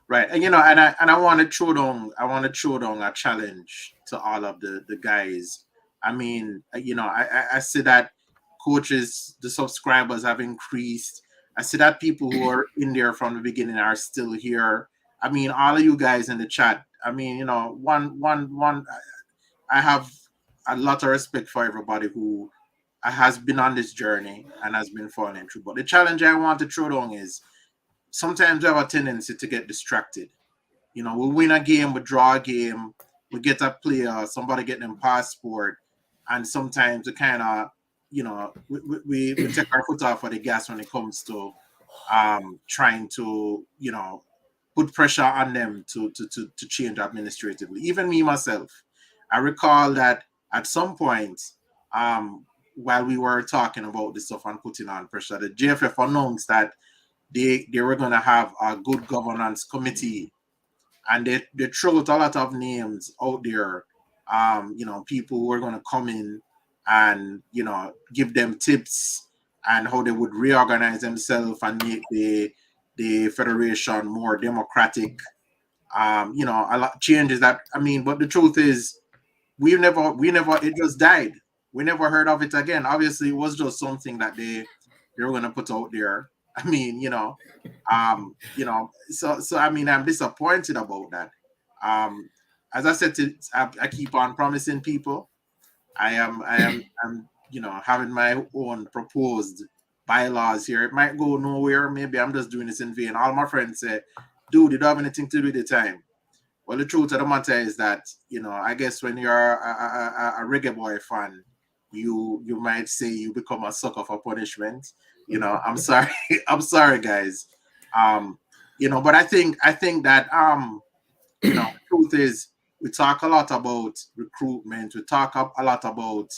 [SPEAKER 16] Right, and I want to throw down a challenge to all of the guys. I mean, I see that coaches, the subscribers have increased. I see that people who are in there from the beginning are still here. I mean, all of you guys in the chat. I mean, I have a lot of respect for everybody who has been on this journey and has been following through. But the challenge I want to throw down is sometimes we have a tendency to get distracted. We win a game, we draw a game, we get a player, somebody get them passport, and sometimes we kind of, we take our foot off of the gas when it comes to trying to, put pressure on them to change administratively. Even me myself, I recall that at some point, while we were talking about this stuff and putting on pressure, the JFF announced that they were going to have a good governance committee, and they threw out a lot of names out there, people who are going to come in and give them tips and how they would reorganize themselves and make the federation more democratic. A lot of changes that, but the truth is we never it just died. We never heard of it again. Obviously it was just something that they were going to put out there. So I'm disappointed about that. As I said, I keep on promising people. I'm having my own proposed bylaws here. It might go nowhere. Maybe I'm just doing this in vain. All my friends say, dude, you don't have anything to do with the time. Well, the truth of the matter is that, I guess when you're a reggae boy fan, you might say you become a sucker for punishment. I'm sorry. I'm sorry, guys. But I think that, the truth is we talk a lot about recruitment. We talk a lot about,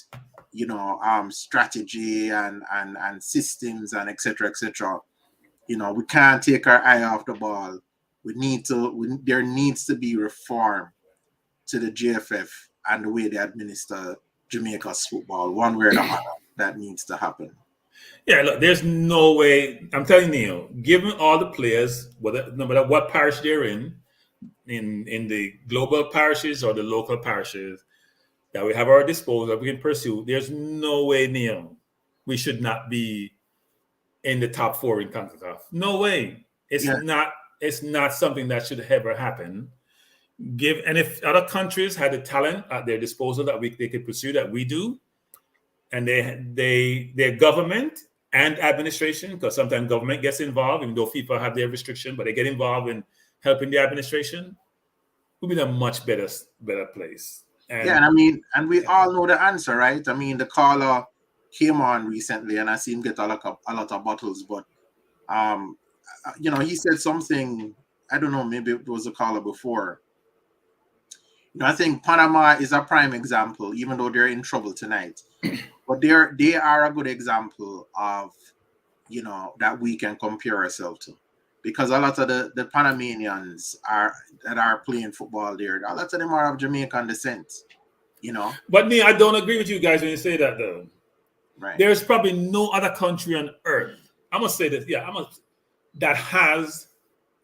[SPEAKER 16] strategy and systems and et cetera, et cetera. We can't take our eye off the ball. There needs to be reform to the JFF and the way they administer Jamaica's football, one way or the other. That needs to happen.
[SPEAKER 10] Yeah, look, there's no way. I'm telling you, given all the players, no matter what parish they're in the global parishes or the local parishes that we have at our disposal, that we can pursue, there's no way, Neil, we should not be in the top 4 in CONCACAF. No way. It's not something that should ever happen. And if other countries had the talent at their disposal that they could pursue that we do, and their government and administration, because sometimes government gets involved, even though FIFA have their restriction, but they get involved in helping the administration, we'll be in a much better place.
[SPEAKER 16] And we all know the answer, right? The caller came on recently, and I see him get a lot of bottles, but he said something. I don't know, maybe it was a caller before. I think Panama is a prime example, even though they're in trouble tonight. But they are a good example of, that we can compare ourselves to. Because a lot of the Panamanians that are playing football there, a lot of them are of Jamaican descent,
[SPEAKER 10] But Neil, I don't agree with you guys when you say that, though.
[SPEAKER 16] Right.
[SPEAKER 10] There's probably no other country on earth, I'm going to say this, that has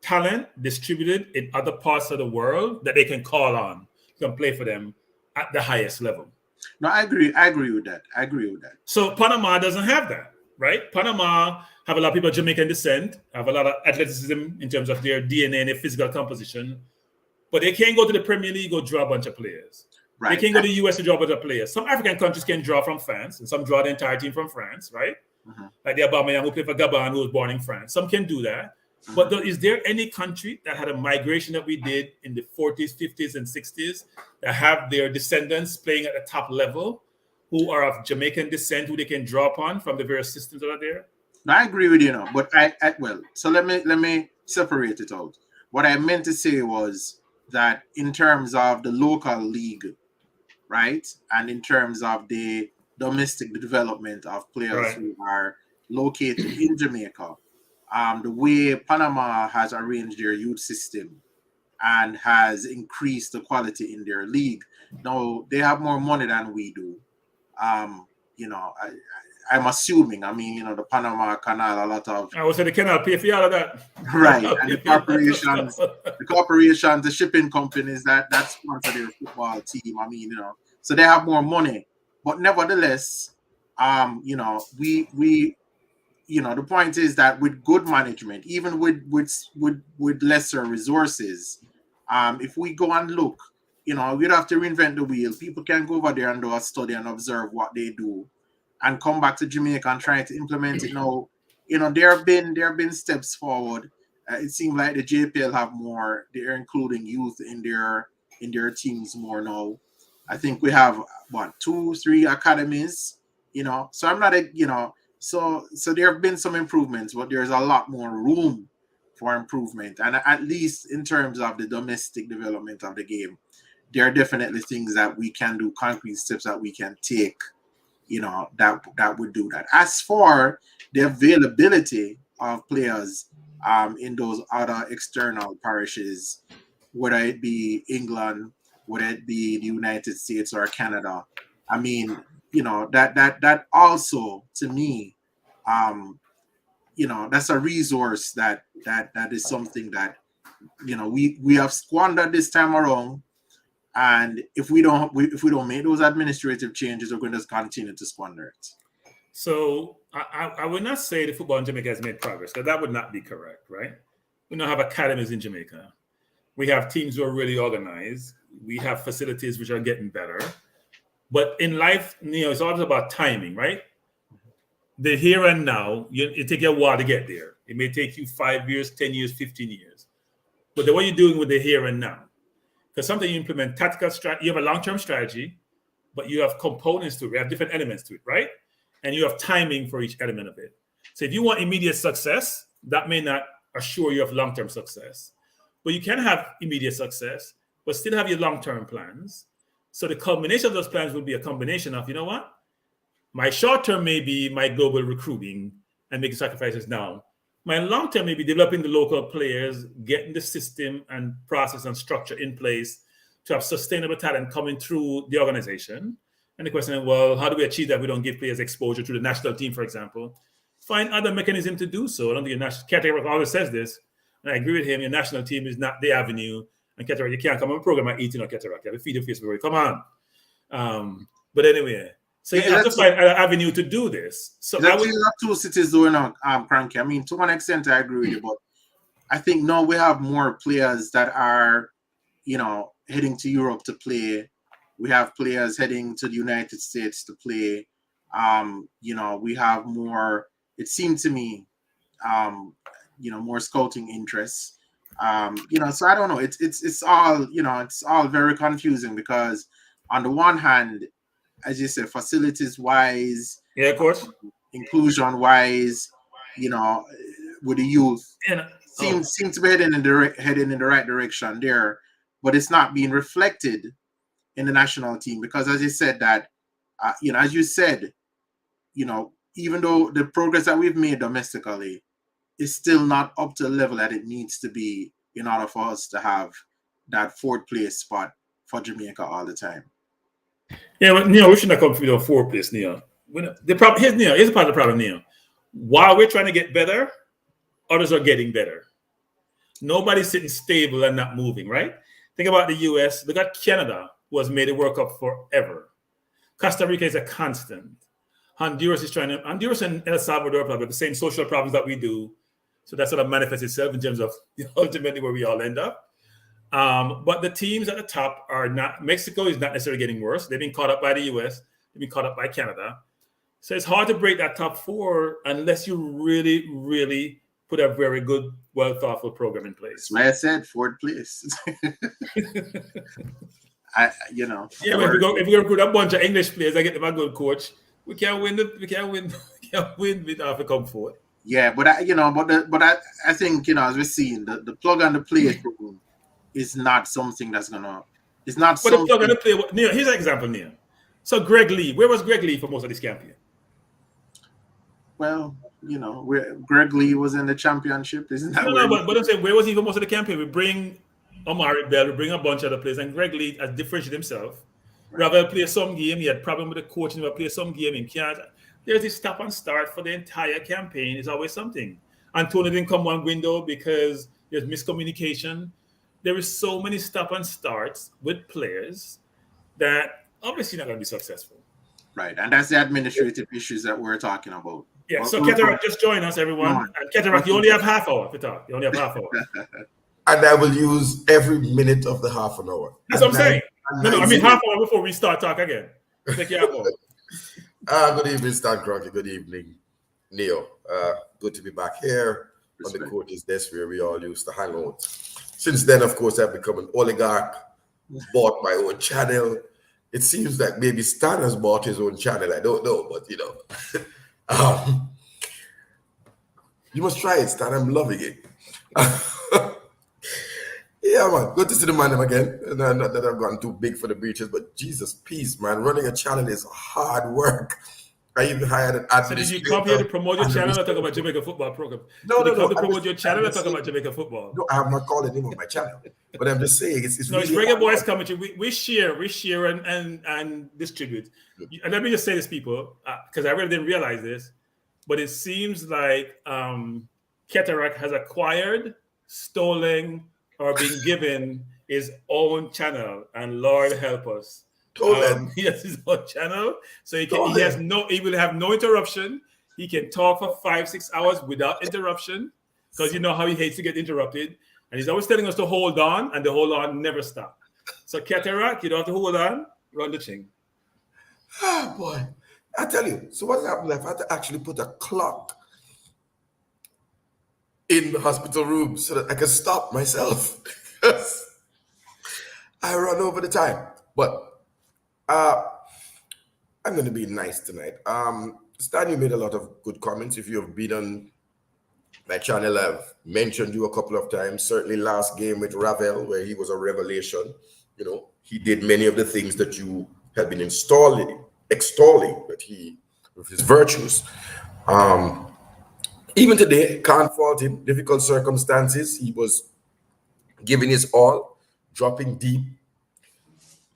[SPEAKER 10] talent distributed in other parts of the world that they can call on, can play for them at the highest level.
[SPEAKER 16] No, I agree with that.
[SPEAKER 10] So Panama doesn't have that, right? Panama have a lot of people of Jamaican descent, have a lot of athleticism in terms of their DNA and their physical composition, but they can't go to the Premier League or draw a bunch of players. Right. They can go to the US to draw with a player. Some African countries can draw from France, and some draw the entire team from France, right? Like the Aubameyang who played for Gabon, who was born in France. Some can do that. But is there any country that had a migration that we did in the 40s, 50s, and 60s that have their descendants playing at the top level who are of Jamaican descent, who they can draw upon from the various systems that are there?
[SPEAKER 16] I agree with you now, but so let me separate it out. What I meant to say was that in terms of the local league, right, and in terms of the domestic development of players who are located in Jamaica, the way Panama has arranged their youth system and has increased the quality in their league. Now they have more money than we do. I'm assuming. I mean, the Panama Canal, a lot of.
[SPEAKER 10] I would say the canal pay for all of that,
[SPEAKER 16] right? And the corporations, the shipping companies that sponsor their football team. I mean, so they have more money, but nevertheless, the point is that with good management, even with lesser resources, if we go and look, we don't have to reinvent the wheel. People can go over there and do a study and observe what they do, and come back to Jamaica and try to implement it now. There have been steps forward. It seems like the JPL have more. They're including youth in their teams more now. I think we have 2-3 academies. So I'm not so there have been some improvements, but there's a lot more room for improvement. And at least in terms of the domestic development of the game, there are definitely things that we can do, concrete steps that we can take, that would do that. As for the availability of players in those other external parishes, whether it be England, whether it be the United States or Canada, I mean, that also, to me, that's a resource that is something that we have squandered this time around, and if we don't make those administrative changes, we're going to continue to squander it.
[SPEAKER 10] So I would not say the football in Jamaica has made progress, because that would not be correct, right? We don't have academies in Jamaica. We have teams who are really organized. We have facilities which are getting better. But in life, it's always about timing, right? The here and now, it takes you a while to get there. It may take you 5 years, 10 years, 15 years. But what you're doing with the here and now, because sometimes you implement tactical strategy, you have a long-term strategy, but you have components to it. You have different elements to it, right? And you have timing for each element of it. So if you want immediate success, that may not assure you of long-term success. But you can have immediate success, but still have your long-term plans. So the culmination of those plans will be a combination of, my short-term may be my global recruiting and making sacrifices now. My long-term may be developing the local players, getting the system and process and structure in place to have sustainable talent coming through the organization. And the question is, well, how do we achieve that? We don't give players exposure to the national team, for example. Find other mechanisms to do so. I don't think your national Cataract always says this, and I agree with him. Your national team is not the avenue. And Cataract, you can't come on a program at eating or Cataract. You have to feed your face before you come on. But anyway, so you have to find an avenue to do this. So
[SPEAKER 16] I would have two cities doing Cranky. I mean, to one extent, I agree with you, but I think now we have more players that are, heading to Europe to play. We have players heading to the United States to play. We have more. It seemed to me, more scouting interests. So I don't know. It's all it's all very confusing, because on the one hand, as you said, facilities wise,
[SPEAKER 10] yeah, of course,
[SPEAKER 16] inclusion wise, with the youth, seem to be heading in the right direction there, but it's not being reflected in the national team, because as you said that, as you said, even though the progress that we've made domestically is still not up to the level that it needs to be in order for us to have that fourth place spot for Jamaica all the time.
[SPEAKER 10] Yeah, but we should not come from fourth place, Neil. The problem here's part of the problem, Neil. While we're trying to get better, others are getting better. Nobody's sitting stable and not moving, right? Think about the US. Look at Canada, who has made it work up forever. Costa Rica is a constant. Honduras and El Salvador have the same social problems that we do. So that sort of manifests itself in terms of ultimately where we all end up. But the teams at the top are not. Mexico is not necessarily getting worse. They've been caught up by the US. They've been caught up by Canada. So it's hard to break that top four unless you really, really put a very good, well thoughtful program in place.
[SPEAKER 16] That's why I said fourth place.
[SPEAKER 10] Yeah, but if we recruit a bunch of English players, I get them a good coach. We can't win. We can't win with African fourth.
[SPEAKER 16] Yeah, but I think as we're seeing, the plug and the play thing is not something that's gonna. It's not.
[SPEAKER 10] But the plug and the play. Neil, here's an example, Neil. So Greg Lee, where was Greg Lee for most of this campaign?
[SPEAKER 16] Well, where Greg Lee was in the championship, isn't that?
[SPEAKER 10] No, but I'm saying, where was he for most of the campaign? We bring Omari Bell, we bring a bunch of other players, and Greg Lee has differentiated himself. Ravel played some game, he had problem with the coach, and he played some game in Canada. There's this stop and start for the entire campaign. It's always something. Antonio didn't come one window because there's miscommunication. There is so many stop and starts with players that obviously not going to be successful.
[SPEAKER 16] Right, and that's the administrative issues that we're talking about.
[SPEAKER 10] Yeah, so Ketterak, just join us, everyone. And Ketterak, you only have half hour to talk. You only have half hour.
[SPEAKER 17] And I will use every minute of the half an hour.
[SPEAKER 10] That's what I'm saying. No, I mean half hour before we start talk again. Take your half hour.
[SPEAKER 17] Good evening, Stan Crockett. Good evening, Neo. Good to be back here on the coach's desk where we all used to hang out. Since then, of course, I've become an oligarch, bought my own channel. It seems like maybe Stan has bought his own channel. I don't know, but you must try it, Stan. I'm loving it. Yeah, man. Good to see the man again. Not that I've gotten too big for the breaches, but Jesus, peace, man. Running a channel is hard work. I even hired an administrator.
[SPEAKER 10] So did you come here to promote your channel or talk about Jamaica football program?
[SPEAKER 17] No.
[SPEAKER 10] To promote your channel or talk about Jamaica football?
[SPEAKER 17] No, I have not called the name of my channel. But I'm just saying it's
[SPEAKER 10] no,
[SPEAKER 17] really
[SPEAKER 10] it's Reggae Boys coming to we share and distribute. And let me just say this, people, because I really didn't realize this, but it seems like Ketterak has acquired, stolen, or been given his own channel, and Lord help us. He has his own channel, so he will have no interruption. He can talk for 5-6 hours without interruption, because you know how he hates to get interrupted, and he's always telling us to hold on, and the hold on never stop. So Ketterak, you don't have to hold on, run the thing.
[SPEAKER 17] Oh boy, I tell you. So what happened? I had to actually put a clock in the hospital room so that I can stop myself. I run over the time, but I'm going to be nice tonight. Stan, you made a lot of good comments. If you have been on my channel, I've mentioned you a couple of times. Certainly last game with Ravel, where he was a revelation. He did many of the things that you had been extolling, that he, with his virtues. Even today, can't fault him. Difficult circumstances. He was giving his all, dropping deep,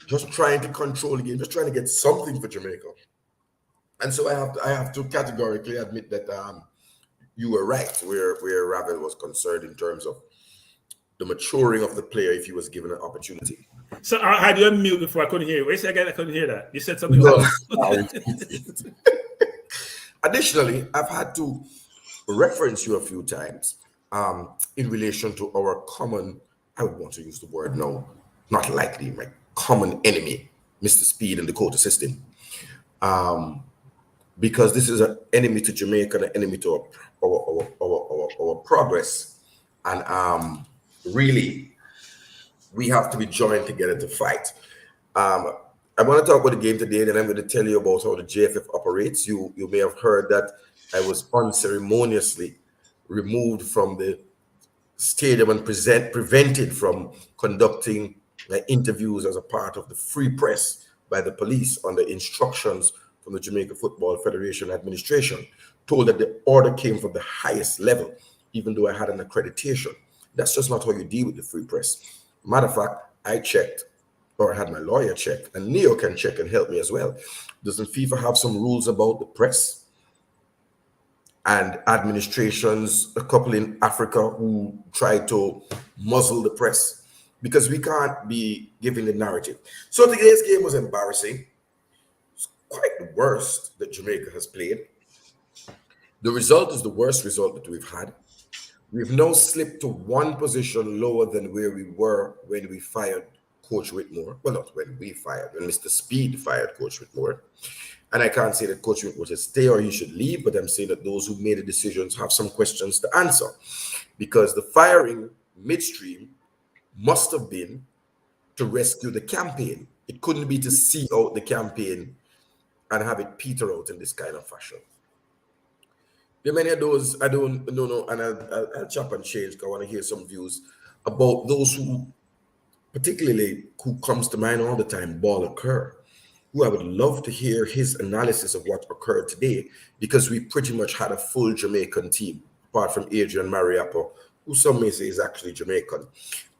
[SPEAKER 17] just trying to control the game, just trying to get something for Jamaica. And so I have to categorically admit that you were right where Ravel was concerned in terms of the maturing of the player if he was given an opportunity.
[SPEAKER 10] So I had you on mute before. I couldn't hear you. Wait a second, I couldn't hear that. You said something else.
[SPEAKER 17] Additionally, I've had to reference you a few times in relation to our common, I would want to use the word now, not likely, my common enemy, Mr. Speed and the quota system. Because this is an enemy to Jamaica and an enemy to our progress. And really, we have to be joined together to fight. I want to talk about the game today, and then I'm going to tell you about how the JFF operates. You may have heard that I was unceremoniously removed from the stadium and prevented from conducting interviews as a part of the free press by the police under instructions from the Jamaica Football Federation administration, told that the order came from the highest level, even though I had an accreditation. That's just not how you deal with the free press. Matter of fact, I checked, or I had my lawyer check, and Neo can check and help me as well. Doesn't FIFA have some rules about the press and administrations, a couple in Africa who try to muzzle the press? Because we can't be giving the narrative. So today's game was embarrassing. It's quite the worst that Jamaica has played. The result is the worst result that we've had. We've now slipped to one position lower than where we were when we fired Coach Whitmore. Well, not when we fired, when Mr. Speed fired Coach Whitmore. And I can't say that Coach Whitmore should stay or he should leave, but I'm saying that those who made the decisions have some questions to answer. Because the firing midstream must have been to rescue the campaign. It couldn't be to see out the campaign and have it peter out in this kind of fashion. There are many of those I don't know, and I'll chop and change because I want to hear some views about those who, particularly who comes to mind all the time, Baller Kerr, who I would love to hear his analysis of what occurred today, because we pretty much had a full Jamaican team, apart from Adrian Mariappa, who some may say is actually Jamaican.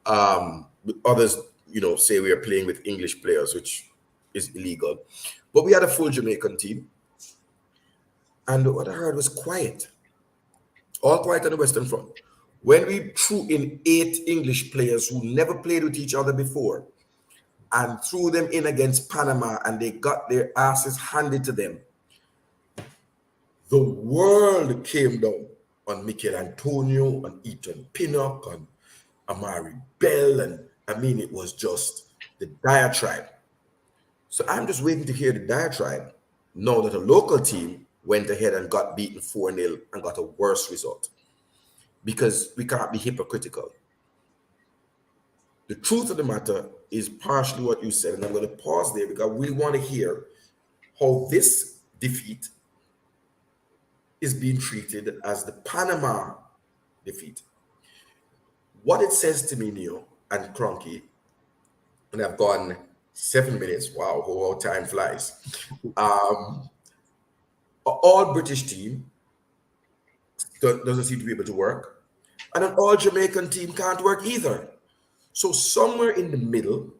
[SPEAKER 17] Others, say we are playing with English players, which is illegal. But we had a full Jamaican team. And what I heard was quiet. All quiet on the Western Front. When we threw in 8 English players who never played with each other before and threw them in against Panama and they got their asses handed to them, the world came down on Mikel Antonio, on Ethan Pinnock, on Amari Bell, and it was just the diatribe. So I'm just waiting to hear the diatribe now that a local team went ahead and got beaten 4-0 and got a worse result. Because we can't be hypocritical. The truth of the matter is partially what you said, and I'm going to pause there because we want to hear how this defeat is being treated as the Panama defeat. What it says to me, Neo and Cronky, and I've gone 7 minutes. Wow, how time flies. All British team doesn't seem to be able to work, and an all Jamaican team can't work either. So somewhere in the middle,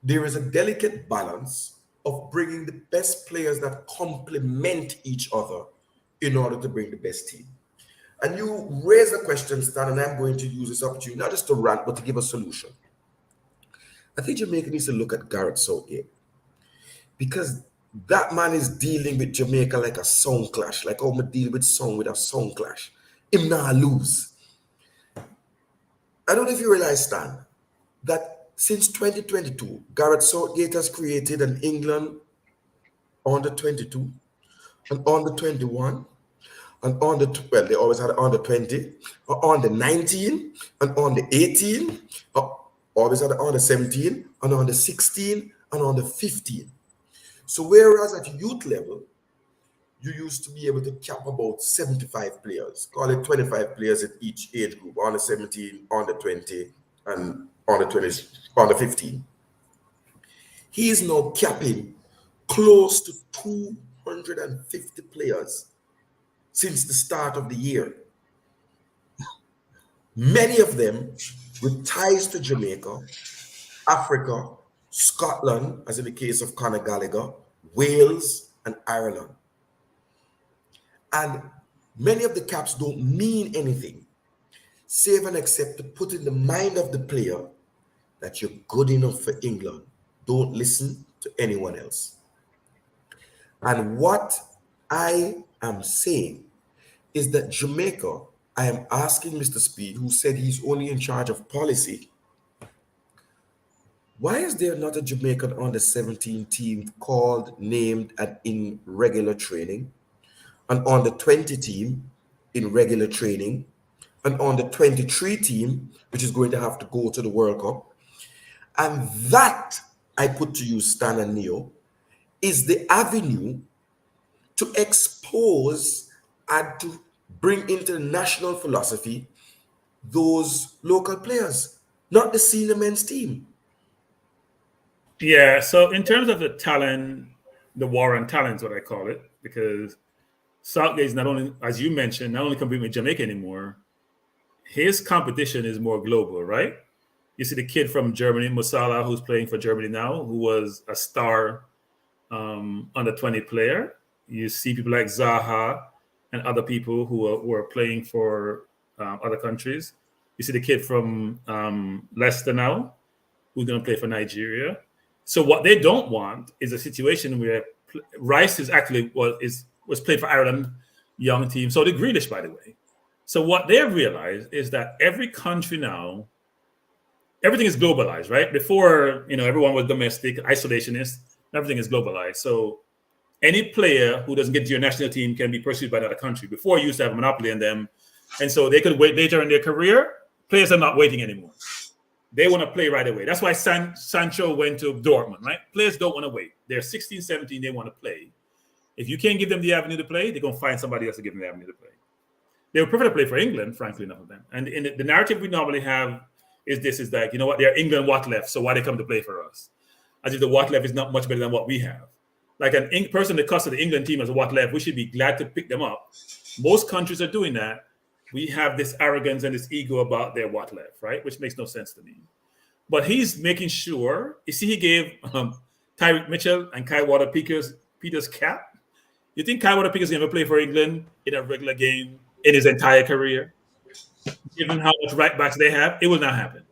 [SPEAKER 17] there is a delicate balance of bringing the best players that complement each other in order to bring the best team. And you raise a question, Stan, and I'm going to use this opportunity not just to rant, but to give a solution. I think Jamaica needs to look at Gareth Southgate, because that man is dealing with Jamaica like a sound clash, like how I deal with song with a sound clash. Him not lose. I don't know if you realize, Stan, that since 2022, Gareth Southgate has created an England under 22, an under 21, and on they always had on the 20, on the 19, and on the 18, always had on the 17, and on the 16, and on the 15. So whereas at youth level, you used to be able to cap about 75 players, call it 25 players at each age group, on the 17, on the 20, and on the 20, on the 15. He is now capping close to 250 players since the start of the year. Many of them with ties to Jamaica, Africa, Scotland, as in the case of Conor Gallagher, Wales, and Ireland. And many of the caps don't mean anything, save and except to put in the mind of the player that you're good enough for England. Don't listen to anyone else. And what I am saying is that Jamaica, I am asking Mr. Speed, who said he's only in charge of policy, why is there not a Jamaican under 17 team called, named, and in regular training? An under 20 team in regular training? An under 23 team, which is going to have to go to the World Cup? And that, I put to you, Stan and Neo, is the avenue to expose and to bring into the national philosophy those local players, not the senior men's team.
[SPEAKER 10] Yeah, so in terms of the talent, the war on talent is what I call it, because Southgate is not only, as you mentioned, not only competing with Jamaica anymore, his competition is more global, right? You see the kid from Germany, Musala, who's playing for Germany now, who was a star under 20 player. You see people like Zaha and other people who were playing for other countries. You see the kid from Leicester now, who's going to play for Nigeria. So what they don't want is a situation where Rice is actually was playing for Ireland young team. So did Grealish, by the way. So what they've realized is that every country now, everything is globalized, right? Before, everyone was domestic, isolationist. Everything is globalized. So any player who doesn't get to your national team can be pursued by another country. Before, you used to have a monopoly on them. And so they could wait later in their career. Players are not waiting anymore. They want to play right away. That's why Sancho went to Dortmund, right? Players don't want to wait. They're 16, 17, they want to play. If you can't give them the avenue to play, they're going to find somebody else to give them the avenue to play. They would prefer to play for England, frankly, enough of them. And in the narrative we normally have is that, you know what, they're England what left, so why they come to play for us? As if the what left is not much better than what we have. Like a person that costs the England team as a what left, we should be glad to pick them up. Most countries are doing that. We have this arrogance and this ego about their what left, right? Which makes no sense to me. But he's making sure, you see, he gave Tyreek Mitchell and Kai Walker-Peters cap. You think Kai Walker-Peters is going to play for England in a regular game in his entire career? Given how much right backs they have, it will not happen.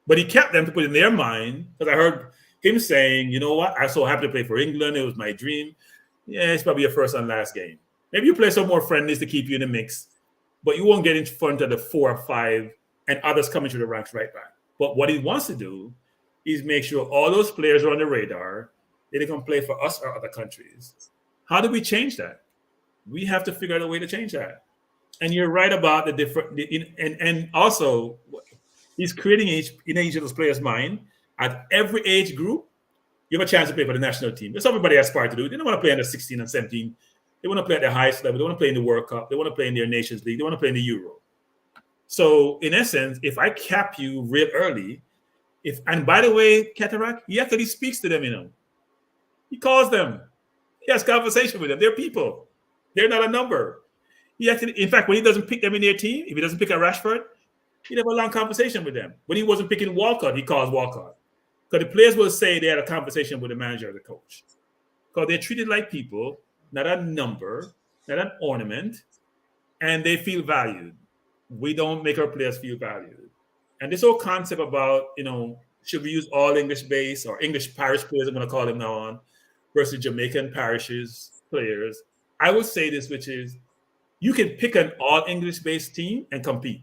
[SPEAKER 10] But he kept them to put in their mind, because I heard him saying, you know what, I'm so happy to play for England. It was my dream. Yeah, it's probably your first and last game. Maybe you play some more friendlies to keep you in the mix, but you won't get in front of the 4 or 5 and others coming through the ranks right back. But what he wants to do is make sure all those players are on the radar. They can play for us or other countries. How do we change that? We have to figure out a way to change that. And you're right about the different, and also he's creating in each of those players' mind at every age group. You have a chance to play for the national team. That's what everybody aspires to do. They don't want to play under 16 and 17. They want to play at the highest level. They want to play in the World Cup. They want to play in their Nations League. They want to play in the Euro. So in essence, if I cap you real early, and by the way, Cataract, he actually speaks to them, He calls them. He has conversation with them. They're people. They're not a number. In fact, when he doesn't pick them in their team, if he doesn't pick a Rashford, he'd have a long conversation with them. When he wasn't picking Walcott, he calls Walcott. Because the players will say they had a conversation with the manager or the coach. Because they're treated like people, not a number, not an ornament, and they feel valued. We don't make our players feel valued. And this whole concept about, should we use all English base or English parish players, I'm going to call them now on, versus Jamaican parishes players, I would say this, which is, you can pick an all English based team and compete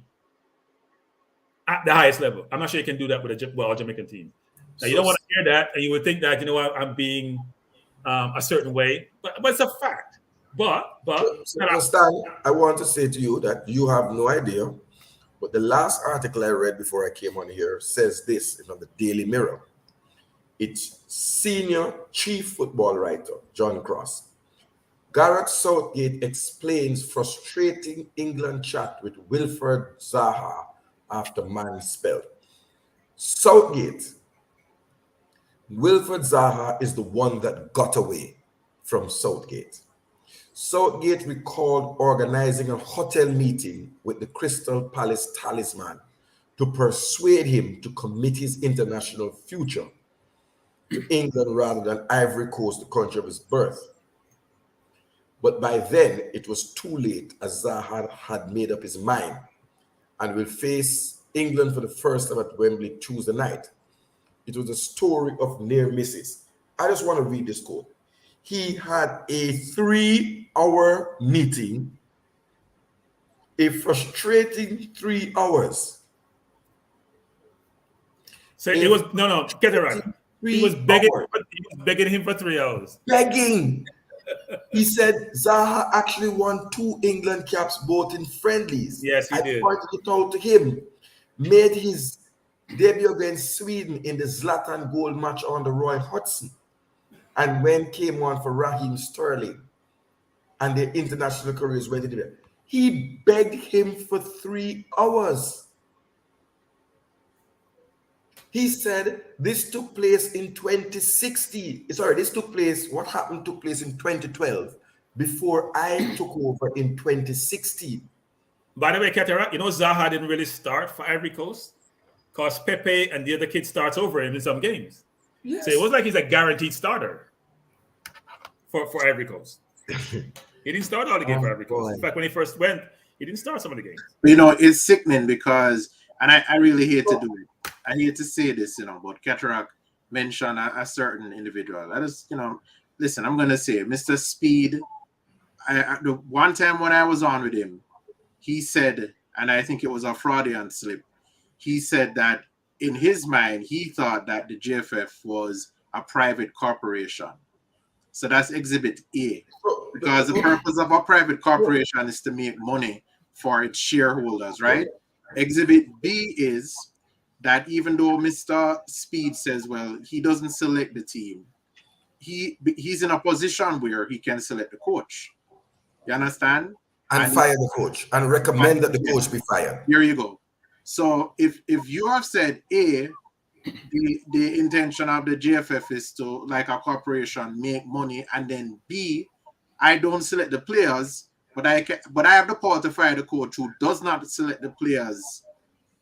[SPEAKER 10] at the highest level. I'm not sure you can do that with a Jamaican team. Now, you don't want to hear that, and you would think that, I'm being a certain way, but it's a fact. But
[SPEAKER 17] Stan, I want to say to you that you have no idea, but the last article I read before I came on here says this in the Daily Mirror. It's senior chief football writer John Cross. Gareth Southgate explains frustrating England chat with Wilfred Zaha after man spell. Southgate, Wilfred Zaha is the one that got away from Southgate. Southgate recalled organizing a hotel meeting with the Crystal Palace talisman to persuade him to commit his international future to England rather than Ivory Coast, the country of his birth. But by then, it was too late, as Zaha had made up his mind and will face England for the first time at Wembley Tuesday night. It was a story of near misses. I just want to read this quote. He had a 3-hour meeting, a frustrating 3 hours.
[SPEAKER 10] So it was, get it right. He was begging him for 3 hours.
[SPEAKER 17] Begging. He said Zaha actually won 2 England caps, both in friendlies.
[SPEAKER 10] Yes, he did.
[SPEAKER 17] I pointed it out to him. Made his debut against Sweden in the Zlatan goal match on the Roy Hodgson. And when came on for Raheem Sterling. And their international careers went into it. He begged him for 3 hours. He said this took place in 2016. Sorry, what happened took place in 2012 before I took over in 2016.
[SPEAKER 10] By the way, Cataract, Zaha didn't really start for Ivory Coast because Pepe and the other kid starts over him in some games. Yes. So it was like he's a guaranteed starter for Ivory Coast. He didn't start all the games for Ivory Coast. In fact, when he first went, he didn't start some of the games.
[SPEAKER 16] It's sickening because, and I really hate to do it. I hate to say this, but Cataract mentioned a certain individual. I just, listen, I'm going to say, Mr. Speed, the one time when I was on with him, he said, and I think it was a Freudian slip, he said that in his mind, he thought that the JFF was a private corporation. So that's Exhibit A. Because the purpose of a private corporation is to make money for its shareholders, right? Exhibit B is that even though Mr. Speed says, well, he doesn't select the team, he's in a position where he can select the coach. You understand?
[SPEAKER 17] And fire the coach and recommend that the coach be fired.
[SPEAKER 16] Here you go. So if you have said A, the intention of the JFF is to, like a corporation, make money, and then B, I don't select the players, but I have the power to fire the coach who does not select the players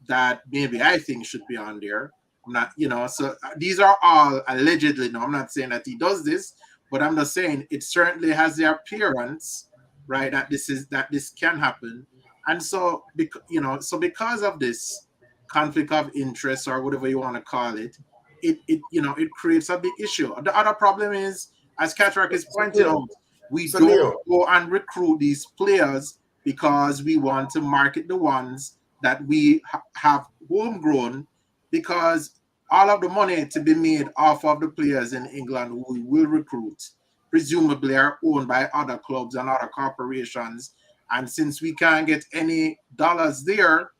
[SPEAKER 16] that maybe I think should be on there. I'm not, so these are all allegedly. No, I'm not saying that he does this, but I'm just saying it certainly has the appearance, right, that this can happen. And so, because of this conflict of interest or whatever you want to call it, it creates a big issue. The other problem is, as Cataract is pointed out, we don't go and recruit these players because we want to market the ones that we have homegrown, because all of the money to be made off of the players in England who we will recruit presumably are owned by other clubs and other corporations. And since we can't get any dollars there,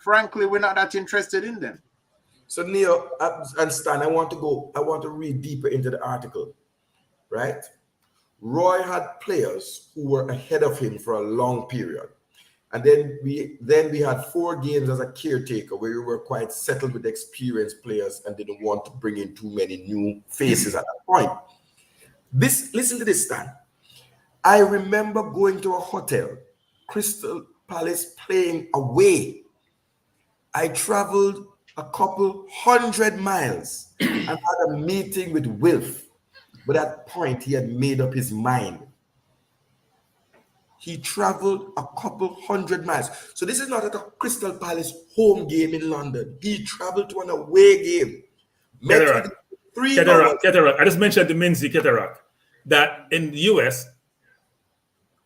[SPEAKER 16] frankly, we're not that interested in them.
[SPEAKER 17] So Neil and Stan, I want to read deeper into the article, right? Roy had players who were ahead of him for a long period. And then we had 4 games as a caretaker where we were quite settled with experienced players and didn't want to bring in too many new faces at that point. Listen to this, Stan. I remember going to a hotel, Crystal Palace playing away. I traveled a couple 100 miles and had a meeting with Wilf. But at that point, he had made up his mind. He traveled a couple 100 miles. So this is not at a Crystal Palace home game in London. He traveled to an away game.
[SPEAKER 10] Cataract. I just mentioned the Minzy Cataract. That in the US,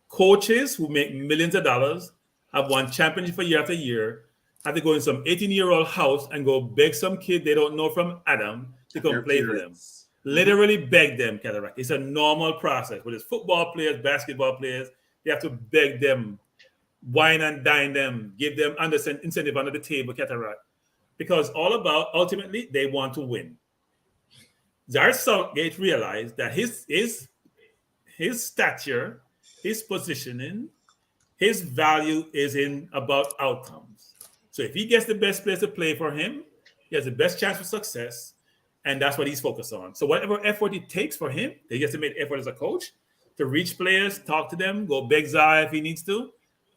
[SPEAKER 10] coaches who make millions of dollars have won championship for year after year, have to go in some 18-year-old house and go beg some kid they don't know from Adam to come play for them. Literally beg them, Cataract. It's a normal process. Whether it's football players, basketball players, you have to beg them, wine and dine them, give them incentive under the table, Cataract. Because ultimately, they want to win. Gareth Southgate realized that his stature, his positioning, his value is in about outcomes. So if he gets the best players to play for him, he has the best chance for success, and that's what he's focused on. So whatever effort it takes for him, he gets to make effort as a coach to reach players, talk to them, go beg Zai if he needs to,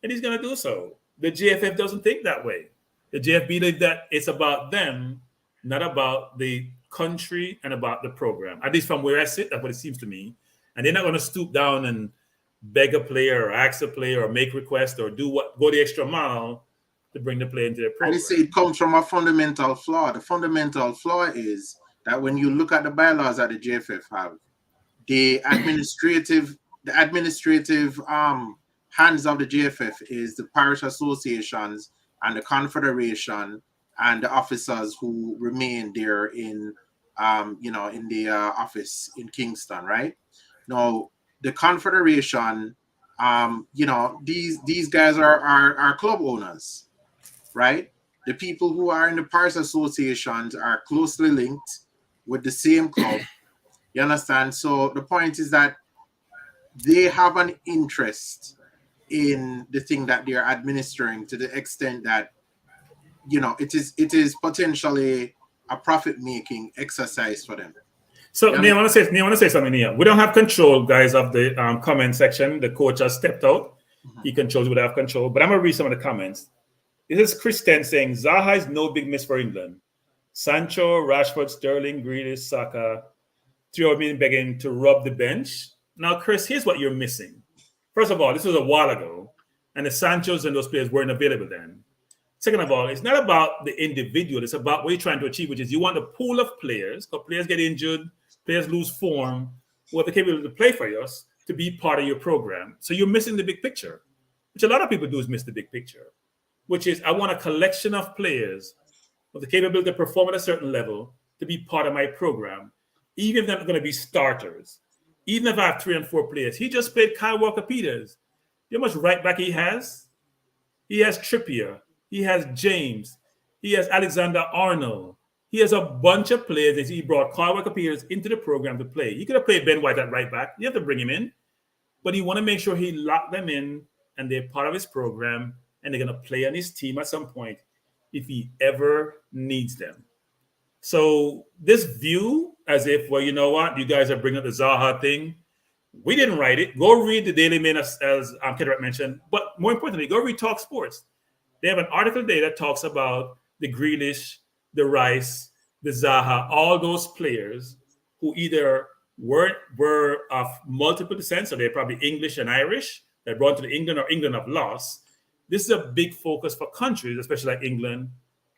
[SPEAKER 10] and he's going to do so. The GFF doesn't think that way. The GFF believes that it's about them, not about the country and about the program. At least from where I sit, that's what it seems to me. And they're not going to stoop down and beg a player or ask a player or make requests or go the extra mile to bring the player into their program.
[SPEAKER 16] And they say it comes from a fundamental flaw. The fundamental flaw is that when you look at the bylaws that the JFF have, the administrative hands of the JFF is the parish associations and the confederation and the officers who remain there in the office in Kingston, right? Now, the confederation, these guys are club owners, right? The people who are in the parish associations are closely linked with the same club. You understand? So the point is that they have an interest in the thing that they're administering to the extent that, it is potentially a profit-making exercise for them.
[SPEAKER 10] So, I want to say something here. We don't have control, guys, of the comment section. The coach has stepped out. He controls, we don't have control. But I'm going to read some of the comments. This is Kristen saying, Zaha is no big miss for England. Sancho, Rashford, Sterling, Grealish, Saka, 3 of them begging to rub the bench. Now, Chris, here's what you're missing. First of all, this was a while ago, and the Sanchos and those players weren't available then. Second of all, it's not about the individual. It's about what you're trying to achieve, which is you want a pool of players, because players get injured, players lose form, who are capable to play for us to be part of your program. So you're missing the big picture. which a lot of people do, is miss the big picture, which is I want a collection of players with the capability to perform at a certain level to be part of my program, even if they're not going to be starters. Even if I have 3 and 4 players. He just played Kyle Walker-Peters. You know how much right back he has? He has Trippier. He has James. He has Alexander Arnold. He has a bunch of players that he brought Kyle Walker-Peters into the program to play. He could have played Ben White at right back. You have to bring him in. But he want to make sure he lock them in and they're part of his program and they're going to play on his team at some point if he ever needs them. So this view as if, well, you know what, you guys are bringing up the Zaha thing. We didn't write it. Go read the Daily Mail as Kedrat mentioned. But more importantly, go read Talk Sports. They have an article there that talks about the Grealish, the Rice, the Zaha, all those players who either were of multiple descent, so they're probably English and Irish, that brought to England or England have lost. This is a big focus for countries, especially like England,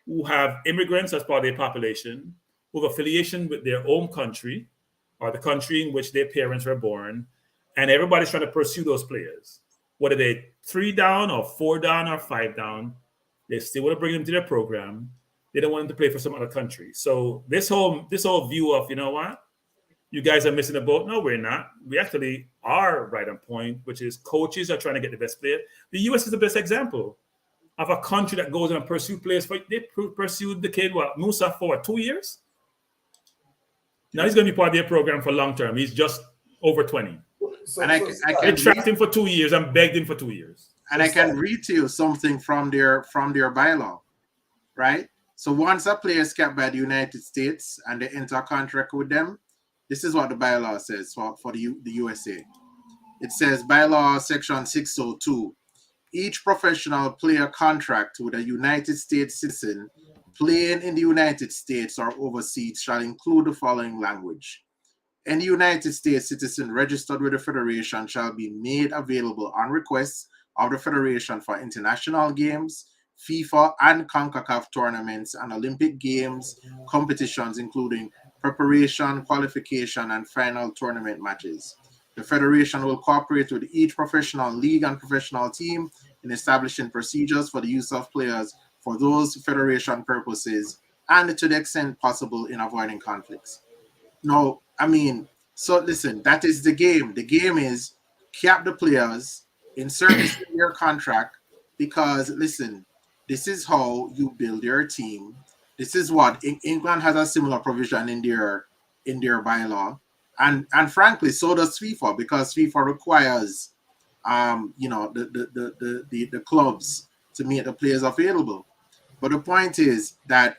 [SPEAKER 10] who have immigrants as part of their population, who have affiliation with their own country or the country in which their parents were born, and everybody's trying to pursue those players. Whether they're 3 down or 4 down or 5 down, they still want to bring them to their program. They don't want them to play for some other country. So this whole view of, you know what, you guys are missing the boat. No, we're not. We actually are right on point, which is coaches are trying to get the best player. The U.S. is the best example of a country that goes and pursue players. They pursued the kid, Musa for 2 years? Now he's going to be part of their program for long term. He's just over 20.
[SPEAKER 16] And I
[SPEAKER 10] They tracked him for 2 years and begged him for 2 years.
[SPEAKER 16] And I can read to you something from their bylaw, right? So once a player is kept by the United States and they enter a contract with them, this is what the bylaw says for the USA. It says, bylaw section 602, each professional player contract with a United States citizen playing in the United States or overseas shall include the following language. Any United States citizen registered with the Federation shall be made available on request of the Federation for international games, FIFA and CONCACAF tournaments, and Olympic Games competitions, including preparation, qualification, and final tournament matches. The Federation will cooperate with each professional league and professional team in establishing procedures for the use of players for those Federation purposes and to the extent possible in avoiding conflicts. No, I mean, so listen, that is the game. The game is cap the players, insert this in your contract, because listen, this is how you build your team. This is what England has a similar provision in their bylaw, and frankly, so does FIFA, because FIFA requires, the clubs to make the players available. But the point is that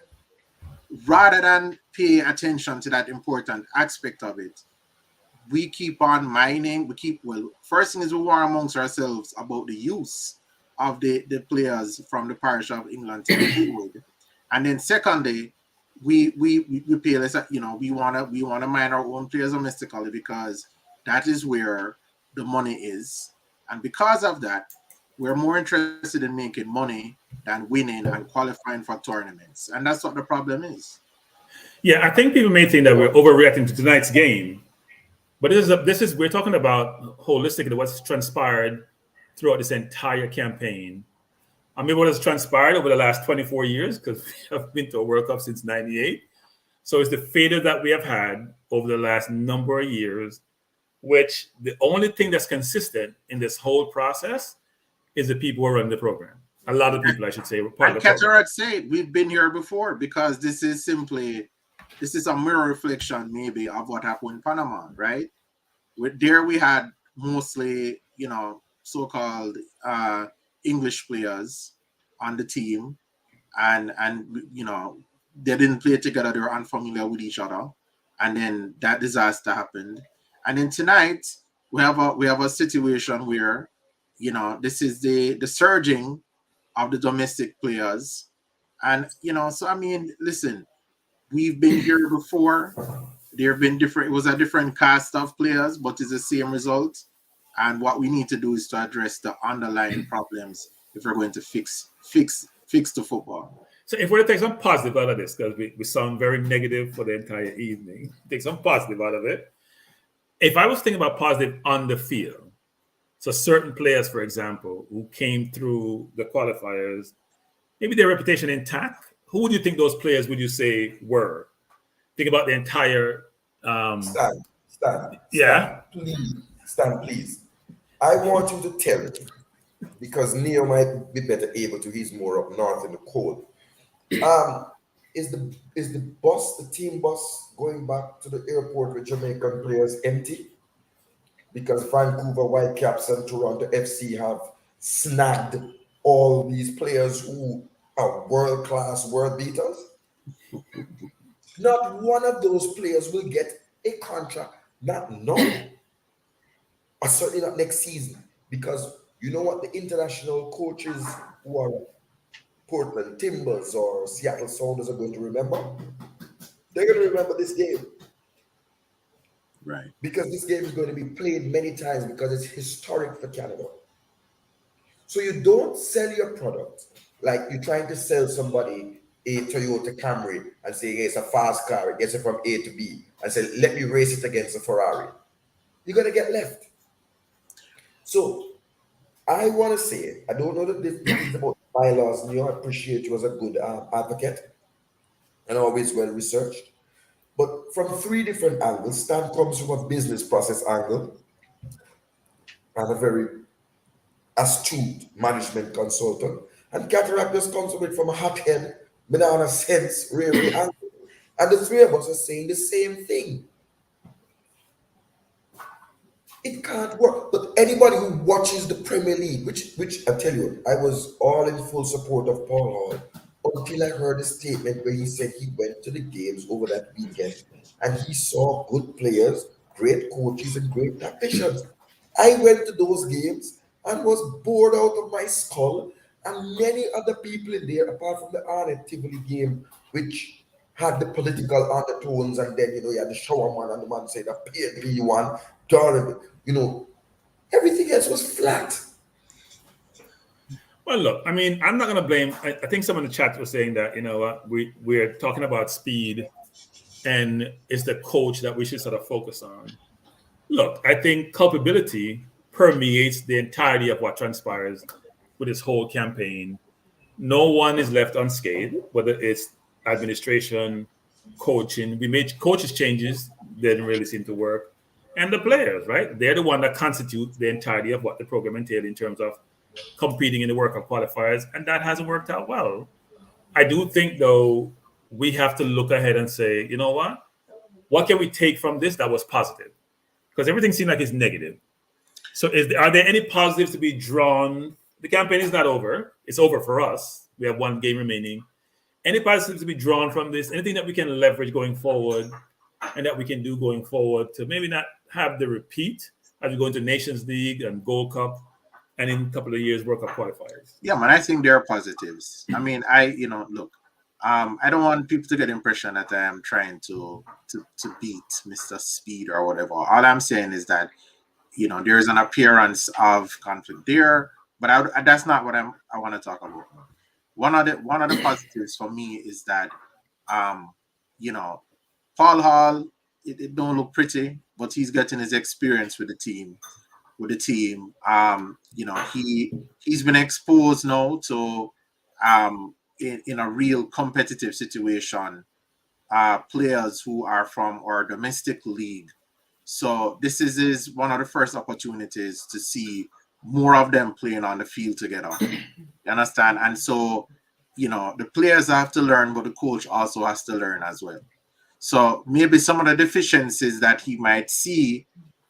[SPEAKER 16] rather than pay attention to that important aspect of it, we keep on mining. First thing is we war amongst ourselves about the use of the players from the parish of England to be with. And then secondly, we pay less, we wanna mine our own players domestically because that is where the money is. And because of that, we're more interested in making money than winning and qualifying for tournaments. And that's what the problem is.
[SPEAKER 10] Yeah, I think people may think that we're overreacting to tonight's game, but we're talking about holistically what's transpired throughout this entire campaign. I mean, what has transpired over the last 24 years, because we have been to a World Cup since '98. So it's the failure that we have had over the last number of years, which the only thing that's consistent in this whole process is the people who are running the program. A lot of people, I should say, were part of the program.
[SPEAKER 16] Ketterat said we've been here before, because this is a mirror reflection maybe of what happened in Panama, right? There we had mostly, so-called English players on the team, and they didn't play together, they were unfamiliar with each other, and then that disaster happened. And then tonight we have a situation where this is the surging of the domestic players, and so I mean, listen, we've been here before. There have been different. It was a different cast of players, but it's the same result. And what we need to do is to address the underlying problems if we're going to fix the football.
[SPEAKER 10] So if we're to take some positive out of this, because we sound very negative for the entire evening, take some positive out of it. If I was thinking about positive on the field, So certain players, for example, who came through the qualifiers, maybe their reputation intact. Who would you think those players would you say were? Think about the entire.
[SPEAKER 17] Stan,
[SPEAKER 10] Yeah.
[SPEAKER 17] Stan, please. I want you to tell me, because Neo might be better able to. He's more up north in the cold. Is the team bus going back to the airport with Jamaican players empty? Because Vancouver Whitecaps and Toronto FC have snagged all these players who are world-class world beaters. Not one of those players will get a contract, not none, or certainly not next season. Because you know what the international coaches who are Portland Timbers or Seattle Sounders are going to remember? They're going to remember this game.
[SPEAKER 16] Right.
[SPEAKER 17] Because this game is going to be played many times because it's historic for Canada. So you don't sell your product like you're trying to sell somebody a Toyota Camry and say, hey, it's a fast car, it gets it from A to B, and say, let me race it against a Ferrari. You're going to get left. So I want to say, I don't know that this is about bylaws, and I appreciate you as a good advocate and always well researched. But from three different angles, Stan comes from a business process angle and a very astute management consultant. And Cataract just comes from it from a hot head, banana sense, really angle. And the three of us are saying the same thing. It can't work. But anybody who watches the Premier League, which I tell you, I was all in full support of Paul Hall until I heard a statement where he said he went to the games over that weekend and he saw good players, great coaches, and great tacticians. I went to those games and was bored out of my skull, and many other people in there, apart from the Arnett Tivoli game, which had the political undertones, and then you had the shower man and the man said a PNP one, Darren, everything else was flat.
[SPEAKER 10] Well, look, I mean, I'm not going to blame. I think someone in the chat was saying that, we're talking about speed and it's the coach that we should sort of focus on. Look, I think culpability permeates the entirety of what transpires with this whole campaign. No one is left unscathed, whether it's administration, coaching. We made coaches changes, they didn't really seem to work. And the players, right? They're the one that constitute the entirety of what the program entailed in terms of competing in the World Cup qualifiers, and that hasn't worked out well. I do think, though, we have to look ahead and say, you know what? What can we take from this that was positive? Because everything seemed like it's negative. So are there any positives to be drawn? The campaign is not over. It's over for us. We have one game remaining. Any positives to be drawn from this? Anything that we can leverage going forward and that we can do going forward to maybe not have the repeat as we go into Nations League and Gold Cup and in a couple of years World Cup qualifiers?
[SPEAKER 16] Yeah, man, I think there are positives. I mean, look, I don't want people to get the impression that I am trying to beat Mr. Speed or whatever. All I'm saying is that, there is an appearance of conflict there, but that's not what I want to talk about. One of the positives for me is that, Paul Hall, it don't look pretty, but he's getting his experience with the team. He's been exposed now to in a real competitive situation, players who are from our domestic league. So this is one of the first opportunities to see more of them playing on the field together. You understand? And so, the players have to learn, but the coach also has to learn as well. So maybe some of the deficiencies that he might see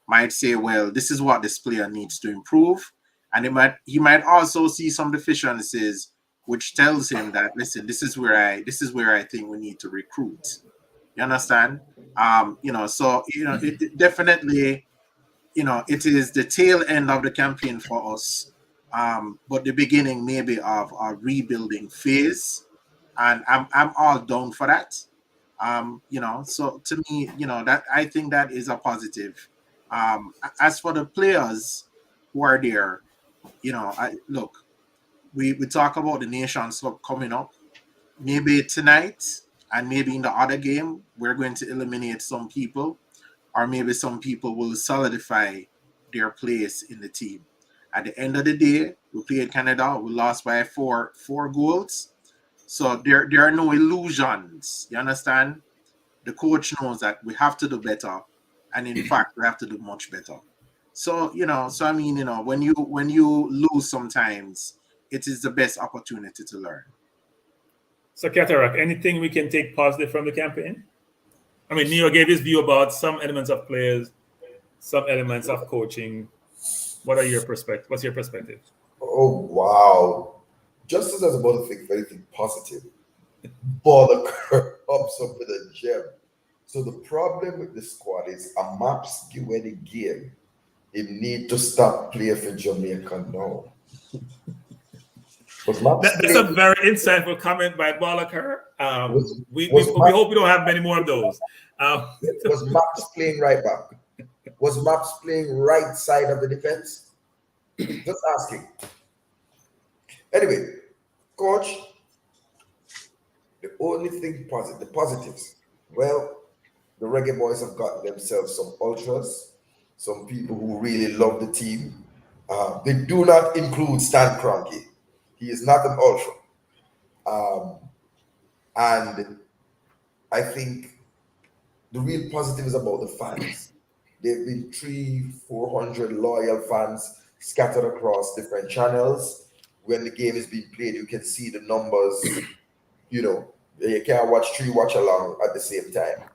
[SPEAKER 16] might say, well, this is what this player needs to improve. And he might also see some deficiencies which tells him that, listen, this is where I think we need to recruit. You understand? It definitely, it is the tail end of the campaign for us. But the beginning maybe of a rebuilding phase. And I'm all down for that. So to me, that I think that is a positive. As for the players who are there, we talk about the Nations Cup coming up. Maybe tonight and maybe in the other game, we're going to eliminate some people, or maybe some people will solidify their place in the team. At the end of the day, we played Canada. We lost by four goals. So there are no illusions. You understand? The coach knows that we have to do better, and in fact, we have to do much better. So I mean, when you lose, sometimes it is the best opportunity to learn.
[SPEAKER 10] So, Cataract, anything we can take positive from the campaign? I mean, Neo gave his view about some elements of players, some elements of coaching. What are your perspective? What's your perspective?
[SPEAKER 17] Oh wow! Just as I was about to think anything positive, Baller comes up with a gem. So the problem with the squad is a maps give away the game. It need to stop playing for Jamaica now.
[SPEAKER 10] That's a very insightful comment by Ballaker. We hope we don't have many more of those.
[SPEAKER 17] Was Maps playing right back? Was Maps playing right side of the defense? Just asking. Anyway, coach, the only thing positive, the positives. Well, the Reggae Boys have got themselves some ultras, some people who really love the team. They do not include Stan Kroenke. He is not an ultra. And I think the real positive is about the fans. There have been 300-400 loyal fans scattered across different channels. When the game is being played, you can see the numbers. You can't watch 3 watch along at the same time.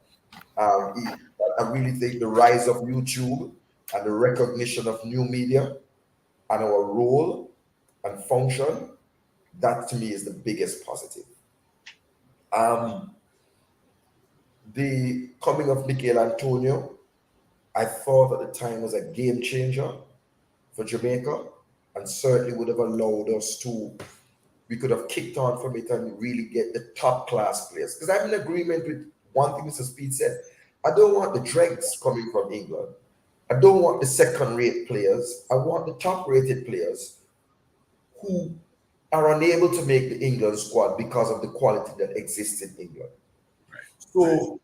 [SPEAKER 17] I really think the rise of YouTube and the recognition of new media and our role and function, that to me is the biggest positive. The coming of Mikel Antonio, I thought at the time was a game changer for Jamaica and certainly would have allowed us we could have kicked on from it and really get the top class players. Because I'm in agreement with one thing Mr. Speed said. I don't want the dregs coming from England. I don't want the second-rate players. I want the top-rated players who are unable to make the England squad because of the quality that exists in England. So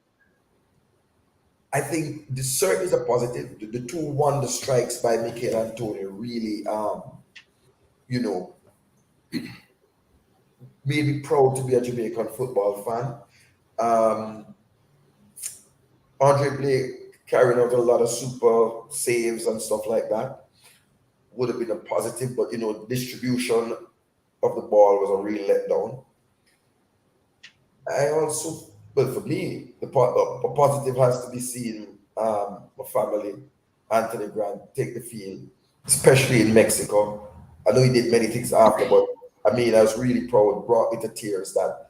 [SPEAKER 17] I think this certainly is a positive. The 2 wonder strikes by Mikel Antonio really, made me proud to be a Jamaican football fan. Andre Blake carrying out a lot of super saves and stuff like that would have been a positive, but distribution of the ball was a real letdown. I also, for me, the positive has to be seeing my family, Anthony Grant, take the field, especially in Mexico. I know he did many things after, but I was really proud, brought me to tears that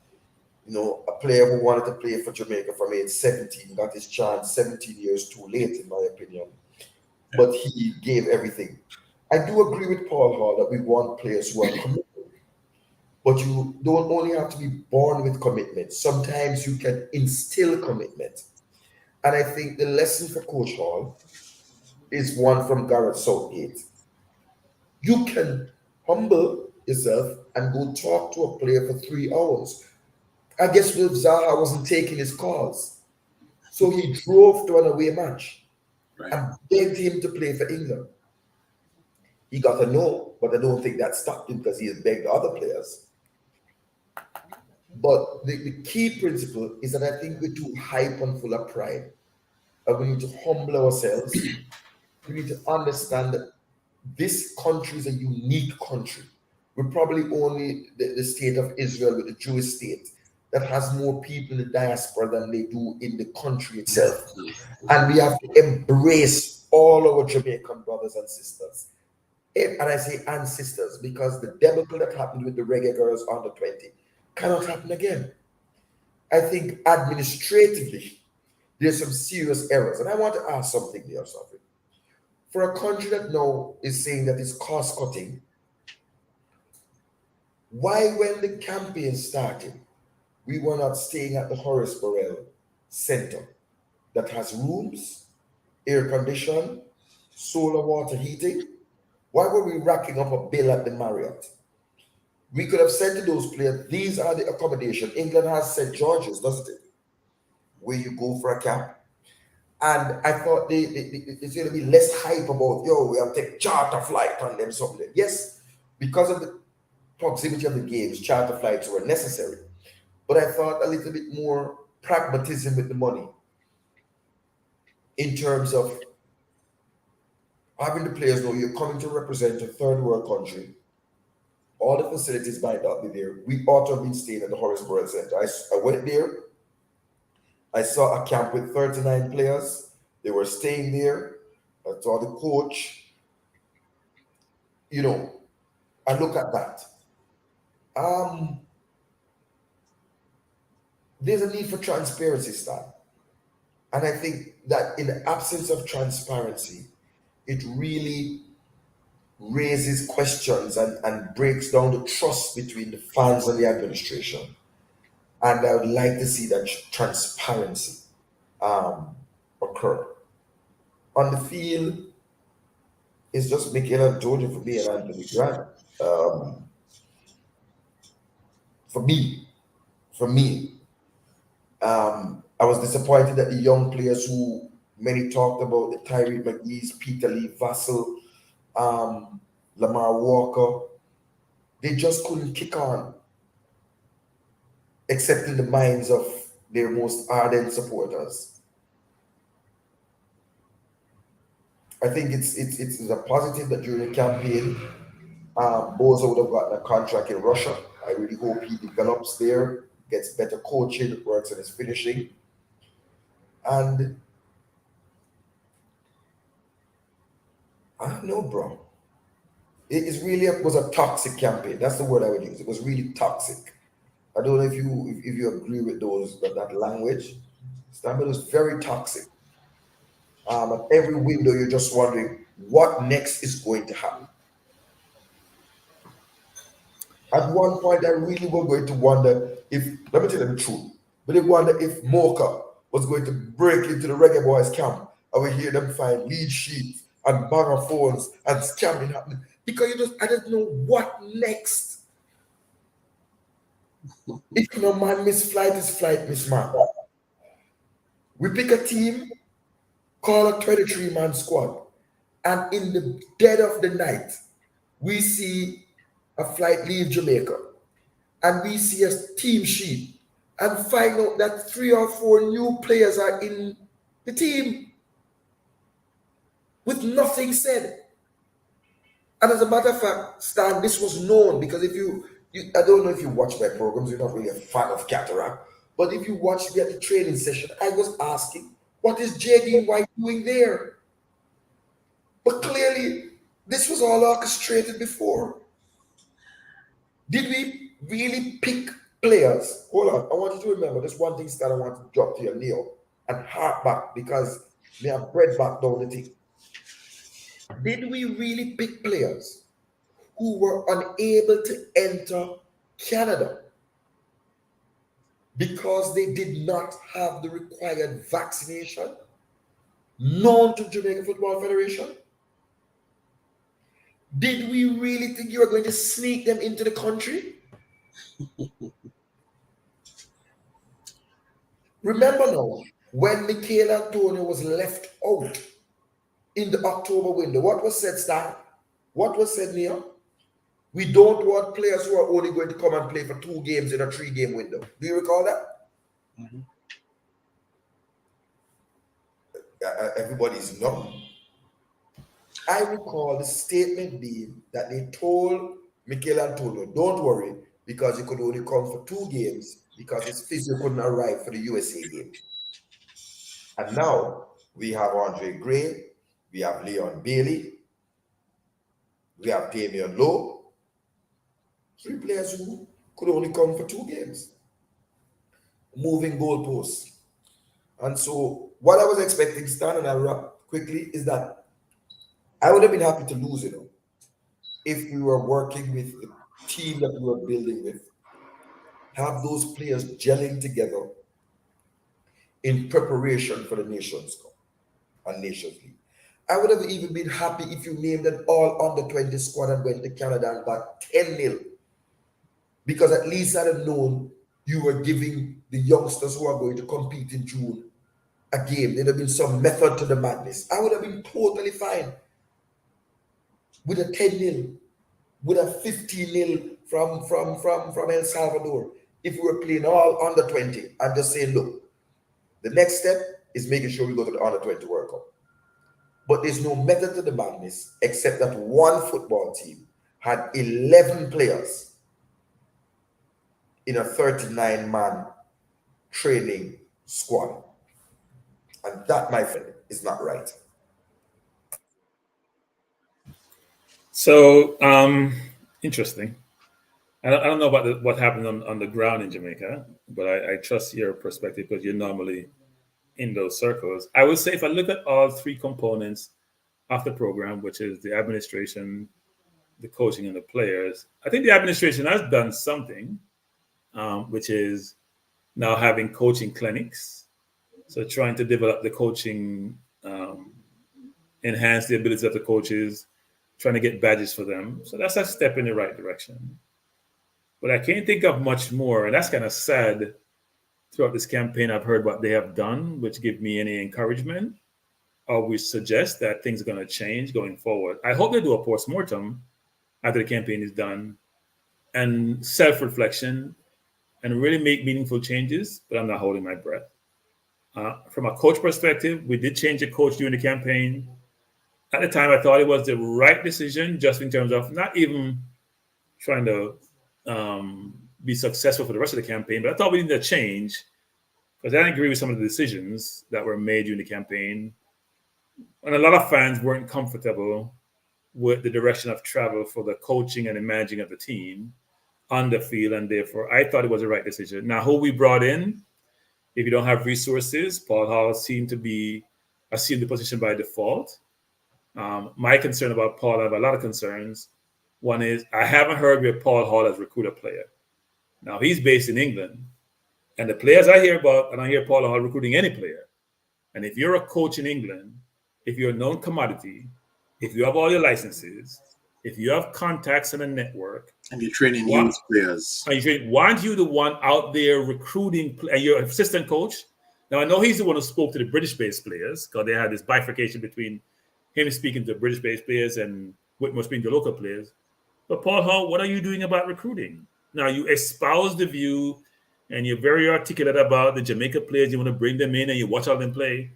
[SPEAKER 17] a player who wanted to play for Jamaica from age 17 got his chance 17 years too late, in my opinion. But he gave everything. I do agree with Paul Hall that we want players who are committed. But you don't only have to be born with commitment. Sometimes you can instill commitment. And I think the lesson for Coach Hall is one from Gareth Southgate. You can humble yourself and go talk to a player for 3 hours. I guess Wilf Zaha wasn't taking his calls. So he drove to an away match and begged him to play for England. He got a no, but I don't think that stopped him because he had begged other players. But the key principle is that I think we're too hype and full of pride. And we need to humble ourselves. We need to understand that this country is a unique country. We're probably only the state of Israel with the Jewish state that has more people in the diaspora than they do in the country itself. And we have to embrace all our Jamaican brothers and sisters. And I say and sisters because the debacle that happened with the Reggae Girls under 20 cannot happen again. I think administratively, there's some serious errors. And I want to ask something there, Sophie. For a country that now is saying that it's cost cutting, why when the campaign started, we were not staying at the Horace Burrell Center that has rooms, air conditioning, solar water heating? Why were we racking up a bill at the Marriott? We could have said to those players, these are the accommodation. England has St. George's, doesn't it? Where you go for a camp. And I thought it's going to be less hype about, we have to take charter flight on them, something. Yes, because of the proximity of the games, charter flights were necessary. But I thought a little bit more pragmatism with the money in terms of having the players know you're coming to represent a third world country. All the facilities might not be there. We ought to have been staying at the Horace Burrell Center. I went there. I saw a camp with 39 players. They were staying there. I saw the coach. I look at that. There's a need for transparency, Stan. And I think that in the absence of transparency, it really raises questions and breaks down the trust between the fans and the administration. And I would like to see that transparency occur. On the field, it's just Mikel Antonio for me and Anthony Grant. For me, I was disappointed that the young players who many talked about, the Tyree McGee's, Peter Lee Vassell, Lamar Walker, they just couldn't kick on, except in the minds of their most ardent supporters. I think it's a positive that during the campaign, Boza would have gotten a contract in Russia. I really hope he develops there, gets better coaching, works on his finishing. And I don't know, bro. It really was a toxic campaign. That's the word I would use. It was really toxic. I don't know if you agree with that language. But it was very toxic. At every window, you're just wondering what next is going to happen. At one point, I really was going to wonder if, let me tell you the truth, but I wonder if Mocha was going to break into the Reggae Boys camp. I would hear them find lead sheets and banger phones and scamming happening. Because I don't know what next. If no man miss flight, is flight miss man. We pick a team, call a 23-man squad, and in the dead of the night, we see a flight leave Jamaica, and we see a team sheet, and find out that 3 or 4 new players are in the team with nothing said. And as a matter of fact, Stan, this was known because if you I don't know if you watch my programs, you're not really a fan of Cataract, but if you watch me at the training session, I was asking, what is JD White doing there? But clearly, this was all orchestrated before. Did we really pick players? Hold on, I want you to remember this one thing, Stan, I want to drop to your Neil and hark back because we have bread back down the thing. Did we really pick players who were unable to enter Canada because they did not have the required vaccination known to Jamaica Football Federation? Did we really think you were going to sneak them into the country? Remember now, when Mikel Antonio was left out in the October window, what was said, Stan? What was said, Neil? We don't want players who are only going to come and play for 2 games in a 3-game window. Do you recall that? Mm-hmm. Everybody's numb. I recall the statement being that they told Mikel Antonio, don't worry, because you could only come for 2 games because his physio couldn't arrive for the USA game. And now we have Andre Gray, we have Leon Bailey, we have Damian Lowe, 3 players who could only come for 2 games. Moving goalposts. And so what I was expecting, Stan, and I'll wrap quickly, is that I would have been happy to lose, if we were working with the team that we were building with, have those players gelling together in preparation for the Nations Cup and Nations League. I would have even been happy if you named an all under 20 squad and went to Canada and got 10-0. Because at least I'd have known you were giving the youngsters who are going to compete in June a game, there'd have been some method to the madness, I would have been totally fine with a 10-0, with a 15-0 from El Salvador. If we were playing all under 20 and just saying, look, the next step is making sure we go to the under 20 World Cup. But there's no method to the madness except that one football team had 11 players in a 39-man training squad. And that, my friend, is not right.
[SPEAKER 10] So, interesting. I don't know about what happened on the ground in Jamaica, but I trust your perspective because you're normally in those circles. I would say if I look at all three components of the program, which is the administration, the coaching, and the players, I think the administration has done something, which is now having coaching clinics. So trying to develop the coaching, enhance the abilities of the coaches, trying to get badges for them. So that's a step in the right direction. But I can't think of much more. And that's kind of sad. Throughout this campaign, I've heard what they have done, which give me any encouragement or which suggest that things are going to change going forward. I hope they do a post-mortem after the campaign is done and self-reflection and really make meaningful changes, but I'm not holding my breath. From a coach perspective, we did change the coach during the campaign. At the time, I thought it was the right decision, just in terms of not even trying to be successful for the rest of the campaign, but I thought we needed a change because I didn't agree with some of the decisions that were made during the campaign. And a lot of fans weren't comfortable with the direction of travel for the coaching and the managing of the team on the field, and therefore I thought it was the right decision. Now, who we brought in, if you don't have resources, Paul Hall seemed to be assumed the position by default. My concern about Paul, I have a lot of concerns. One is I haven't heard where Paul Hall has recruited a player. Now, he's based in England. And the players I hear about, and I hear Paul Hall recruiting any player. And if you're a coach in England, if you're a known commodity, if you have all your licenses, if you have contacts and a network,
[SPEAKER 16] and you're training youth players,
[SPEAKER 10] why aren't you the one out there recruiting and your assistant coach? Now, I know he's the one who spoke to the British-based players because they had this bifurcation between him speaking to British-based players and Whitmore speaking to local players. But Paul Hall, what are you doing about recruiting? Now, you espouse the view and you're very articulate about the Jamaica players. You want to bring them in and you watch all them play.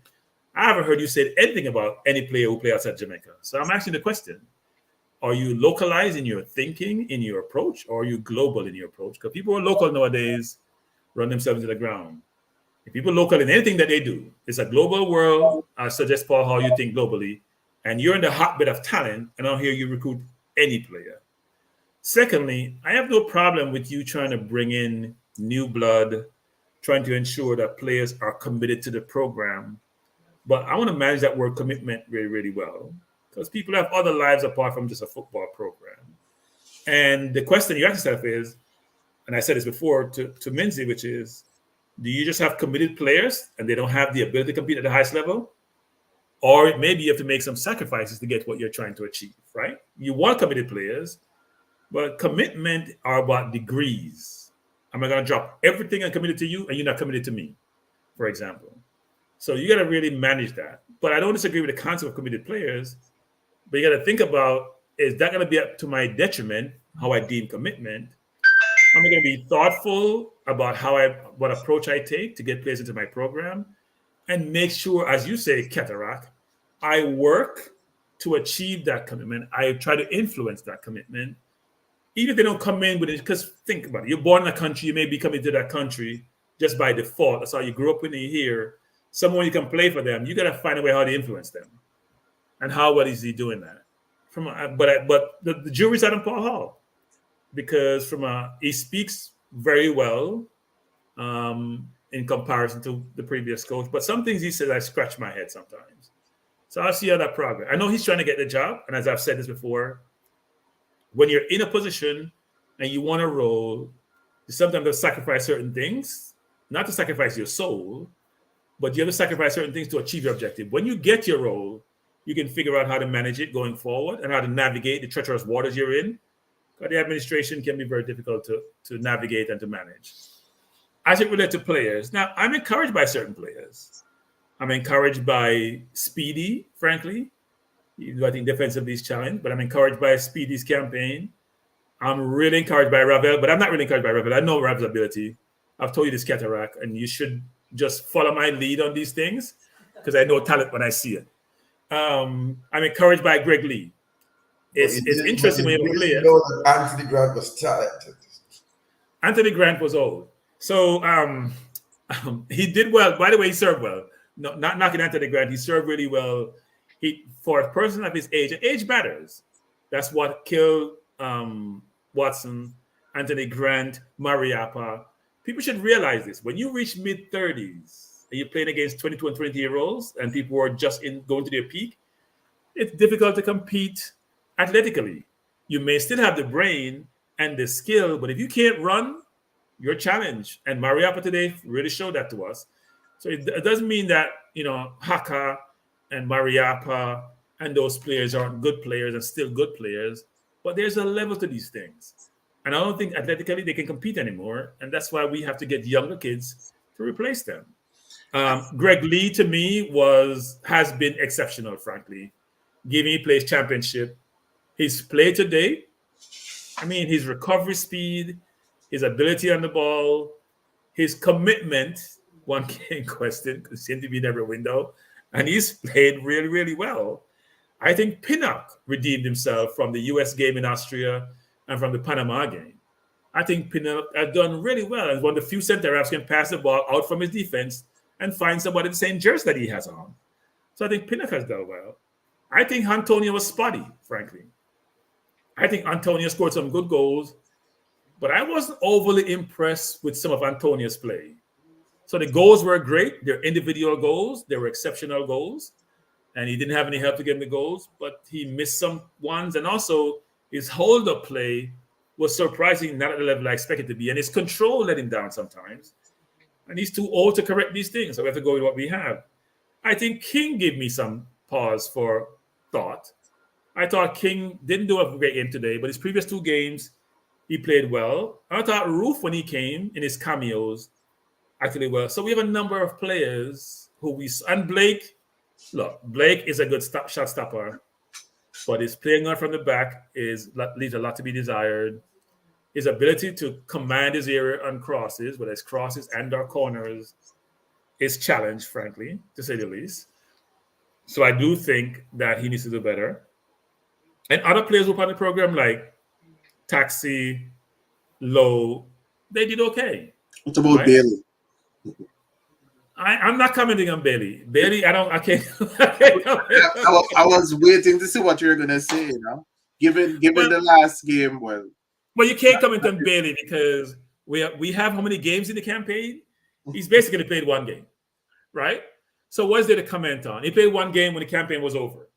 [SPEAKER 10] I haven't heard you say anything about any player who plays outside Jamaica. So I'm asking the question, are you localized in your thinking, in your approach, or are you global in your approach? Because people who are local nowadays run themselves into the ground. If people are local in anything that they do, it's a global world. I suggest, Paul, how you think globally. And you're in the hotbed of talent, and I'll hear you recruit any player. Secondly, I have no problem with you trying to bring in new blood, trying to ensure that players are committed to the program. But I want to manage that word commitment really, really well because people have other lives apart from just a football program. And the question you ask yourself is, and I said this before to Minzy, which is, do you just have committed players and they don't have the ability to compete at the highest level? Or maybe you have to make some sacrifices to get what you're trying to achieve, right? You want committed players, but commitment are about degrees. Am I going to drop everything and committed to you and you're not committed to me, for example? So you got to really manage that. But I don't disagree with the concept of committed players, but you got to think about, is that going to be up to my detriment, how I deem commitment? Am I going to be thoughtful about what approach I take to get players into my program and make sure, as you say, Cataract, I work to achieve that commitment. I try to influence that commitment. Even if they don't come in with it, because think about it, you're born in a country, you may be coming to that country just by default. That's how you grew up when you're here. Someone you can play for them, you got to find a way how to influence them. And how well is he doing that? But the jury's out on Paul Hall because he speaks very well in comparison to the previous coach. But some things he says, I scratch my head sometimes. So I'll see how that progress. I know he's trying to get the job. And as I've said this before, when you're in a position and you want to roll, you sometimes have to sacrifice certain things, not to sacrifice your soul, but you have to sacrifice certain things to achieve your objective. When you get your role, you can figure out how to manage it going forward and how to navigate the treacherous waters you're in. Because the administration can be very difficult to navigate and to manage. As it relates to players, now I'm encouraged by certain players. I'm encouraged by Speedy, frankly. I think defensively is challenged, but I'm encouraged by Speedy's campaign. I'm really encouraged by Ravel, but I'm not really encouraged by Ravel. I know Ravel's ability. I've told you this, Cataract, and you should just follow my lead on these things because I know talent when I see it. I'm encouraged by Greg Lee. It's interesting when you have a player.
[SPEAKER 17] Know that Anthony Grant was talented.
[SPEAKER 10] Anthony Grant was old. So he did well. By the way, he served well. No, not knocking Anthony Grant. He served really well. For a person of his age, and age matters. That's what killed Watson, Anthony Grant, Mariappa. People should realize this. When you reach mid-30s and you're playing against 22 and 20-year-olds and people are just going to their peak, it's difficult to compete athletically. You may still have the brain and the skill, but if you can't run, you're challenged. And Mariappa today really showed that to us. So it doesn't mean that, Haka and Mariappa and those players aren't good players and still good players, but there's a level to these things. And I don't think athletically they can compete anymore. And that's why we have to get younger kids to replace them. Greg Lee, to me, has been exceptional, frankly. Give me plays championship. His play today, his recovery speed, his ability on the ball, his commitment, one can question, because he seemed to be in every window, and he's played really, really well. I think Pinnock redeemed himself from the U.S. game in Austria and from the Panama game. I think Pinnock has done really well and one of the few center-halves can pass the ball out from his defense and find somebody the same jersey that he has on. So I think Pinnock has done well. I think Antonio was spotty, frankly. I think Antonio scored some good goals, but I wasn't overly impressed with some of Antonio's play. So the goals were great. They're individual goals. They were exceptional goals. And he didn't have any help to get in the goals, but he missed some ones. And also his hold-up play was surprising, not at the level I expected to be. And his control let him down sometimes. And he's too old to correct these things. So we have to go with what we have. I think King gave me some pause for thought. I thought King didn't do a great game today, but his previous two games, he played well. I thought Roof, when he came in his cameos, actually well. So we have a number of players and Blake, look, Blake is a good shot stopper, but his playing on from the back leaves a lot to be desired. His ability to command his area on crosses, whether it's crosses and or corners, is challenged, frankly, to say the least. So I do think that he needs to do better. And other players who are on the program, like Taxi, Lowe, they did okay.
[SPEAKER 16] What about Bailey?
[SPEAKER 10] I'm not commenting on Bailey. Bailey, I can't.
[SPEAKER 16] I was waiting to see what you're gonna say. Given the last game, well,
[SPEAKER 10] you can't comment on Bailey because we have how many games in the campaign? He's basically played one game, right? So what's there to comment on? He played one game when the campaign was over.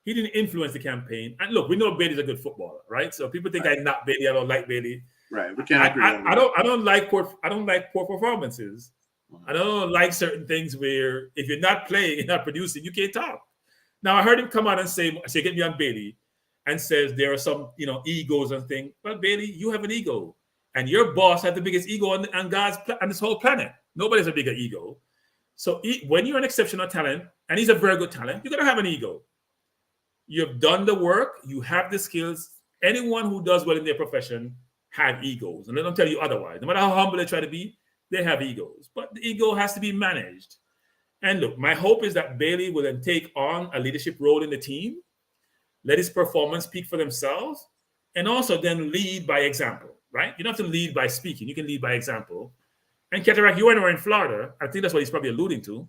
[SPEAKER 10] He didn't influence the campaign. And look, we know Bailey's a good footballer, right? So people think I not Bailey. I don't like Bailey.
[SPEAKER 16] Right. We can't agree.
[SPEAKER 10] I don't like poor performances. I don't like certain things where if you're not playing, you're not producing, you can't talk. Now I heard him come out and say get me on Bailey, and says there are some egos and things. But Bailey, you have an ego, and your boss has the biggest ego on this whole planet. Nobody has a bigger ego. So when you're an exceptional talent, and he's a very good talent, you're gonna have an ego. You've done the work, you have the skills. Anyone who does well in their profession have egos, and they don't tell you otherwise. No matter how humble they try to be, they have egos. But the ego has to be managed. And look, my hope is that Bailey will then take on a leadership role in the team, let his performance speak for themselves, and also then lead by example, right? You don't have to lead by speaking. You can lead by example. And Cataract, you were in Florida. I think that's what he's probably alluding to.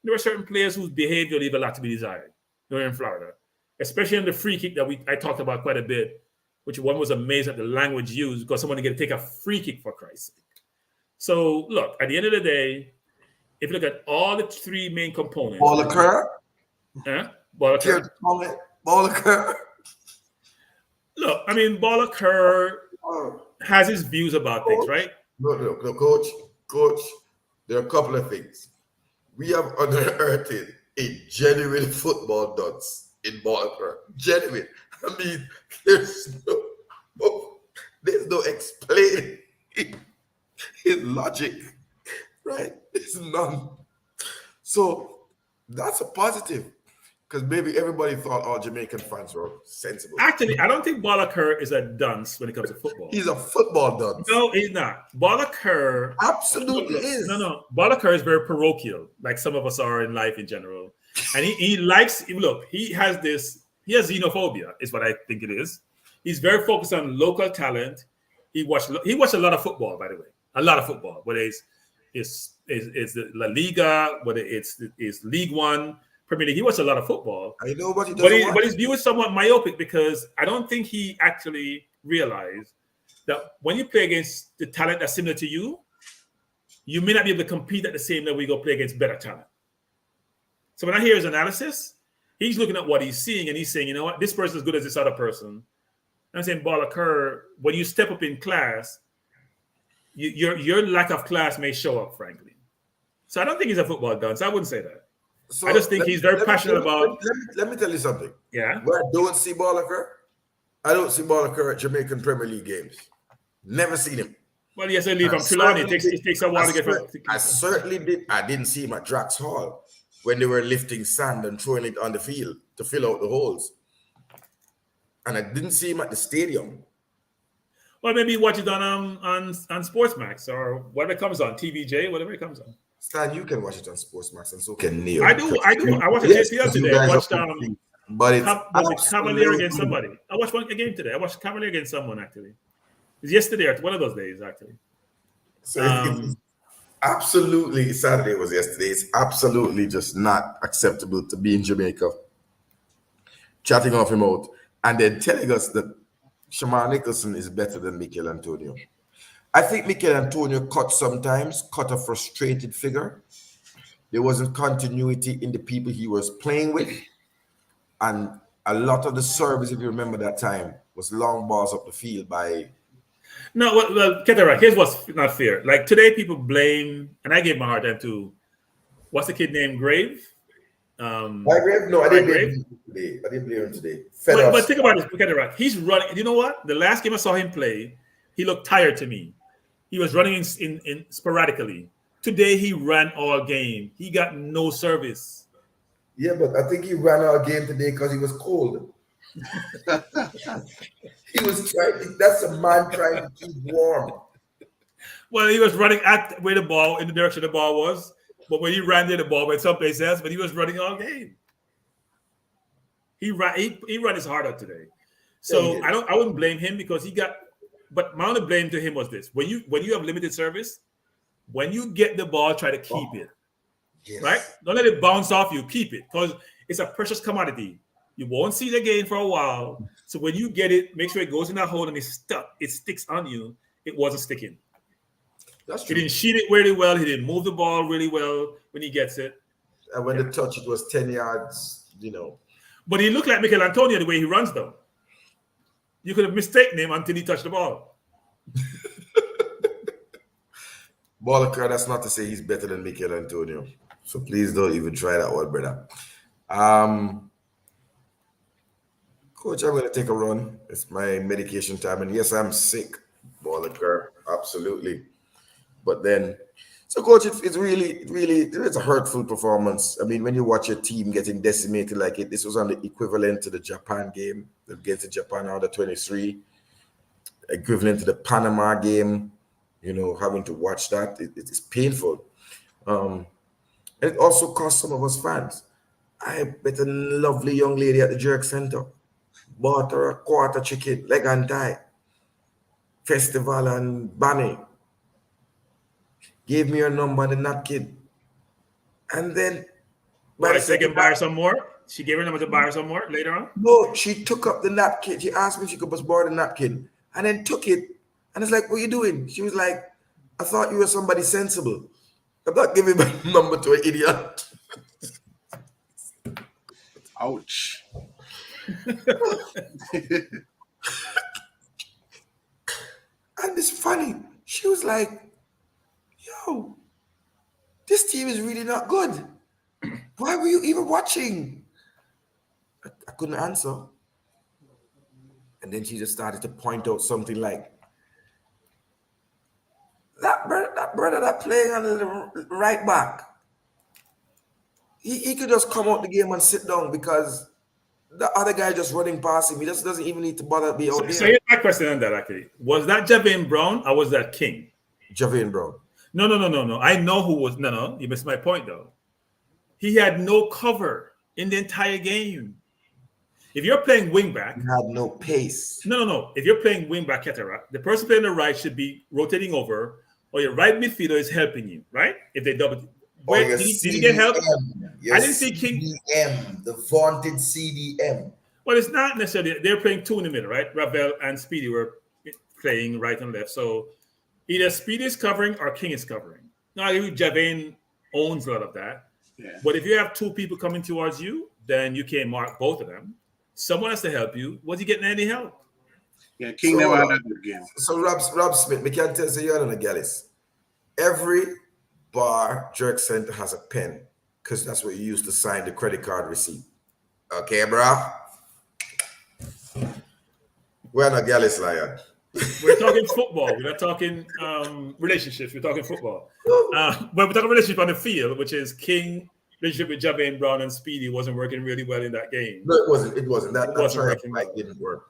[SPEAKER 10] There were certain players whose behavior leave a lot to be desired. They were in Florida, especially in the free kick that I talked about quite a bit, which one was amazed at the language used because someone get to take a free kick for Christ's sake. So look, at the end of the day, if you look at all the three main components.
[SPEAKER 17] Ball occur.
[SPEAKER 10] Ball occur. Look, Ball occur has his views about things, right?
[SPEAKER 17] No, coach, there are a couple of things. We have unearthed a genuine football nuts in Ball occur. Genuine. There's no explaining his logic, right? It's none. So That's a positive. Because maybe everybody thought all Jamaican fans were sensible.
[SPEAKER 10] Actually, I don't think Bala Kerr is a dunce when it comes to football.
[SPEAKER 17] He's a football dunce.
[SPEAKER 10] No, he's not. Bala Kerr
[SPEAKER 17] absolutely is.
[SPEAKER 10] No. Bala Kerr is very parochial, like some of us are in life in general. And he likes, look, he has xenophobia, is what I think it is. He's very focused on local talent. He watched a lot of football, by the way. A lot of football. Whether it's the La Liga, whether it's League One, Premier League. He watched a lot of football.
[SPEAKER 17] I know, but
[SPEAKER 10] his view is somewhat myopic because I don't think he actually realized that when you play against the talent that's similar to you, you may not be able to compete at the same level we go play against better talent. So when I hear his analysis, he's looking at what he's seeing and he's saying, you know what, this person is as good as this other person. And I'm saying, Bala Kerr, when you step up in class, your lack of class may show up, frankly. So I don't think he's a football dunce. I wouldn't say that.
[SPEAKER 17] So
[SPEAKER 10] I just think he's very passionate about.
[SPEAKER 17] Let me tell you something.
[SPEAKER 10] Yeah.
[SPEAKER 17] Where I don't see Bala Kerr, I don't see Bala Kerr at Jamaican Premier League games. Never seen him.
[SPEAKER 10] Well, yes, I leave from Trelawney. It takes a while to get from.
[SPEAKER 17] I certainly did. I didn't see him at Drax Hall when they were lifting sand and throwing it on the field to fill out the holes. And I didn't see him at the stadium.
[SPEAKER 10] Well, maybe watch it on Sportsmax or whatever it comes on, TVJ, whatever it comes on.
[SPEAKER 17] Stan, you can watch it on Sportsmax, and so can Neil.
[SPEAKER 10] I do. I watched the JPL today. I watched
[SPEAKER 17] but it's
[SPEAKER 10] Cavalier against somebody. I watched a game today. I watched Cavalier against someone actually. It's yesterday or one of those days actually.
[SPEAKER 17] So it's absolutely, Saturday was yesterday. It's absolutely just not acceptable to be in Jamaica, chatting off him out, and then telling us that Shamar Nicholson is better than Mikel Antonio. I think Mikel Antonio cut a frustrated figure. There wasn't continuity in the people he was playing with. And a lot of the service, if you remember that time, was long balls up the field by...
[SPEAKER 10] No, well, get that right. Here's what's not fair. Like today, people blame, and I gave my hard time to, what's the kid named Grave?
[SPEAKER 17] Grave? No, I didn't blame him today. I didn't blame him today.
[SPEAKER 10] But think about this. Get it right. He's running. You know what? The last game I saw him play, he looked tired to me. He was running in sporadically. Today, he ran all game. He got no service.
[SPEAKER 17] Yeah, but I think he ran all game today because he was cold. He was trying. That's a man trying to keep warm.
[SPEAKER 10] Well, he was running in the direction the ball was. But when he ran there, the ball went someplace else. But he was running all game. He ran his heart out today. So I wouldn't blame him because he got. But my only blame to him was this: when you have limited service, when you get the ball, try to keep it. Yes. Right? Don't let it bounce off you. Keep it because it's a precious commodity. You won't see it again for a while. So when you get it, make sure it goes in that hole and it's stuck. It sticks on you. It wasn't sticking.
[SPEAKER 17] That's true.
[SPEAKER 10] He didn't shoot it really well. He didn't move the ball really well when he gets it.
[SPEAKER 17] And when the touch, it was 10 yards,
[SPEAKER 10] But he looked like Mikel Antonio the way he runs, though. You could have mistaken him until he touched the ball.
[SPEAKER 17] Bolliker, that's not to say he's better than Mikel Antonio. So please don't even try that one, brother. Coach, I'm going to take a run. It's my medication time. And yes, I'm sick, Bolliker. Absolutely. But then, so coach, it's really, it's a hurtful performance. I mean, when you watch your team getting decimated like it, this was on the equivalent to the Japan game against the Japan under 23, equivalent to the Panama game, having to watch that. It's painful. And it also cost some of us fans. I met a lovely young lady at the Jerk Center, bought her a quarter chicken, leg and thigh, festival and Bunny. Gave me her number and the napkin. And then...
[SPEAKER 10] Why, so can buy her some more? She gave her number to buy her some more later on?
[SPEAKER 17] No, she took up the napkin. She asked me if she could just borrow the napkin. And then took it. And it's like, what are you doing? She was like, I thought you were somebody sensible. I'm not giving my number to an idiot.
[SPEAKER 16] Ouch.
[SPEAKER 17] And it's funny. She was like, yo, this team is really not good. Why were you even watching? I couldn't answer. And then she just started to point out something like, that brother that playing on the right back, He could just come out the game and sit down because the other guy just running past him. He just doesn't even need to bother be out there.
[SPEAKER 10] So here's my question on that actually. Was that Javane Brown or was that King?
[SPEAKER 17] Javane Brown.
[SPEAKER 10] No. I know who was. No. You missed my point though. He had no cover in the entire game. If you're playing wingback,
[SPEAKER 17] he had no pace.
[SPEAKER 10] No. If you're playing wingback, the person playing the right should be rotating over, or your right midfielder is helping you, right? If they double. Did he get help? I didn't see King.
[SPEAKER 17] CDM, the vaunted CDM.
[SPEAKER 10] Well, it's not necessarily. They're playing two in the middle, right? Ravel and Speedy were playing right and left. So either Speedy is covering or King is covering. Now, Javane owns a lot of that.
[SPEAKER 16] Yeah.
[SPEAKER 10] But if you have two people coming towards you, then you can't mark both of them. Someone has to help you. Was he getting any help?
[SPEAKER 16] Yeah, King never had a good game.
[SPEAKER 17] So Rob Smith, we can't tell you on the galleys. Every bar jerk center has a pen because that's what you use to sign the credit card receipt. Okay, bro? We're not galleys, lion.
[SPEAKER 10] We're talking football. We're not talking relationships. We're talking football. But we're talking relationship on the field, which is King relationship with Javane Brown and Speedy wasn't working really well in that game.
[SPEAKER 17] No, it wasn't. It wasn't. That
[SPEAKER 10] wasn't working.
[SPEAKER 17] Like didn't work.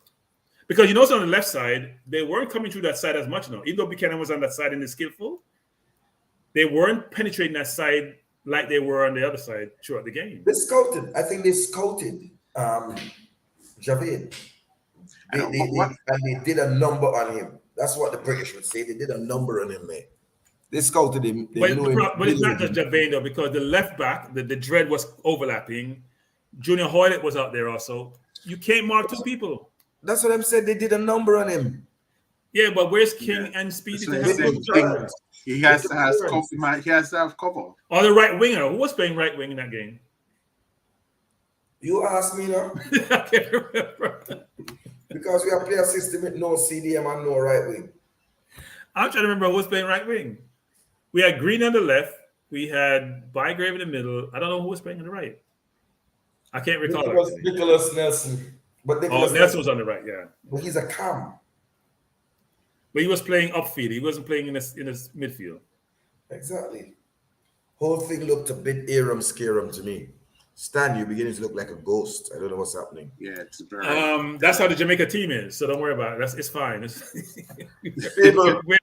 [SPEAKER 10] Because you notice on the left side, they weren't coming through that side as much now. Even though Buchanan was on that side and is skillful, they weren't penetrating that side like they were on the other side throughout the game.
[SPEAKER 17] They scouted. I think they scouted Javane. They did a number on him. That's what the British would say. They did a number on him, man. They scouted him.
[SPEAKER 10] But it's not just Javane, though, because the left back, the dread was overlapping. Junior Hoylett was out there also. You can't mark two people.
[SPEAKER 17] That's what I'm saying. They did a number on him.
[SPEAKER 10] Yeah, but where's King and Speedy?
[SPEAKER 16] He has to have cover.
[SPEAKER 10] Or the right winger. Who was playing right wing in that game?
[SPEAKER 17] You ask me now.
[SPEAKER 10] I can't remember.
[SPEAKER 17] Because we have player system with no CDM and no right wing.
[SPEAKER 10] I'm trying to remember who was playing right wing. We had Green on the left. We had Bygrave in the middle. I don't know who was playing on the right. I can't recall.
[SPEAKER 17] Nicholas Nelson. But
[SPEAKER 10] Nelson was on the right, yeah.
[SPEAKER 17] But he's a cam.
[SPEAKER 10] But he was playing upfield. He wasn't playing in his midfield.
[SPEAKER 17] Exactly. Whole thing looked a bit Aram Scarum to me. Stan, you're beginning to look like a ghost. I don't know what's happening.
[SPEAKER 16] Yeah, it's very.
[SPEAKER 10] That's how the Jamaica team is. So don't worry about it. It's fine. We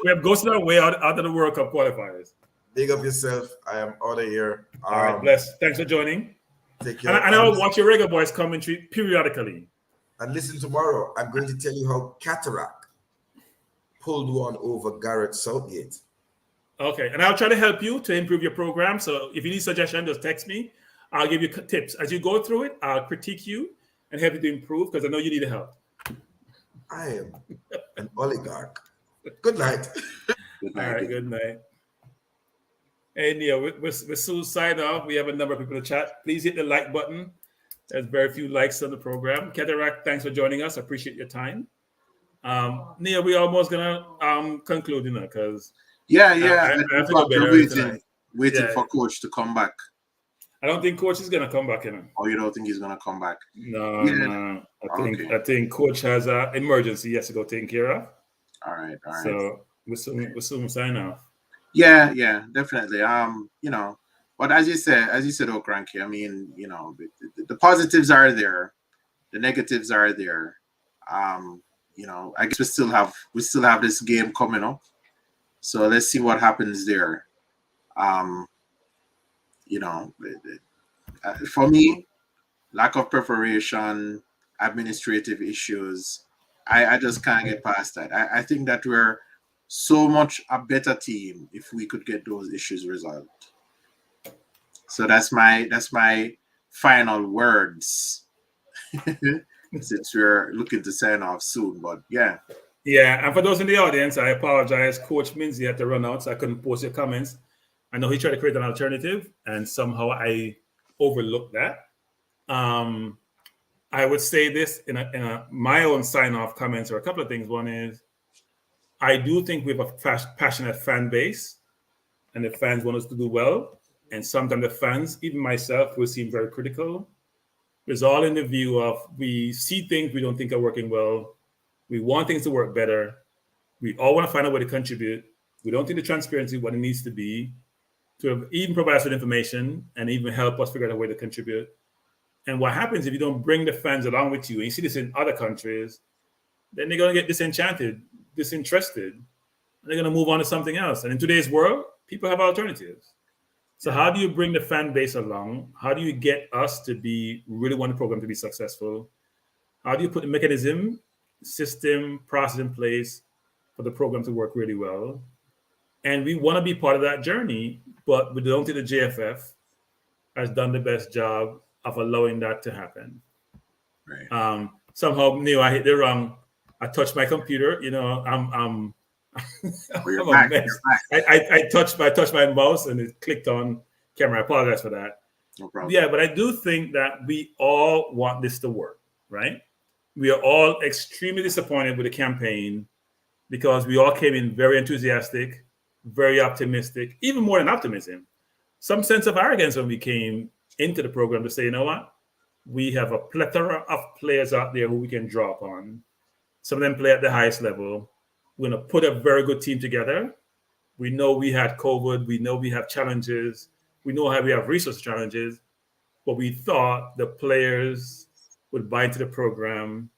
[SPEAKER 10] have ghosted our way out of the World Cup qualifiers.
[SPEAKER 17] Big up yourself. I am out of here.
[SPEAKER 10] All right, bless. Thanks for joining.
[SPEAKER 17] Take care.
[SPEAKER 10] And I'll watch your regular boys commentary periodically.
[SPEAKER 17] And listen tomorrow. I'm going to tell you how Cataract pulled one over Garrett Southgate.
[SPEAKER 10] Okay, and I'll try to help you to improve your program. So if you need suggestions, just text me. I'll give you tips. As you go through it, I'll critique you and help you to improve because I know you need help.
[SPEAKER 17] I am an oligarch. Good night.
[SPEAKER 10] All right, good night. Hey, Neil, we're soon sign off. We have a number of people to chat. Please hit the like button. There's very few likes on the program. Cataract, thanks for joining us. I appreciate your time. Neil, we're almost going to conclude, because...
[SPEAKER 16] Yeah.
[SPEAKER 10] I have to go better
[SPEAKER 16] waiting for Coach to come back.
[SPEAKER 10] I don't think Coach is going to come back,
[SPEAKER 16] Oh, you don't think he's going to come back?
[SPEAKER 10] No. I think Coach has an emergency he has to go take care of.
[SPEAKER 16] All right.
[SPEAKER 10] So we'll soon sign off.
[SPEAKER 16] Yeah, definitely. But as you said, O'Cranky, I mean, the positives are there, the negatives are there. I guess we still have this game coming up. So let's see what happens there. For me, lack of preparation, administrative issues, I just can't get past that. I think that we're so much a better team if we could get those issues resolved. So that's my final words. Since we're looking to sign off soon, but yeah.
[SPEAKER 10] Yeah, and for those in the audience, I apologize. Coach Minzy had to run out, so I couldn't post your comments. I know he tried to create an alternative, and somehow I overlooked that. I would say this in my own sign-off comments, or a couple of things. One is, I do think we have a passionate fan base, and the fans want us to do well. And sometimes the fans, even myself, will seem very critical. It's all in the view of we see things we don't think are working well. We want things to work better. We all want to find a way to contribute. We don't think the transparency is what it needs to be. to even provide us with information and even help us figure out a way to contribute. And what happens if you don't bring the fans along with you, and you see this in other countries, then they're going to get disenchanted, disinterested, and they're going to move on to something else. And in today's world, people have alternatives. So how do you bring the fan base along? How do you get us to really want the program to be successful? How do you put the mechanism, system, process in place for the program to work really well? And we want to be part of that journey, but we don't think the JFF has done the best job of allowing that to happen.
[SPEAKER 16] Right.
[SPEAKER 10] Somehow, Neil, I hit the wrong. I touched my computer. You know, I'm a mess. I touched my mouse and it clicked on camera. I apologize for that.
[SPEAKER 16] No problem.
[SPEAKER 10] Yeah, but I do think that we all want this to work, right? We are all extremely disappointed with the campaign because we all came in very enthusiastic, very optimistic, even more than optimism. Some sense of arrogance when we came into the program to say, you know what? We have a plethora of players out there who we can draw upon. Some of them play at the highest level. We're going to put a very good team together. We know we had COVID. We know we have challenges. We know how we have resource challenges. But we thought the players would buy into the program.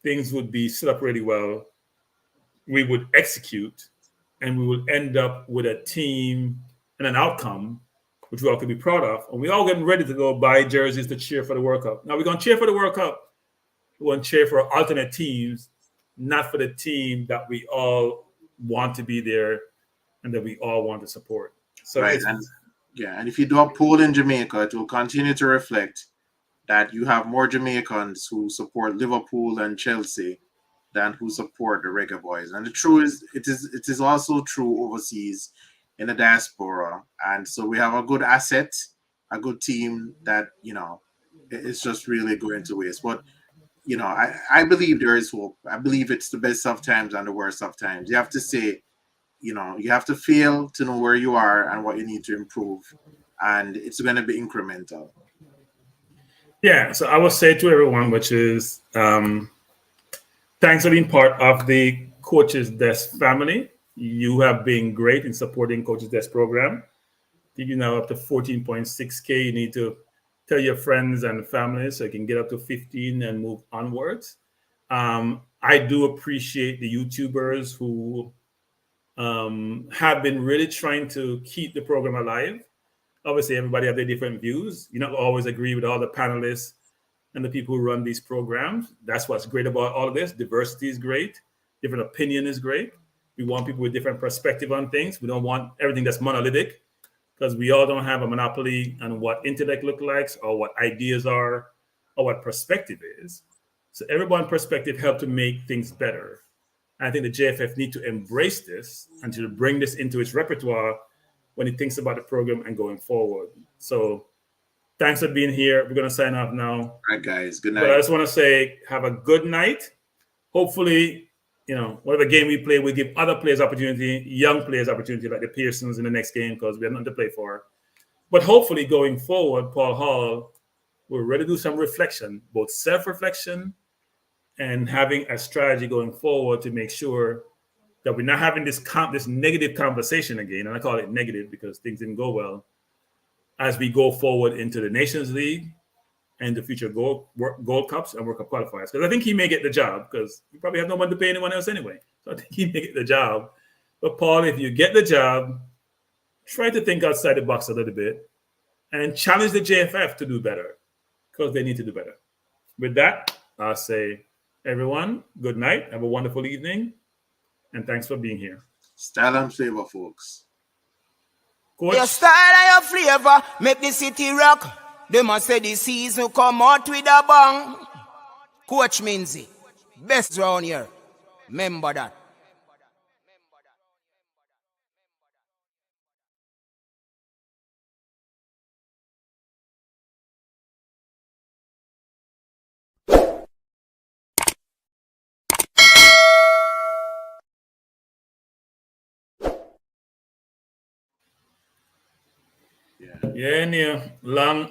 [SPEAKER 10] Things would be set up really well. We would execute, and we would end up with a team and an outcome which we all could be proud of. And we all getting ready to go buy jerseys to cheer for the World Cup. Now we're going to cheer for the World Cup. We want to cheer for alternate teams, not for the team that we all want to be there and that we all want to support. So
[SPEAKER 16] right. And if you do a poll in Jamaica, it will continue to reflect that you have more Jamaicans who support Liverpool and Chelsea than who support the Reggae Boys. And the truth is, it is also true overseas in the diaspora. And so we have a good asset, a good team that, you know, it's just really going to waste. But, you know, I believe there is hope. I believe it's the best of times and the worst of times. You have to say, you know, you have to fail to know where you are and what you need to improve. And it's going to be incremental.
[SPEAKER 10] Yeah, so I will say to everyone, which is thanks for being part of the Coaches Desk family. You have been great in supporting Coaches Desk program. I think you're now up to 14.6K. You need to tell your friends and families so you can get up to 15 and move onwards. I do appreciate the YouTubers who have been really trying to keep the program alive. Obviously, everybody have their different views. You don't always agree with all the panelists and the people who run these programs. That's what's great about all of this. Diversity is great. Different opinion is great. We want people with different perspective on things. We don't want everything that's monolithic because we all don't have a monopoly on what intellect looks like or what ideas are or what perspective is. So everyone's perspective helps to make things better. I think the JFF need to embrace this and to bring this into its repertoire when it thinks about the program and going forward. So thanks for being here. We're going to sign off now.
[SPEAKER 16] All right, guys. Good night.
[SPEAKER 10] But I just want to say, have a good night. Hopefully, you know, whatever game we play, we give other players opportunity, young players opportunity, like the Pearsons in the next game, because we have nothing to play for. But hopefully, going forward, Paul Hall will really do some reflection, both self-reflection and having a strategy going forward to make sure that we're not having this negative conversation again. And I call it negative because things didn't go well as we go forward into the Nations League and the future Gold Cups and World Cup qualifiers. Because I think he may get the job because you probably have no money to pay anyone else anyway. So I think he may get the job. But Paul, if you get the job, try to think outside the box a little bit and challenge the JFF to do better because they need to do better. With that, I'll say, everyone, good night. Have a wonderful evening. And thanks for being here.
[SPEAKER 16] Style and flavor, folks.
[SPEAKER 2] Coach. Your style and your flavor make the city rock. They must say the season come out with a bang. Coach Minzy, best round here. Remember that.
[SPEAKER 10] Yeah, Neil. Long